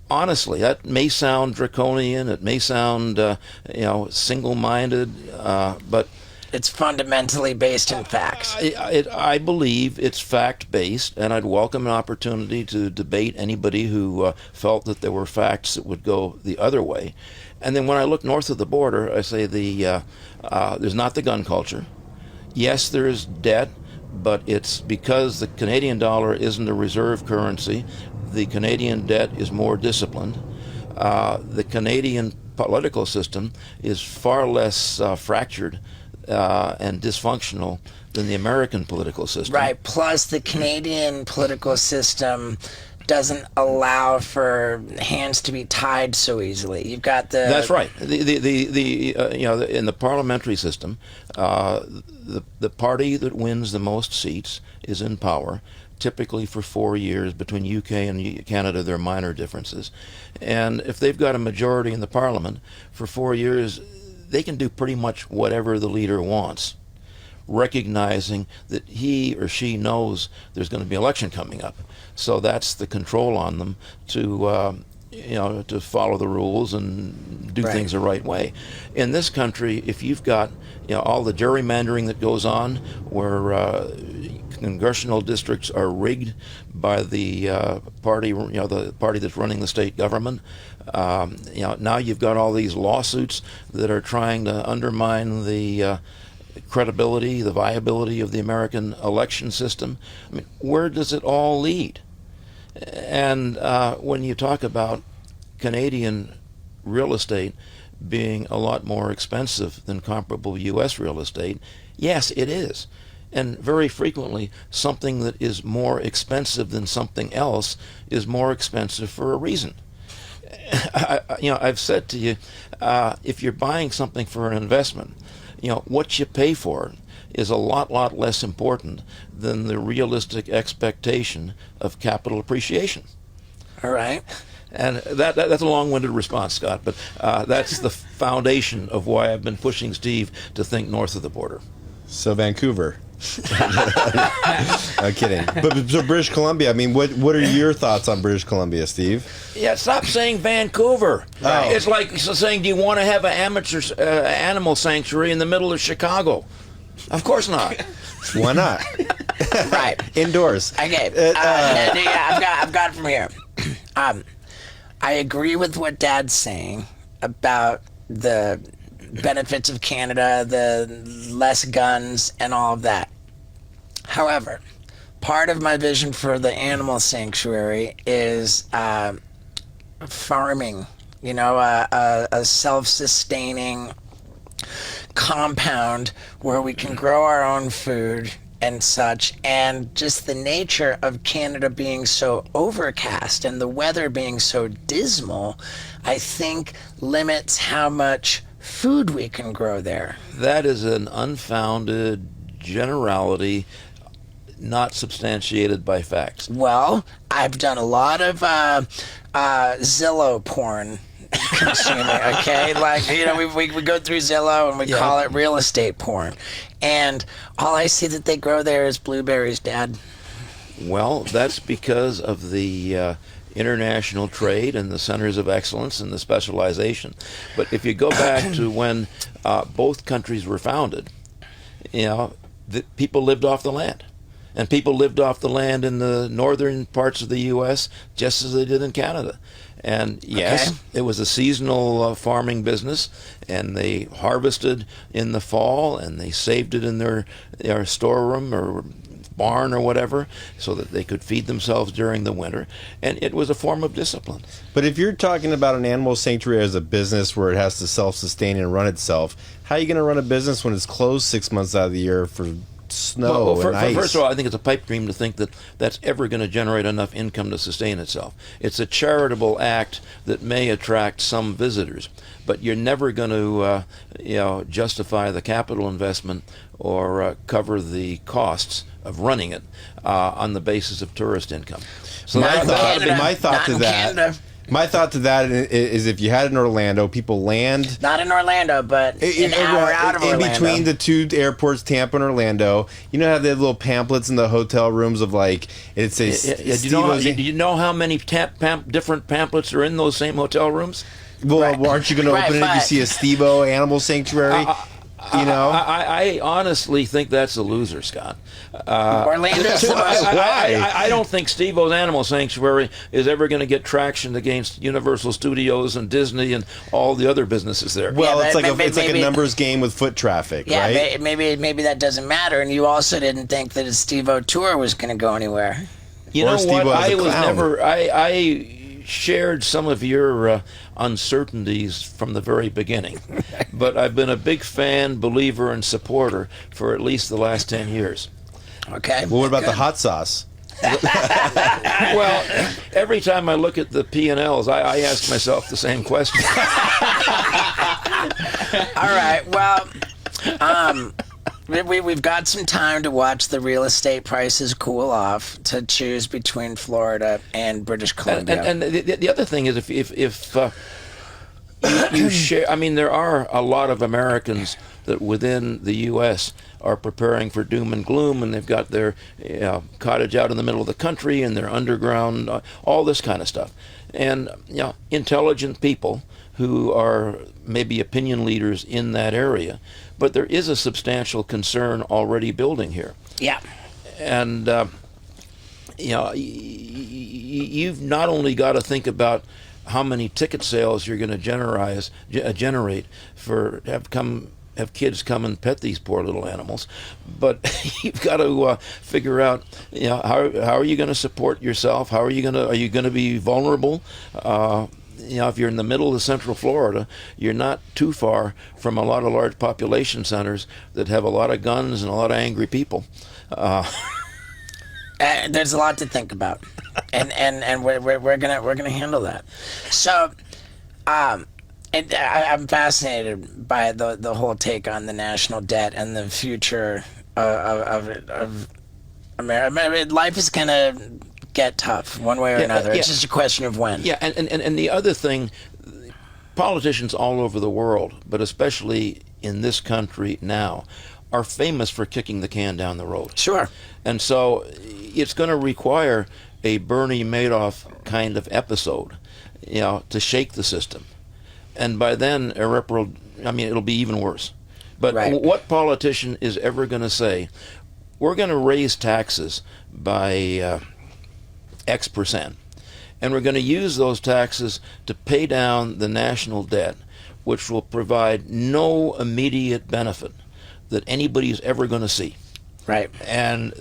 Honestly, that may sound draconian, it may sound single-minded, but it's fundamentally based in facts. I believe it's fact-based, and I'd welcome an opportunity to debate anybody who felt that there were facts that would go the other way. And then when I look north of the border, I say there's not the gun culture. Yes, there is debt, but it's because the Canadian dollar isn't a reserve currency. The Canadian debt is more disciplined. The Canadian political system is far less fractured and dysfunctional than the American political system. Right. Plus, the Canadian political system doesn't allow for hands to be tied so easily. You've got the... That's right. In the parliamentary system, the party that wins the most seats is in power, typically for 4 years. Between UK and Canada, there are minor differences. And if they've got a majority in the parliament for 4 years, they can do pretty much whatever the leader wants, recognizing that he or she knows there's going to be an election coming up. So that's the control on them to follow the rules and do things the right way. In this country, if you've got all the gerrymandering that goes on, where congressional districts are rigged by the party, the party that's running the state government. Now you've got all these lawsuits that are trying to undermine the credibility, the viability of the American election system. I mean, where does it all lead? And when you talk about Canadian real estate being a lot more expensive than comparable U.S. real estate, yes, it is. And very frequently, something that is more expensive than something else is more expensive for a reason. I've said to you, if you're buying something for an investment, what you pay for it is a lot less important than the realistic expectation of capital appreciation. All right. And that's a long-winded response, Scott, but that's the foundation of why I've been pushing Steve to think north of the border. So Vancouver. I'm kidding. But so British Columbia, I mean, what are your thoughts on British Columbia, Steve? Yeah, stop saying Vancouver. Oh. It's like saying, do you want to have an amateur animal sanctuary in the middle of Chicago? Of course not. Why not? Right. Indoors. Okay. I've got it from here. I agree with what Dad's saying about the benefits of Canada, the less guns, and all of that. However, part of my vision for the animal sanctuary is farming, a self-sustaining compound where we can grow our own food and such, and just the nature of Canada being so overcast and the weather being so dismal, I think limits how much food we can grow there. That is an unfounded generality, not substantiated by facts. Well, I've done a lot of Zillow porn consuming, okay? Like, we go through Zillow and we call it real estate porn. And all I see that they grow there is blueberries, Dad. Well, that's because of the international trade and the centers of excellence and the specialization. But if you go back to when both countries were founded, the people lived off the land. And people lived off the land in the northern parts of the U.S. just as they did in Canada. And yes, it was a seasonal farming business, and they harvested in the fall, and they saved it in their storeroom or barn or whatever, so that they could feed themselves during the winter. And it was a form of discipline. But if you're talking about an animal sanctuary as a business where it has to self-sustain and run itself, how are you going to run a business when it's closed 6 months out of the year for snow and ice? First of all, I think it's a pipe dream to think that that's ever going to generate enough income to sustain itself. It's a charitable act that may attract some visitors, but you're never going to justify the capital investment or cover the costs of running it on the basis of tourist income. So my thought to that is if you had in Orlando, people land... Not in Orlando, but an hour out of Orlando. In between the two airports, Tampa and Orlando, you know how they have little pamphlets in the hotel rooms of like, it says... Do you know how many different pamphlets are in those same hotel rooms? Well, aren't you going to open it if you see a steveo animal sanctuary? I honestly think that's a loser, Scott. Orlando's I don't think Steve-O's Animal Sanctuary is ever going to get traction against Universal Studios and Disney and all the other businesses there. Well, it's like a numbers game with foot traffic, right? Yeah, maybe that doesn't matter. And you also didn't think that a Steve-O tour was going to go anywhere. You know what? I shared some of your uncertainties from the very beginning, but I've been a big fan, believer, and supporter for at least the last 10 years. Okay. Well, what about the hot sauce? Well, every time I look at the P&Ls, I ask myself the same question. All right. Well, we've got some time to watch the real estate prices cool off to choose between Florida and British Columbia. And the other thing is, if you share, I mean, there are a lot of Americans that within the U.S. are preparing for doom and gloom, and they've got their cottage out in the middle of the country, and their underground, all this kind of stuff. And intelligent people who are maybe opinion leaders in that area, but there is a substantial concern already building here. Yeah. And you've not only got to think about how many ticket sales you're going to generate for have kids come and pet these poor little animals, but you've got to figure out how are you going to support yourself? Are you going to be vulnerable? If you're in the middle of Central Florida, you're not too far from a lot of large population centers that have a lot of guns and a lot of angry people. There's a lot to think about, and we're gonna handle that. So, I'm fascinated by the whole take on the national debt and the future of America. Life is gonna get tough one way or another. It's just a question of when. Yeah, and the other thing, politicians all over the world, but especially in this country now, are famous for kicking the can down the road. Sure. And so it's going to require a Bernie Madoff kind of episode, to shake the system. And by then, it'll be even worse. But what politician is ever going to say, we're going to raise taxes by X percent, and we're going to use those taxes to pay down the national debt, which will provide no immediate benefit that anybody's ever going to see. Right. And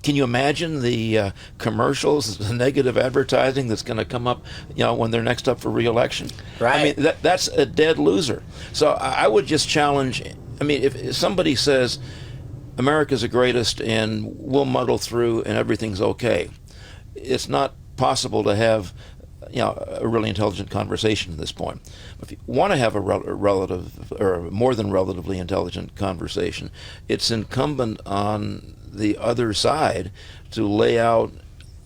can you imagine the commercials, the negative advertising that's going to come up, when they're next up for re-election? Right. I mean, that's a dead loser. So I would just challenge, if somebody says America's the greatest and we'll muddle through and everything's okay, it's not possible to have a really intelligent conversation at this point. If you want to have a relative or more than relatively intelligent conversation, it's incumbent on the other side to lay out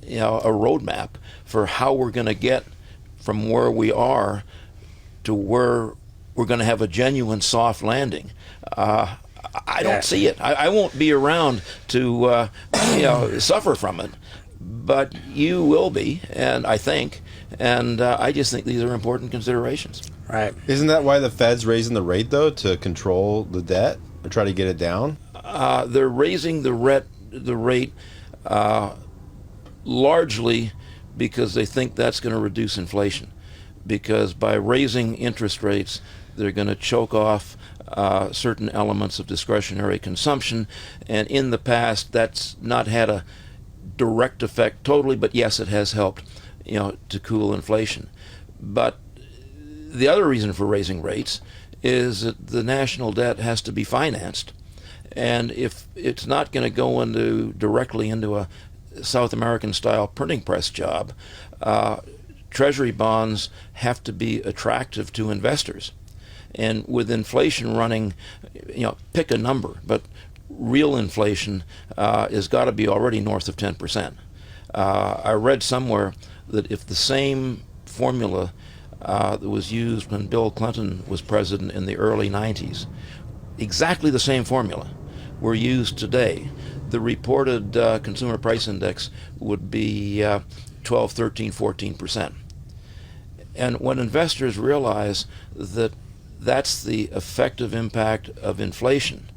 a roadmap for how we're going to get from where we are to where we're going to have a genuine soft landing. I don't see it. I won't be around to suffer from it, but you will be, and I think. And I just think these are important considerations. Right. Isn't that why the Fed's raising the rate, though, to control the debt or try to get it down? They're raising the rate largely because they think that's going to reduce inflation. Because by raising interest rates, they're going to choke off certain elements of discretionary consumption. And in the past, that's not had a direct effect totally, but yes, it has helped, to cool inflation. But the other reason for raising rates is that the national debt has to be financed. And if it's not going to go directly into a South American style printing press job, treasury bonds have to be attractive to investors. And with inflation running, pick a number, but real inflation has got to be already north of 10%. I read somewhere that if the same formula that was used when Bill Clinton was president in the early 90s, exactly the same formula, were used today, the reported consumer price index would be 12, 13, 14%. And when investors realize that that's the effective impact of inflation,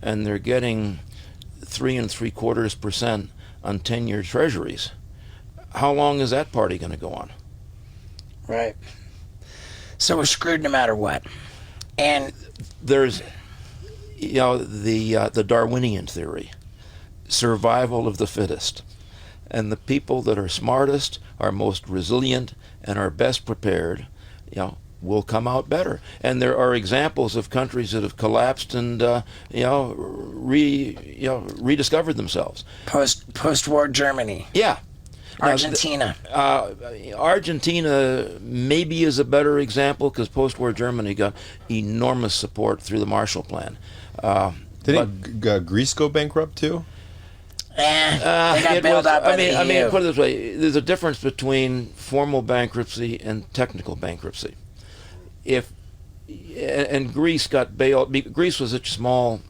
and they're getting 3.75% on 10-year treasuries, how long is that party going to go on? Right. So we're screwed no matter what. And there's, the Darwinian theory, survival of the fittest. And the people that are smartest, are most resilient, and are best prepared, will come out better. And there are examples of countries that have collapsed and rediscovered themselves. Post-war Germany. Yeah. Argentina. Argentina maybe is a better example because post-war Germany got enormous support through the Marshall Plan. Didn't Greece go bankrupt too? They got bailed out by the EU. I mean, put it this way: there's a difference between formal bankruptcy and technical bankruptcy. And Greece got bailed. Greece was such a small,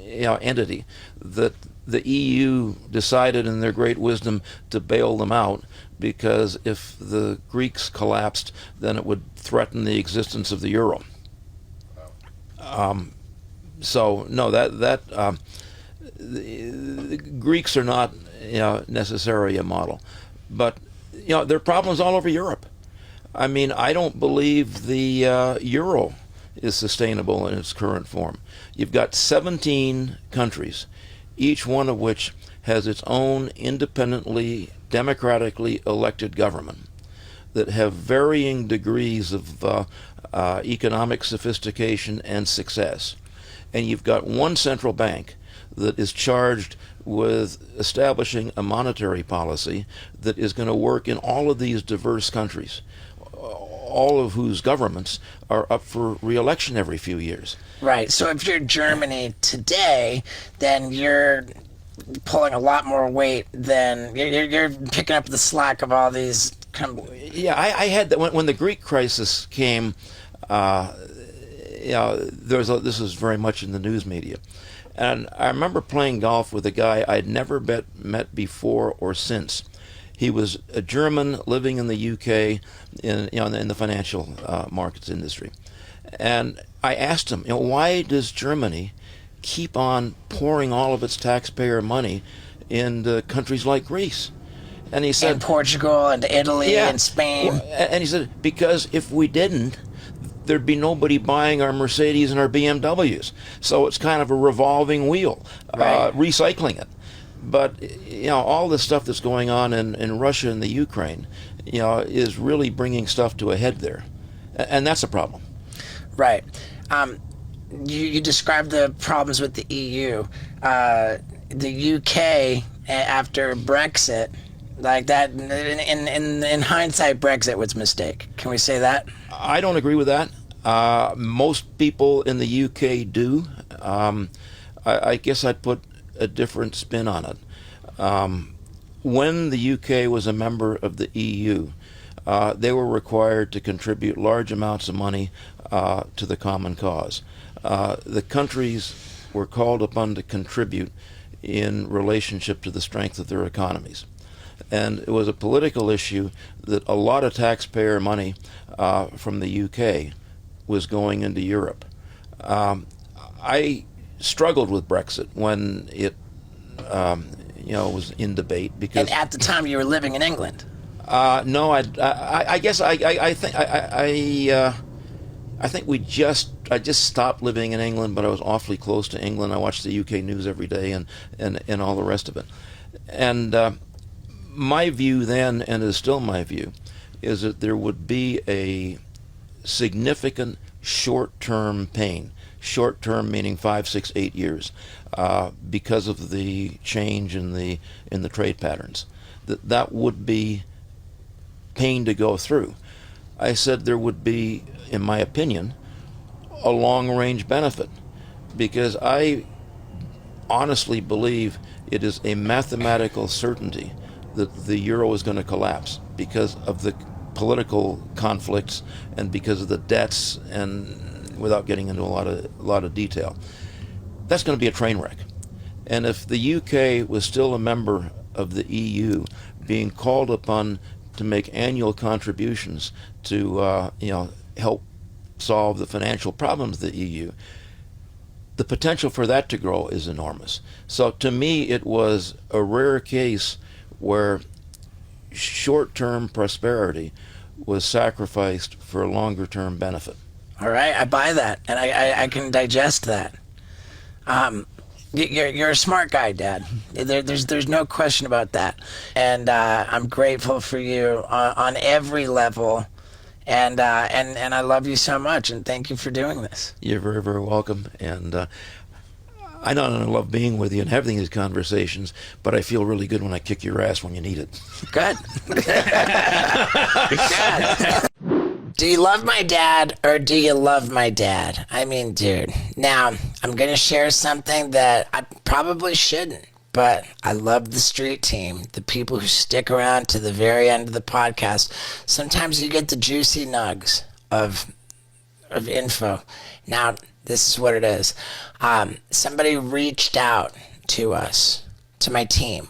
entity that the EU decided, in their great wisdom, to bail them out because if the Greeks collapsed, then it would threaten the existence of the euro. So no, the Greeks are not necessarily a model, but there are problems all over Europe. I mean, I don't believe the euro is sustainable in its current form. You've got 17 countries, each one of which has its own independently, democratically elected government that have varying degrees of economic sophistication and success. And you've got one central bank that is charged with establishing a monetary policy that is going to work in all of these diverse countries, all of whose governments are up for re-election every few years. Right. So if you're Germany today, then you're pulling a lot more weight than you're picking up the slack of all these. Yeah, I had that when the Greek crisis came. This was very much in the news media, and I remember playing golf with a guy I'd never met before or since. He was a German living in the UK in the financial markets industry. And I asked him, why does Germany keep on pouring all of its taxpayer money into countries like Greece? And he said, and Portugal and Italy yeah, and Spain. And he said, because if we didn't, there'd be nobody buying our Mercedes and our BMWs. So it's kind of a revolving wheel, right. Recycling it. But all the stuff that's going on in Russia and the Ukraine, is really bringing stuff to a head there, and that's a problem. Right. You described the problems with the EU, the UK after Brexit, like that. In hindsight, Brexit was a mistake. Can we say that? I don't agree with that. Most people in the UK do. I guess I'd put a different spin on it. When the UK was a member of the EU, they were required to contribute large amounts of money to the common cause. The countries were called upon to contribute in relationship to the strength of their economies. And it was a political issue that a lot of taxpayer money from the UK was going into Europe. I struggled with Brexit when it was in debate because. And at the time, you were living in England. No, I guess I think I just stopped living in England, but I was awfully close to England. I watched the UK news every day and all the rest of it. And my view then, and is still my view, is that there would be a significant short-term pain. Short-term meaning 5, 6, 8 years, because of the change in the trade patterns. That would be pain to go through. I said there would be, in my opinion, a long-range benefit, because I honestly believe it is a mathematical certainty that the euro is going to collapse because of the political conflicts and because of the debts, and without getting into a lot of detail. That's going to be a train wreck. And if the UK was still a member of the EU, being called upon to make annual contributions to help solve the financial problems of the EU, the potential for that to grow is enormous. So to me, it was a rare case where short-term prosperity was sacrificed for a longer-term benefit. All right, I buy that, and I can digest that. You're a smart guy, Dad. There's no question about that, and I'm grateful for you on every level, and I love you so much, and thank you for doing this. You're very, very welcome, and I not only love being with you and having these conversations, but I feel really good when I kick your ass when you need it. Good. Good. Do you love my dad or do you love my dad? I mean, dude. Now, I'm going to share something that I probably shouldn't, but I love the street team, the people who stick around to the very end of the podcast. Sometimes you get the juicy nugs of info. Now, this is what it is. Somebody reached out to us, to my team,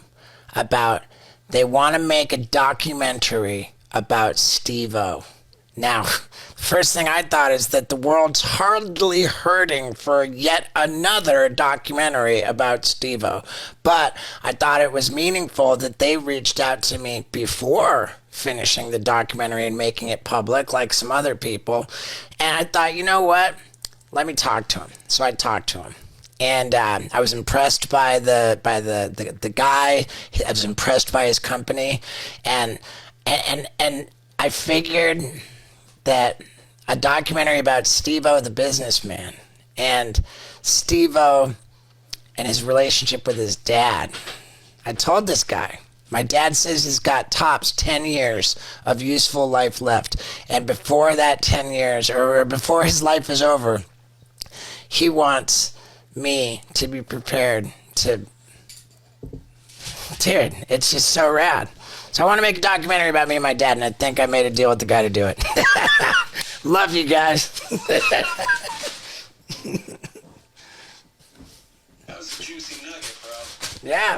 about they want to make a documentary about steveo. Now, first thing I thought is that the world's hardly hurting for yet another documentary about steveo. But I thought it was meaningful that they reached out to me before finishing the documentary and making it public, like some other people. And I thought, you know what? Let me talk to him. So I talked to him. And I was impressed by the guy. I was impressed by his company. And I figured that a documentary about steveo the businessman and steveo and his relationship with his dad. I told this guy, my dad says he's got tops 10 years of useful life left, and before that 10 years, or before his life is over, he wants me to be prepared to... Dude, it's just so rad. So I want to make a documentary about me and my dad, and I think I made a deal with the guy to do it. Love you guys. That was a juicy nugget, bro. Yeah.